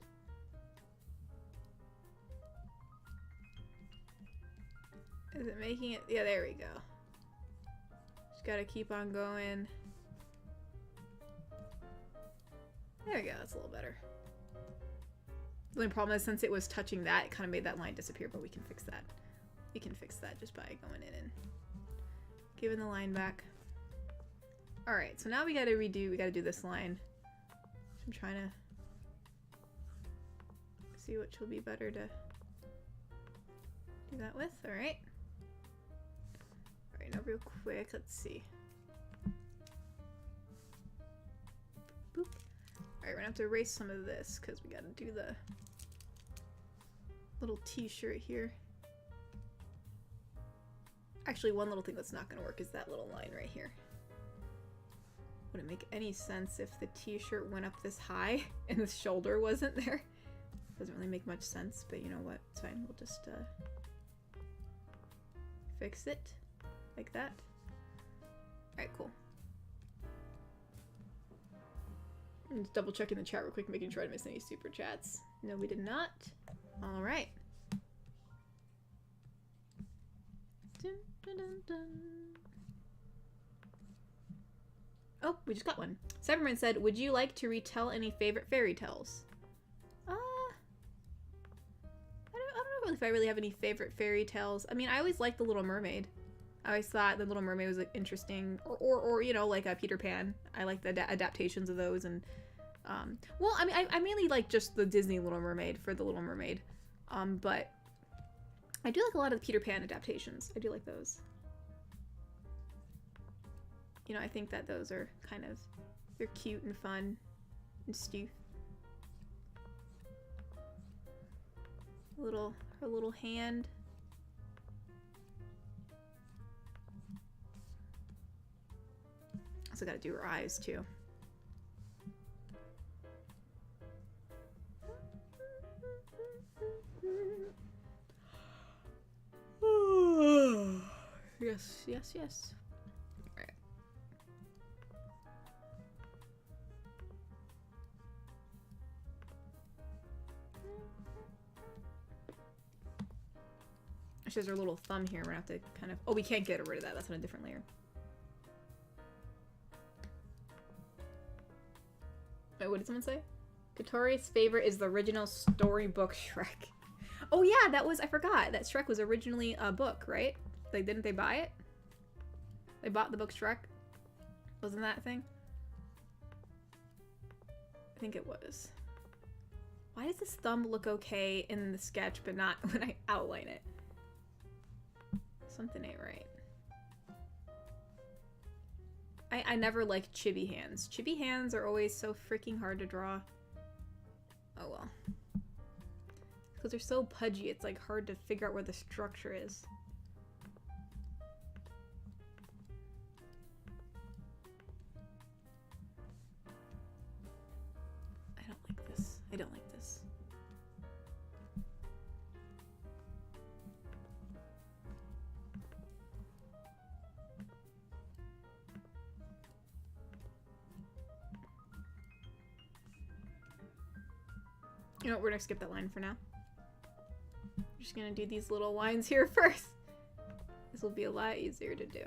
A: Is it making it? Yeah, there we go. Just gotta keep on going. There we go, that's a little better. The only problem is since it was touching that, it kind of made that line disappear, but we can fix that. We can fix that just by going in and giving the line back. Alright, so now we gotta do this line. I'm trying to see which will be better to do that with. Alright. Alright, now real quick, let's see. Boop. Alright, we're gonna have to erase some of this because we gotta do the little t-shirt here. Actually, one little thing that's not gonna work is that little line right here. Would it make any sense if the t-shirt went up this high and the shoulder wasn't there? Doesn't really make much sense, but you know what? It's fine. We'll just fix it like that. Alright, cool. I'm just double checking the chat real quick, making sure I didn't miss any super chats. No, we did not. Alright. Dun, dun, dun, dun. Oh, we just got one. Cyberman said, would you like to retell any favorite fairy tales? I don't know if I really have any favorite fairy tales. I mean, I always liked The Little Mermaid. I always thought The Little Mermaid was like, interesting. Or you know, like Peter Pan. I like the adaptations of those. And, well, I mean, I mainly like just the Disney Little Mermaid for The Little Mermaid. But I do like a lot of the Peter Pan adaptations. I do like those. You know, I think that those are kind of, they're cute and fun and stuff. Her little hand. Also gotta do her eyes too. Yes, yes, yes. Alright. She has her little thumb here. We're gonna have to kind of... Oh, we can't get rid of that. That's on a different layer. Wait, what did someone say? Katori's favorite is the original storybook Shrek. Oh yeah, that was... I forgot. That Shrek was originally a book, right? Like, didn't they buy it? They bought the book Shrek? Wasn't that a thing? I think it was. Why does this thumb look okay in the sketch, but not when I outline it? Something ain't right. I never liked chibi hands. Chibi hands are always so freaking hard to draw. Oh well. Because they're so pudgy, it's like hard to figure out where the structure is. I don't like this. I don't like this. You know what, we're gonna skip that line for now. I'm just gonna do these little lines here first. This will be a lot easier to do.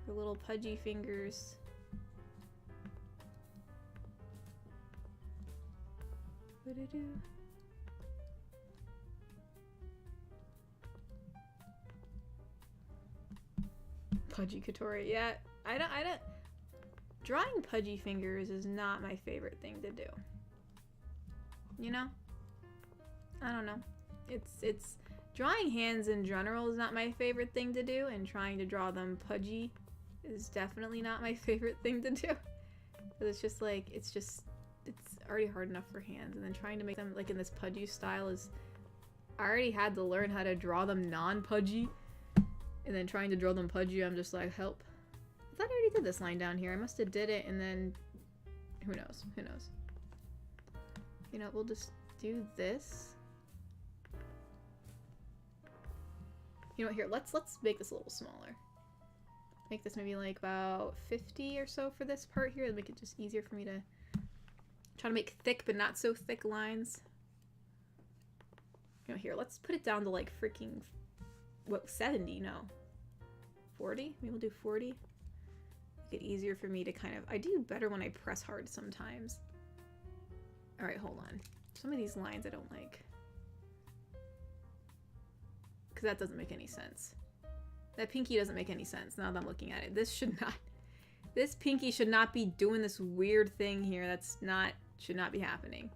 A: Her little pudgy fingers. What-do-do. Pudgy Katori, yeah. I don't drawing pudgy fingers is not my favorite thing to do. You know? I don't know. It's drawing hands in general is not my favorite thing to do, and trying to draw them pudgy is definitely not my favorite thing to do. Because it's just like, it's already hard enough for hands, and then trying to make them like in this pudgy style is, I already had to learn how to draw them non-pudgy, and then trying to draw them pudgy, I'm just like, help. I thought I already did this line down here. I must have did it, and then who knows? Who knows? You know, we'll just do this. You know what, here, let's make this a little smaller. Make this maybe like about 50 or so for this part here, to make it just easier for me to try to make thick but not so thick lines. You know, here, let's put it down to like freaking, what, 70? No. 40? Maybe we'll do 40. Make it easier for me to kind of, I do better when I press hard sometimes. Alright, hold on. Some of these lines I don't like. Because that doesn't make any sense. That pinky doesn't make any sense now that I'm looking at it. This pinky should not be doing this weird thing here. That's not, should not be happening.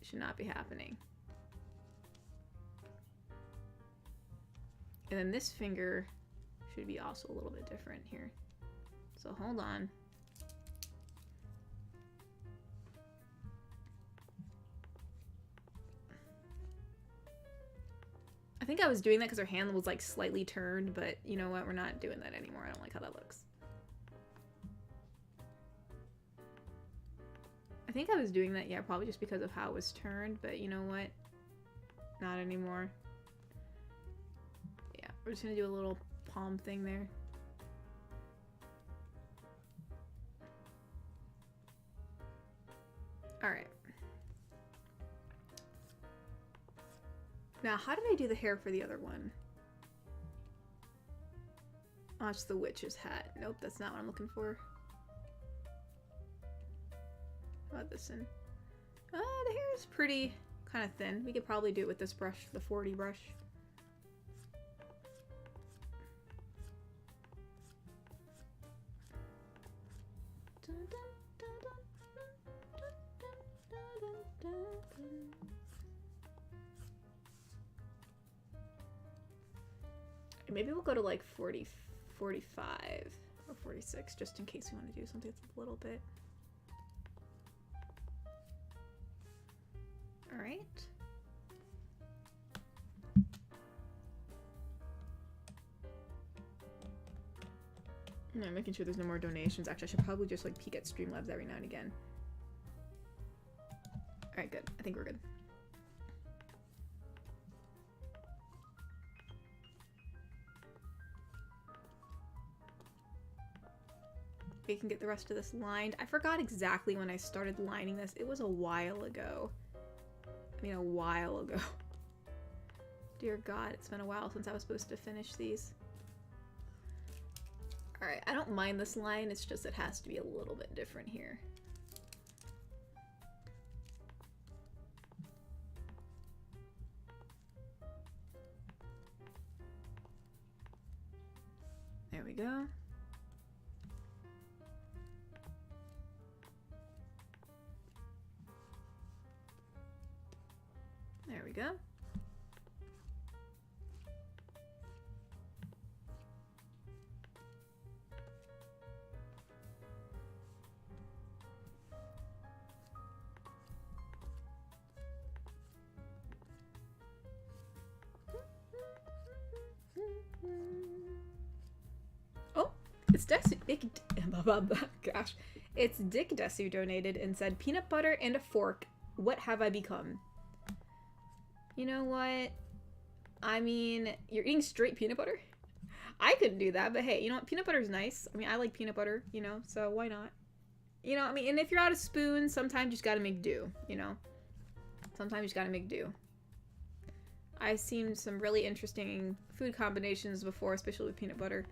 A: Should not be happening. And then this finger should be also a little bit different here. So hold on. I think I was doing that because her hand was like slightly turned, but you know what? We're not doing that anymore. I don't like how that looks. I think I was doing that, yeah, probably just because of how it was turned, but you know what? Not anymore. Yeah, we're just gonna do a little palm thing there. Alright. Now, how did I do the hair for the other one? Oh, it's the witch's hat. Nope, that's not what I'm looking for. How about this one? The hair is pretty kind of thin. We could probably do it with this brush, the 40 brush. Maybe we'll go to like 40, 45 or 46 just in case we want to do something that's a little bit. All right. I'm making sure there's no more donations. Actually, I should probably just like peek at Streamlabs every now and again. All right, good. I think we're good. We can get the rest of this lined. I forgot exactly when I started lining this. It was a while ago. I mean, a while ago. Dear God, it's been a while since I was supposed to finish these. Alright, I don't mind this line, it's just it has to be a little bit different here. There we go. There we go. Oh, it's gosh. It's Dick Desu donated and said, peanut butter and a fork. What have I become? You know what? I mean, you're eating straight peanut butter? I couldn't do that, but hey, you know what? Peanut butter's nice. I mean, I like peanut butter, you know, so why not? You know, I mean, and if you're out of spoons, sometimes you just gotta make do, you know? Sometimes you just gotta make do. I've seen some really interesting food combinations before, especially with peanut butter.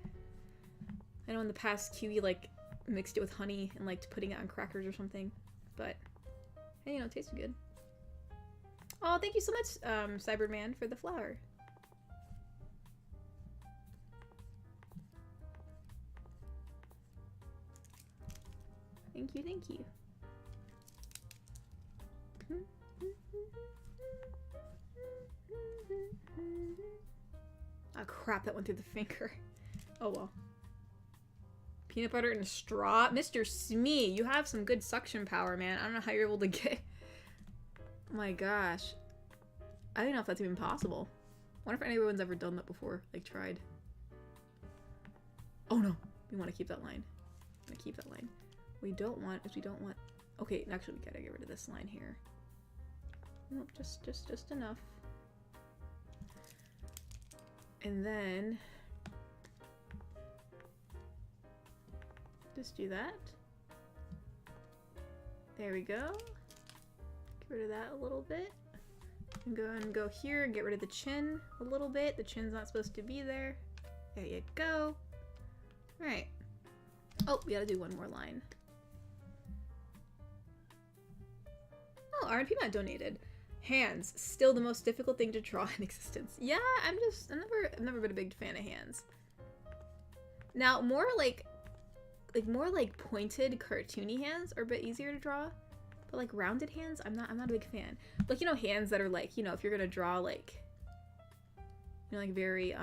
A: I know in the past, Kiwi, like, mixed it with honey and liked putting it on crackers or something, but, hey, you know, it tasted good. Oh, thank you so much, Cyberman, for the flower. Thank you, thank you. Oh crap, that went through the finger. Oh well. Peanut butter and a straw? Mr. Smee, you have some good suction power, man. I don't know how you're able to get... Oh my gosh. I don't know if that's even possible. I wonder if anyone's ever done that before. Like, tried. Oh no. We want to keep that line. I'm gonna keep that line. What we don't want is we don't want... Okay, actually we gotta get rid of this line here. Nope, just enough. And then... just do that. There we go. Get rid of that a little bit. And go here and get rid of the chin a little bit. The chin's not supposed to be there. There you go. Alright. Oh, we gotta do one more line. Oh, aaand Peanut donated. Hands, still the most difficult thing to draw in existence. Yeah, I've never been a big fan of hands. Now, more like pointed, cartoony hands are a bit easier to draw. But like rounded hands, I'm not a big fan. Like, you know, hands that are like, you know, if you're gonna draw like, you know, like very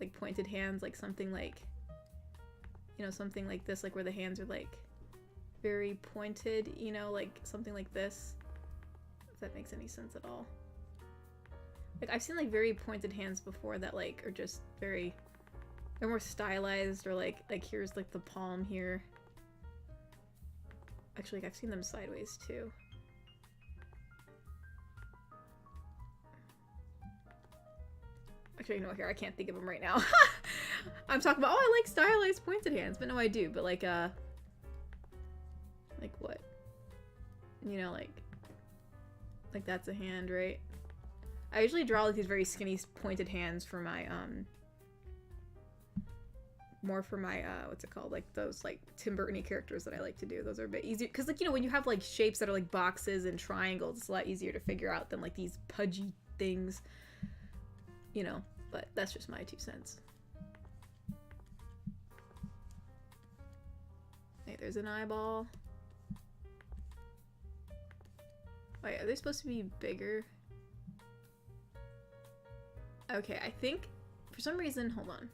A: like pointed hands, like something like, you know, something like this, like where the hands are like very pointed, you know, like something like this. If that makes any sense at all. Like, I've seen, like, very pointed hands before that, like, are just very... They're more stylized, or, like, here's, like, the palm here. Actually, like, I've seen them sideways, too. Actually, you know what, here, I can't think of them right now. I'm talking about, oh, I like stylized pointed hands, but no, I do, but, like what? You know, like that's a hand, right? I usually draw, like, these very skinny, pointed hands for my, more for my, what's it called? Like, those, like, Tim Burton-y characters that I like to do. Those are a bit easier. Because, like, you know, when you have, like, shapes that are, like, boxes and triangles, it's a lot easier to figure out than, like, these pudgy things. You know, but that's just my 2 cents. Hey, there's an eyeball. Wait, are they supposed to be bigger? Okay, I think, for some reason, hold on.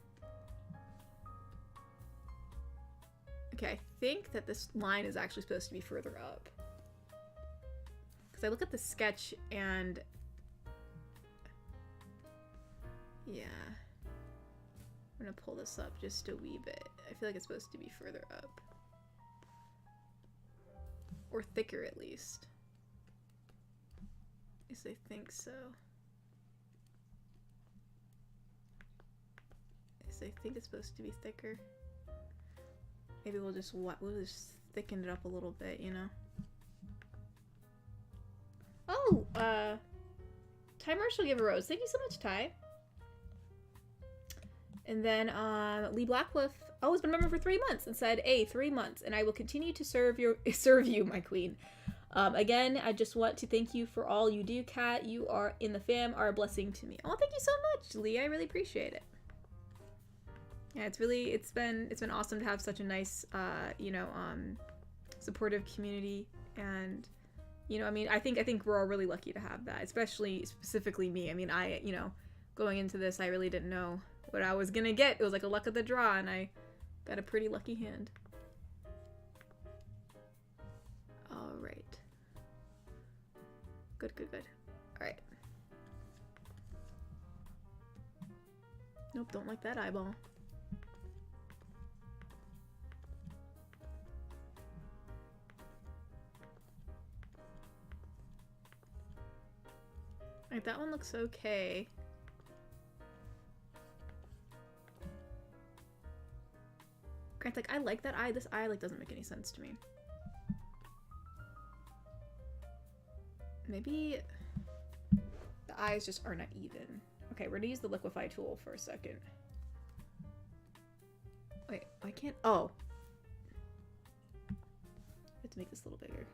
A: Okay, I think that this line is actually supposed to be further up. Because I look at the sketch and... Yeah. I'm gonna pull this up just a wee bit. I feel like it's supposed to be further up. Or thicker, at least. At least I think so. I think it's supposed to be thicker. Maybe we'll just thicken it up a little bit, you know? Oh, Ty Marshall gave a rose. Thank you so much, Ty. And then, Lee Blackwolf, oh, has been a member for 3 months and said, hey, 3 months, and I will continue to serve you, my queen. Again, I just want to thank you for all you do, Kat. You are in the fam, are a blessing to me. Oh, thank you so much, Lee. I really appreciate it. Yeah, it's been awesome to have such a nice, you know, supportive community, and, you know, I mean, I think we're all really lucky to have that, specifically me. I mean, you know, going into this, I really didn't know what I was gonna get. It was like a luck of the draw, and I got a pretty lucky hand. All right. Good. All right. Nope, don't like that eyeball. Alright, that one looks okay. Grant's like, I like that eye. This eye, like, doesn't make any sense to me. Maybe the eyes just are not even. Okay, we're gonna use the liquefy tool for a second. Wait, I can't. Oh. I have to make this a little bigger.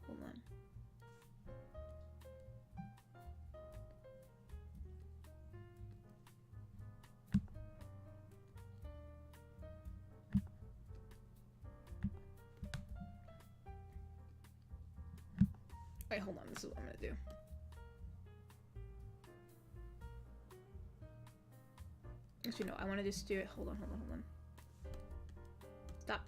A: Hold on. Wait, hold on. This is what I'm gonna do. Actually, no. I want to just do it. Hold on. Stop.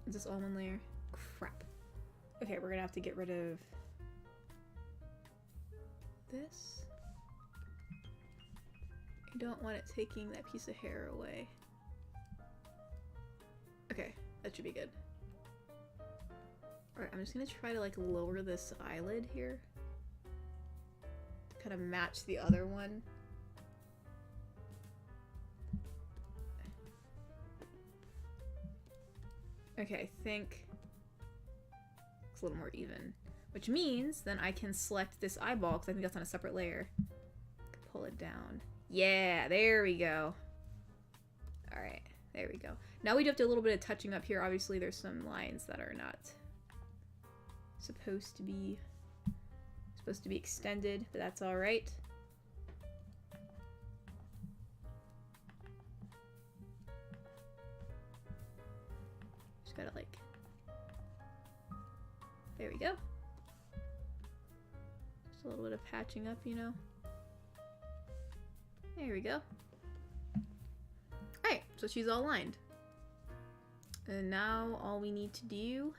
A: Is this all one layer? Crap. Okay, we're gonna have to get rid of this. I don't want it taking that piece of hair away. Okay, that should be good. Alright, I'm just gonna try to, like, lower this eyelid here to kind of match the other one. Okay, I think it's a little more even, which means then I can select this eyeball, because I think that's on a separate layer. Pull it down. Yeah, there we go. Alright, there we go. Now we do have to do a little bit of touching up here. Obviously, there's some lines that are not supposed to be extended, but that's all right. Just gotta, like, there we go. Just a little bit of patching up, you know. There we go. Alright, so she's all lined. And now all we need to do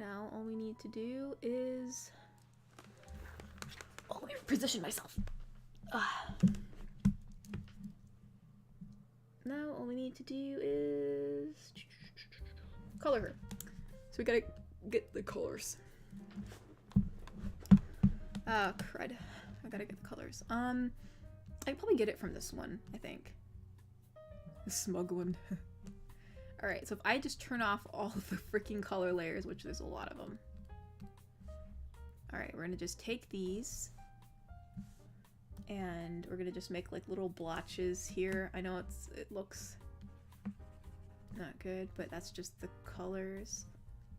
A: now all we need to do is...
B: Oh, let me position myself.
A: Now all we need to do is... color her. So we gotta get the colors. Crud. I gotta get the colors. I could probably get it from this one, I think. The smug one. Alright, so if I just turn off all the freaking color layers, which there's a lot of them. Alright, we're gonna just take these. And we're gonna just make like little blotches here. I know it looks not good, but that's just the colors.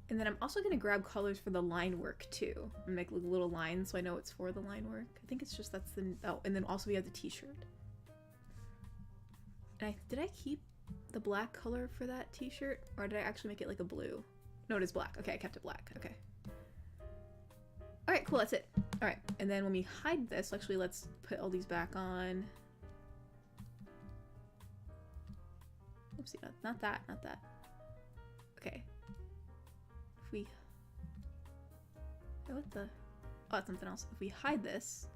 A: And then I'm also gonna grab colors for the line work too. And make like little lines so I know it's for the line work. I think it's just that's the... oh, and then also we have the t-shirt. And did I keep the black color for that t-shirt? Or did I actually make it like a blue? No, it is black. Okay, I kept it black. Okay. Alright, cool, that's it. Alright, and then when we hide this, actually let's put all these back on. Oopsie, not that, not that. Okay. If we... oh, what the... oh, that's something else. If we hide this...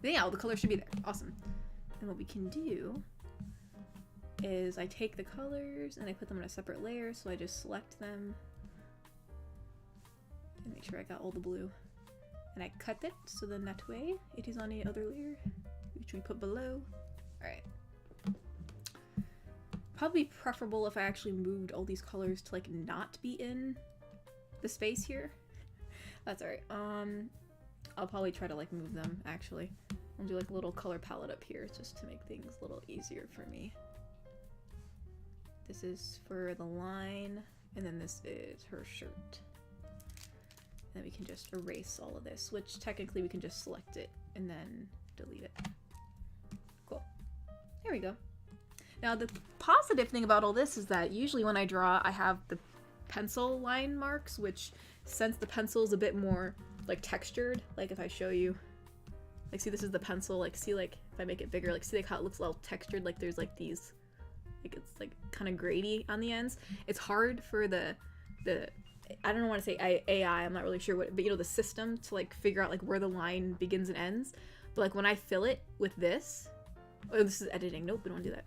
A: yeah, the color should be there. Awesome. And what we can do is I take the colors and I put them in a separate layer, so I just select them and make sure I got all the blue. And I cut it, so then that way it is on a other layer, which we put below. Alright. Probably preferable if I actually moved all these colors to like not be in the space here. That's alright. I'll probably try to like move them actually. I'll do like a little color palette up here just to make things a little easier for me. This is for the line, and then this is her shirt. And then we can just erase all of this, which technically we can just select it and then delete it. Cool. There we go. Now the positive thing about all this is that usually when I draw, I have the pencil line marks, which since the pencil is a bit more like textured, like if I show you, like see this is the pencil, like see like if I make it bigger, like see like how it looks a little textured, like there's like these, like it's like kind of grady on the ends. It's hard for the I don't want to say AI, I'm not really sure what, but you know, the system to like figure out like where the line begins and ends. But like when I fill it with this, oh, this is editing. Nope, we don't do that.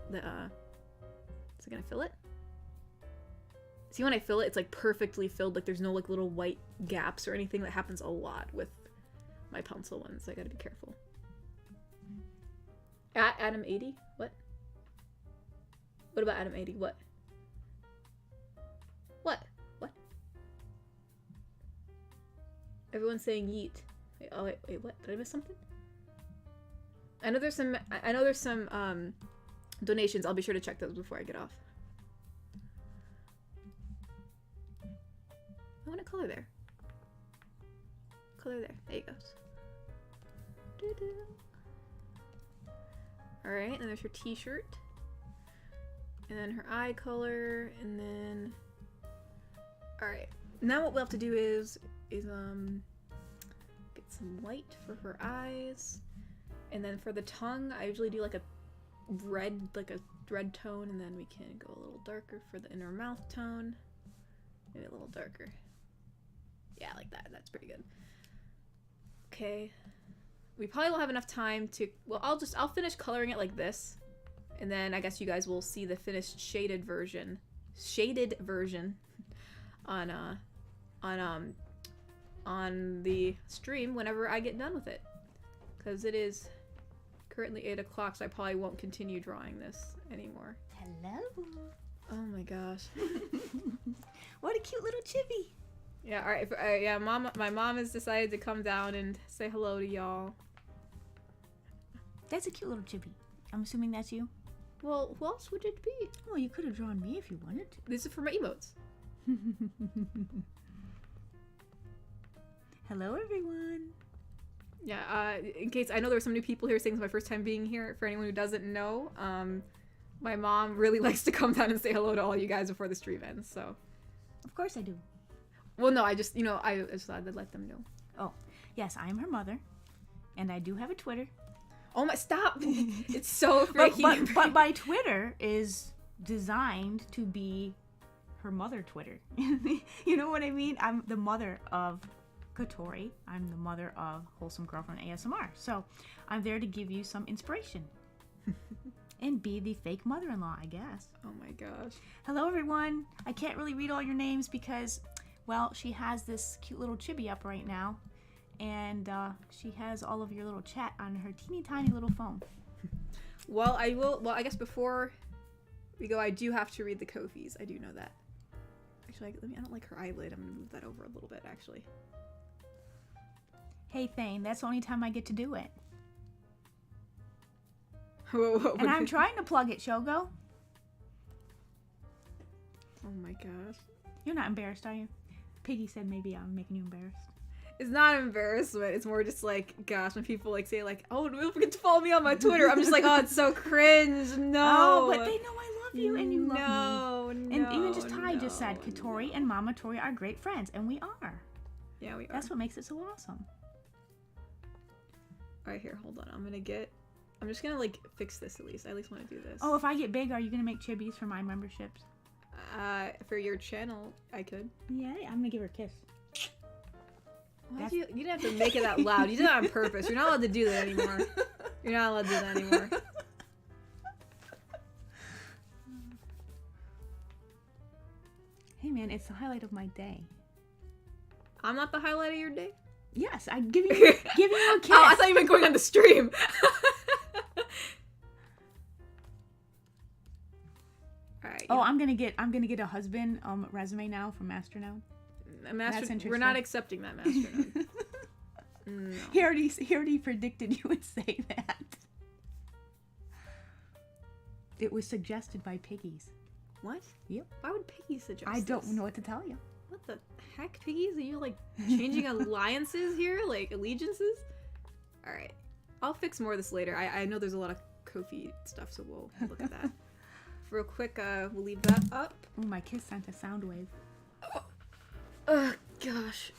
A: Is it gonna fill it? See, when I fill it, it's like perfectly filled. Like there's no like little white gaps or anything. That happens a lot with my pencil ones. So I gotta be careful. Adam 80? What? What about Adam 80? What? What? What? Everyone's saying yeet. Wait, oh wait, what? Did I miss something? I know there's some donations. I'll be sure to check those before I get off. I want a color there. Color there. There you go. Alright, and then there's her t-shirt. And then her eye color, and then... alright. Now what we'll have to do is get some white for her eyes. And then for the tongue, I usually do like a red tone, and then we can go a little darker for the inner mouth tone. Maybe a little darker. Yeah, like that. That's pretty good. Okay. We probably won't have enough time to... well, I'll finish coloring it like this. And then I guess you guys will see the finished shaded version on the stream whenever I get done with it. Because it is currently 8 o'clock, so I probably won't continue drawing this anymore.
B: Hello.
A: Oh my gosh.
B: What a cute little chibi.
A: Yeah, alright. Yeah, my mom has decided to come down and say hello to y'all.
B: That's a cute little chibi. I'm assuming that's you?
A: Well, who else would it be?
B: Well, you could have drawn me if you wanted to.
A: This is for my emotes.
B: Hello, everyone.
A: Yeah, in case, I know there were some new people here saying it's my first time being here. For anyone who doesn't know, my mom really likes to come down and say hello to all you guys before the stream ends, so.
B: Of course I do.
A: Well, no, I just thought I'd let them know.
B: Oh, yes, I am her mother, and I do have a Twitter.
A: Oh my, stop! It's so freaking...
B: but my Twitter is designed to be
C: her mother Twitter. You know what I mean? I'm the mother of Katori. I'm the mother of Wholesome Girlfriend ASMR. So I'm there to give you some inspiration. And be the fake mother-in-law, I guess.
A: Oh my gosh.
C: Hello, everyone. I can't really read all your names because, well, she has this cute little chibi up right now. And she has all of your little chat on her teeny tiny little phone.
A: Well, I guess before we go, I do have to read the Ko-fis. I do know that. Actually, I don't like her eyelid. I'm going to move that over a little bit, actually.
C: Hey, Thane, that's the only time I get to do it.
A: Whoa.
C: And I'm trying to plug it, Shogo.
A: Oh my gosh.
C: You're not embarrassed, are you? Piggy said maybe I'm making you embarrassed.
A: It's not embarrassment. It's more just like, gosh, when people like say like, oh, don't forget to follow me on my Twitter. I'm just like, oh, it's so cringe. No.
C: Oh, but they know I love you and you love me.
A: No.
C: And even just Ty just said, Katori and Mama Tori are great friends, and we are.
A: Yeah, we are.
C: That's what makes it so awesome.
A: All right, here, hold on. I'm just gonna like fix this at least. I at least want to do this.
C: Oh, if I get big, are you gonna make chibis for my memberships?
A: For your channel, I could.
C: Yeah, I'm gonna give her a kiss.
A: You didn't have to make it that loud. You did that on purpose. You're not allowed to do that anymore. You're not allowed to do that anymore.
C: Hey man, it's the highlight of my day.
A: I'm not the highlight of your day?
C: Yes, I'm giving you a kiss.
A: Oh, I thought you meant going on the stream. All right.
C: Oh, I'm gonna get a husband resume now from Masternode. That's interesting.
A: We're not accepting that, Masternode. No.
C: He already predicted you would say that. It was suggested by Piggies.
A: What?
C: Yep.
A: Why would Piggy suggest
C: I don't
A: this?
C: know what to tell you.
A: What the heck, Piggies? Are you like changing alliances here? Like allegiances? Alright. I'll fix more of this later. I know there's a lot of Ko-fi stuff, so we'll look at that. Real quick, we'll leave that up.
C: Oh, my kiss sent a sound wave.
A: Oh, gosh.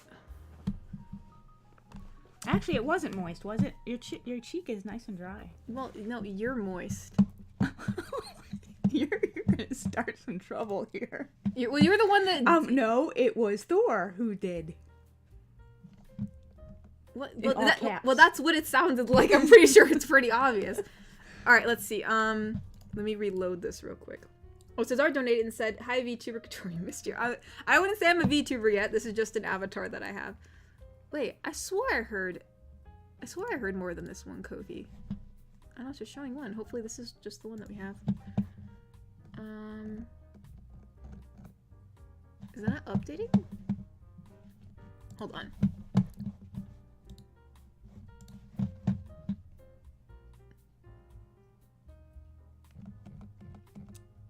C: Actually, it wasn't moist, was it? Your cheek is nice and dry.
A: Well, no, you're moist.
C: You're gonna start some trouble here.
A: You're the one that...
C: No, it was Thor who did.
A: What? Well, that's what it sounded like. I'm pretty sure it's pretty obvious. Alright, let's see. Let me reload this real quick. Oh, Cesar donated and said, hi, VTuber Katori, missed you. I wouldn't say I'm a VTuber yet. This is just an avatar that I have. Wait, I swore I heard more than this one Ko-fi. I know it's just showing one. Hopefully this is just the one that we have. Is that not updating? Hold on.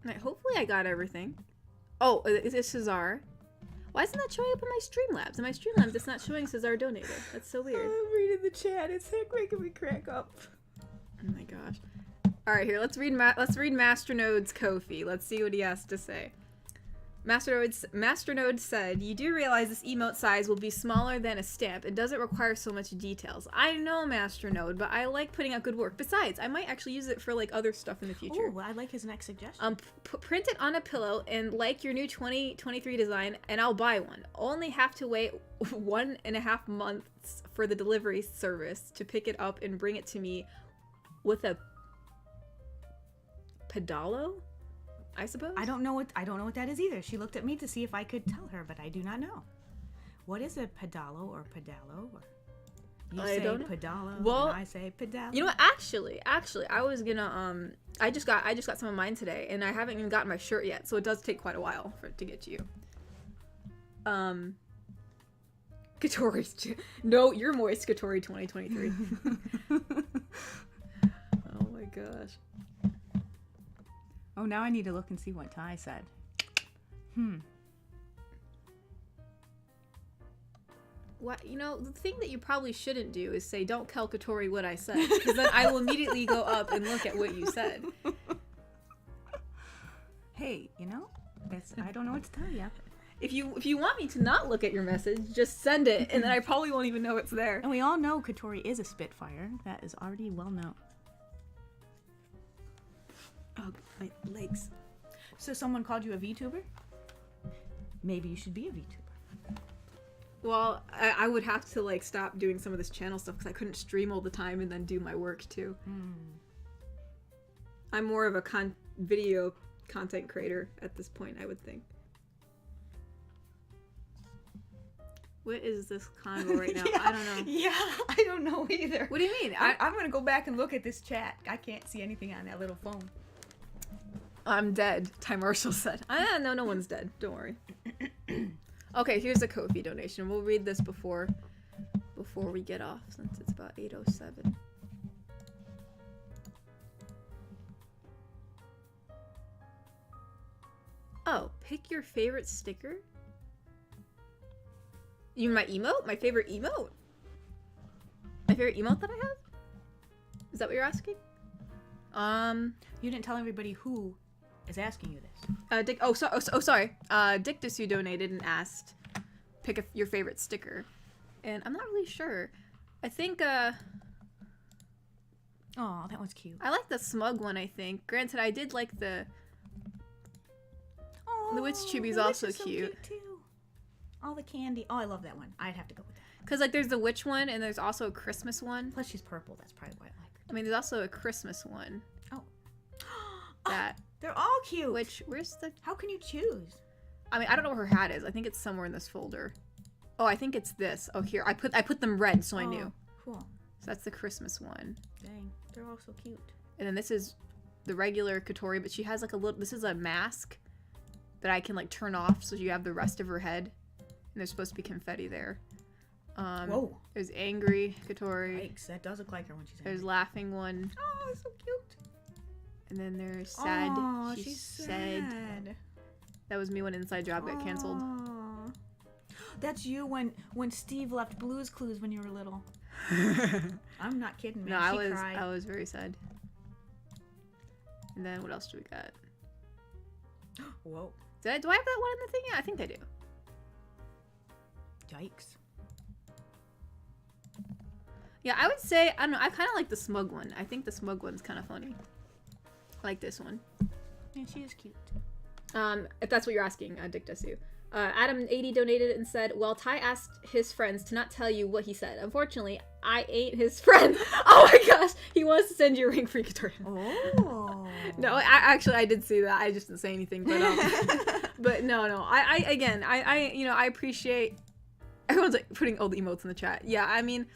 A: Alright, hopefully I got everything. Oh, is it Cesar? Why isn't that showing up in my Streamlabs? In my Streamlabs, it's not showing Cesar donated. That's so weird.
C: I'm reading the chat. It's making me crack up.
A: Oh my gosh. Alright, here, let's read Masternode's Ko-fi. Let's see what he has to say. Masternode said, you do realize this emote size will be smaller than a stamp. It doesn't require so much details. I know, Masternode, but I like putting out good work. Besides, I might actually use it for like other stuff in the future.
C: Oh, I like his next suggestion.
A: Print it on a pillow and like your new 2023 design, and I'll buy one. Only have to wait 1.5 months for the delivery service to pick it up and bring it to me with a pedalo, I suppose.
C: I don't know what that is either. She looked at me to see if I could tell her, but I do not know. What is a pedalo or pedalo? Or you say pedalo,
A: well,
C: and I say pedalo.
A: You know what? Actually, I was gonna I just got some of mine today, and I haven't even gotten my shirt yet, so it does take quite a while for it to get to you. Katori's no, you're moist, Katori 2023. Oh my gosh.
C: Oh, now I need to look and see what Ty said.
A: What, you know, the thing that you probably shouldn't do is say, don't tell Katori what I said, because then I will immediately go up and look at what you said.
C: Hey, you know, I don't know what to tell you.
A: If you want me to not look at your message, just send it, and then I probably won't even know it's there.
C: And we all know Katori is a Spitfire. That is already well known.
A: Oh, my legs.
C: So someone called you a VTuber? maybe you should be a VTuber.
A: Well, I would have to like stop doing some of this channel stuff because I couldn't stream all the time and then do my work too. I'm more of a video content creator at this point, I would think. What is this convo right now?
C: Yeah,
A: I don't know.
C: Yeah, I don't know either.
A: What do you mean?
C: I'm gonna go back and look at this chat. I can't see anything on that little phone.
A: I'm dead, Ty Marshall said. No, no one's dead. Don't worry. Okay, here's a Ko-fi donation. We'll read this before we get off, since it's about 8:07. Oh, pick your favorite sticker? You mean my emote? My favorite emote? My favorite emote that I have? Is that what you're asking?
C: You didn't tell everybody who is asking you this.
A: Sorry. Dictus, who donated and asked, pick your favorite sticker. And I'm not really sure. I think,
C: Oh, that one's cute.
A: I like the smug one, I think. Granted, I did like the witch chibi's
C: the
A: also
C: witch is so
A: cute.
C: too. All the candy. Oh, I love that one. I'd have to go with that.
A: Because, like, there's the witch one, and there's also a Christmas one.
C: Plus, she's purple. That's probably why I like her.
A: I mean, there's also a Christmas one.
C: Oh.
A: That.
C: They're all cute.
A: Which, where's the...
C: How can you choose?
A: I mean, I don't know where her hat is. I think it's somewhere in this folder. Oh, I think it's this. Oh, here. I put them red, so I knew.
C: Cool.
A: So that's the Christmas one.
C: Dang. They're all so cute.
A: And then this is the regular Kotori, but she has, like, a little... This is a mask that I can, like, turn off so you have the rest of her head. And there's supposed to be confetti there.
C: Whoa.
A: There's angry Kotori.
C: Yikes, that does look like her when she's angry.
A: There's laughing one.
C: Oh, it's so cute.
A: And then there's sad.
C: Oh,
A: she's
C: sad.
A: That was me when Inside Job got canceled.
C: Aw. That's you when Steve left Blue's Clues when you were little. I'm not kidding, man.
A: No,
C: She cried.
A: I was very sad. And then what else do we got?
C: Whoa.
A: Do I have that one in the thing? Yeah, I think I do.
C: Yikes.
A: Yeah, I would say, I don't know, I kind of like the smug one. I think the smug one's kind of funny. I like this one.
C: And she is cute.
A: If that's what you're asking, Dictasu. Adam80 donated and said, well, Ty asked his friends to not tell you what he said. Unfortunately, I ain't his friend. Oh my gosh, he wants to send you a ring for Kotori.
C: Oh.
A: No, I did see that. I just didn't say anything, but but no. I appreciate everyone's like putting all the emotes in the chat. Yeah, I mean,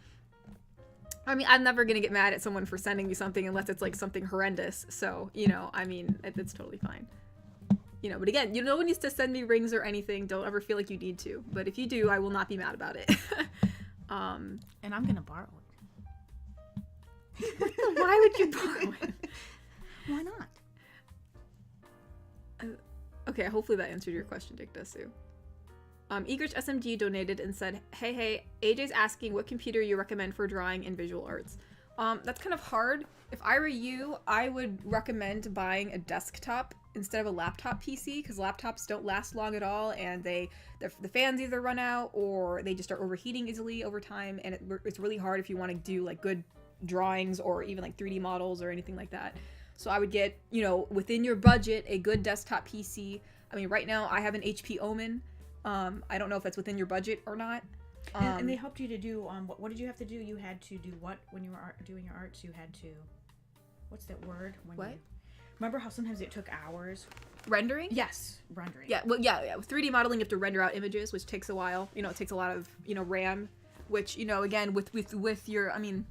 A: I'm never gonna get mad at someone for sending me something unless it's like something horrendous. So, it's totally fine. But again, no one needs to send me rings or anything. Don't ever feel like you need to. But if you do, I will not be mad about it.
C: And I'm gonna borrow it.
A: Why would you borrow it?
C: Why not?
A: Okay, hopefully that answered your question, Dictasu. Egrich SMG donated and said, hey, AJ's asking what computer you recommend for drawing and visual arts. That's kind of hard. If I were you, I would recommend buying a desktop instead of a laptop PC, because laptops don't last long at all, and the fans either run out or they just start overheating easily over time, and it's really hard if you want to do like good drawings or even like 3D models or anything like that. So I would get, within your budget, a good desktop PC. I mean, right now I have an HP Omen. I don't know if that's within your budget or not.
C: And they helped you to do, what did you have to do? You had to do what when you were doing your arts? You had to, what's that word? Remember how sometimes it took hours?
A: Rendering?
C: Yes, rendering.
A: Yeah, well, yeah. With 3D modeling, you have to render out images, which takes a while. It takes a lot of, RAM, which, again, with your, I mean,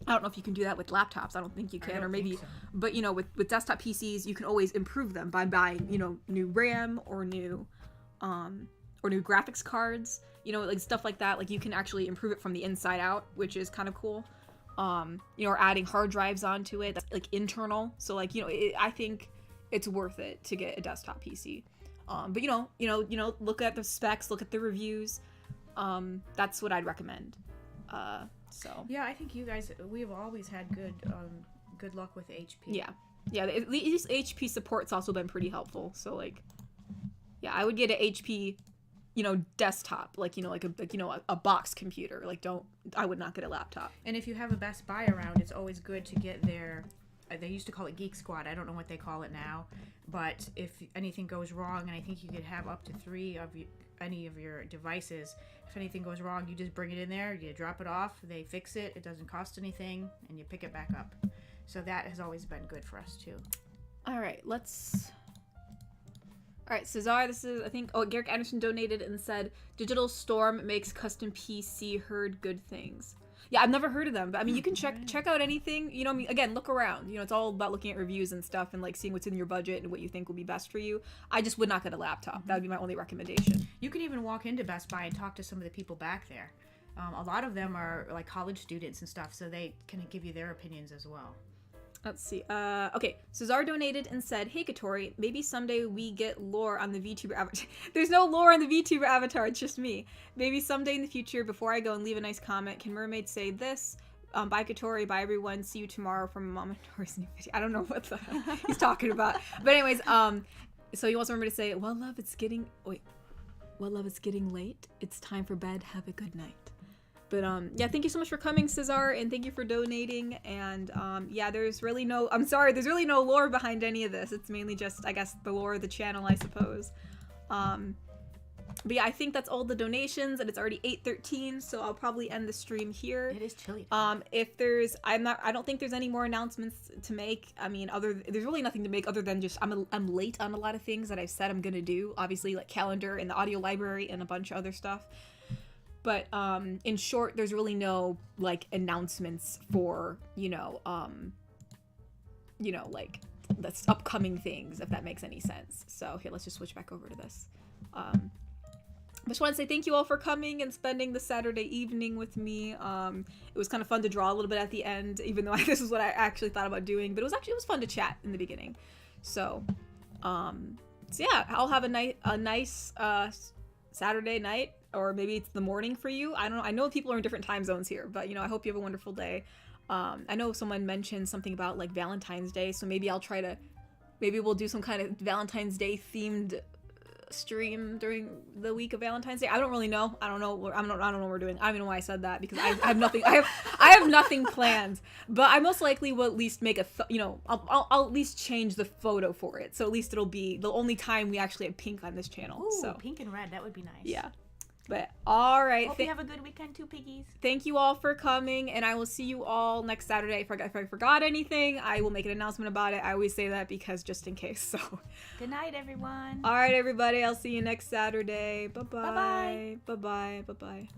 A: I don't know if you can do that with laptops. I don't think you can, or maybe,
C: so.
A: But, with desktop PCs, you can always improve them by buying, new RAM or new graphics cards, like stuff like that. Like you can actually improve it from the inside out, which is kind of cool. Or adding hard drives onto it, that's like internal. So like, I think it's worth it to get a desktop PC. But look at the specs, look at the reviews. That's what I'd recommend. So
C: yeah, I think you guys, we've always had good luck with HP.
A: Yeah, at least HP support's also been pretty helpful. So like, yeah, I would get an HP, desktop, like a box computer. Like I would not get a laptop.
C: And if you have a Best Buy around, it's always good to get their they used to call it Geek Squad. I don't know what they call it now. But if anything goes wrong, and I think you could have up to 3 of any of your devices, if anything goes wrong, you just bring it in there, you drop it off, they fix it, it doesn't cost anything, and you pick it back up. So that has always been good for us too.
A: All right, Cesar, this is, I think, Garrick Anderson donated and said, Digital Storm makes custom PC heard good things. Yeah, I've never heard of them, but I mean, you can check out anything, you know, I mean, again, look around, you know, it's all about looking at reviews and stuff and like seeing what's in your budget and what you think will be best for you. I just would not get a laptop. That would be my only recommendation.
C: You can even walk into Best Buy and talk to some of the people back there. A lot of them are like college students and stuff, so they can give you their opinions as well.
A: Let's see. Okay, Cesar donated and said, hey, Katori, maybe someday we get lore on the VTuber avatar. There's no lore on the VTuber avatar, it's just me. Maybe someday in the future, before I go and leave a nice comment, can Mermaid say this? Bye, Katori, bye, everyone. See you tomorrow from Mama Tori's new video. I don't know what the hell he's talking about. But anyways, so he wants Mermaid to say, well, love, it's getting late. It's time for bed. Have a good night. But yeah, thank you so much for coming, Cesar, and thank you for donating. And yeah, there's really no lore behind any of this. It's mainly just, I guess, the lore of the channel, I suppose. But yeah, I think that's all the donations, and it's already 8:13, so I'll probably end the stream here.
C: It is chilly.
A: If I don't think there's any more announcements to make. I mean, there's really nothing to make other than just I'm late on a lot of things that I've said I'm gonna do. Obviously, like calendar and the audio library and a bunch of other stuff. But in short, there's really no like announcements for like that's upcoming things, if that makes any sense. So here, let's just switch back over to this. I just want to say thank you all for coming and spending the Saturday evening with me. It was kind of fun to draw a little bit at the end, even though this is what I actually thought about doing. But it was fun to chat in the beginning. So yeah, I'll have a nice Saturday night. Or maybe it's the morning for you. I don't know. I know people are in different time zones here, but I hope you have a wonderful day. I know someone mentioned something about like Valentine's Day, so maybe we'll do some kind of Valentine's Day themed stream during the week of Valentine's Day. I don't really know. I don't know what we're doing. I don't even know why I said that, because I have nothing. I have nothing planned. But I most likely will at least make I'll at least change the photo for it. So at least it'll be the only time we actually have pink on this channel.
C: Ooh,
A: so
C: pink and red. That would be nice.
A: Yeah. But all right.
C: Hope you have a good weekend too, piggies.
A: Thank you all for coming, and I will see you all next Saturday. If I forgot anything, I will make an announcement about it. I always say that because just in case. So.
C: Good night, everyone.
A: All right, everybody. I'll see you next Saturday. Bye-bye.
C: Bye-bye.
A: Bye-bye. Bye-bye.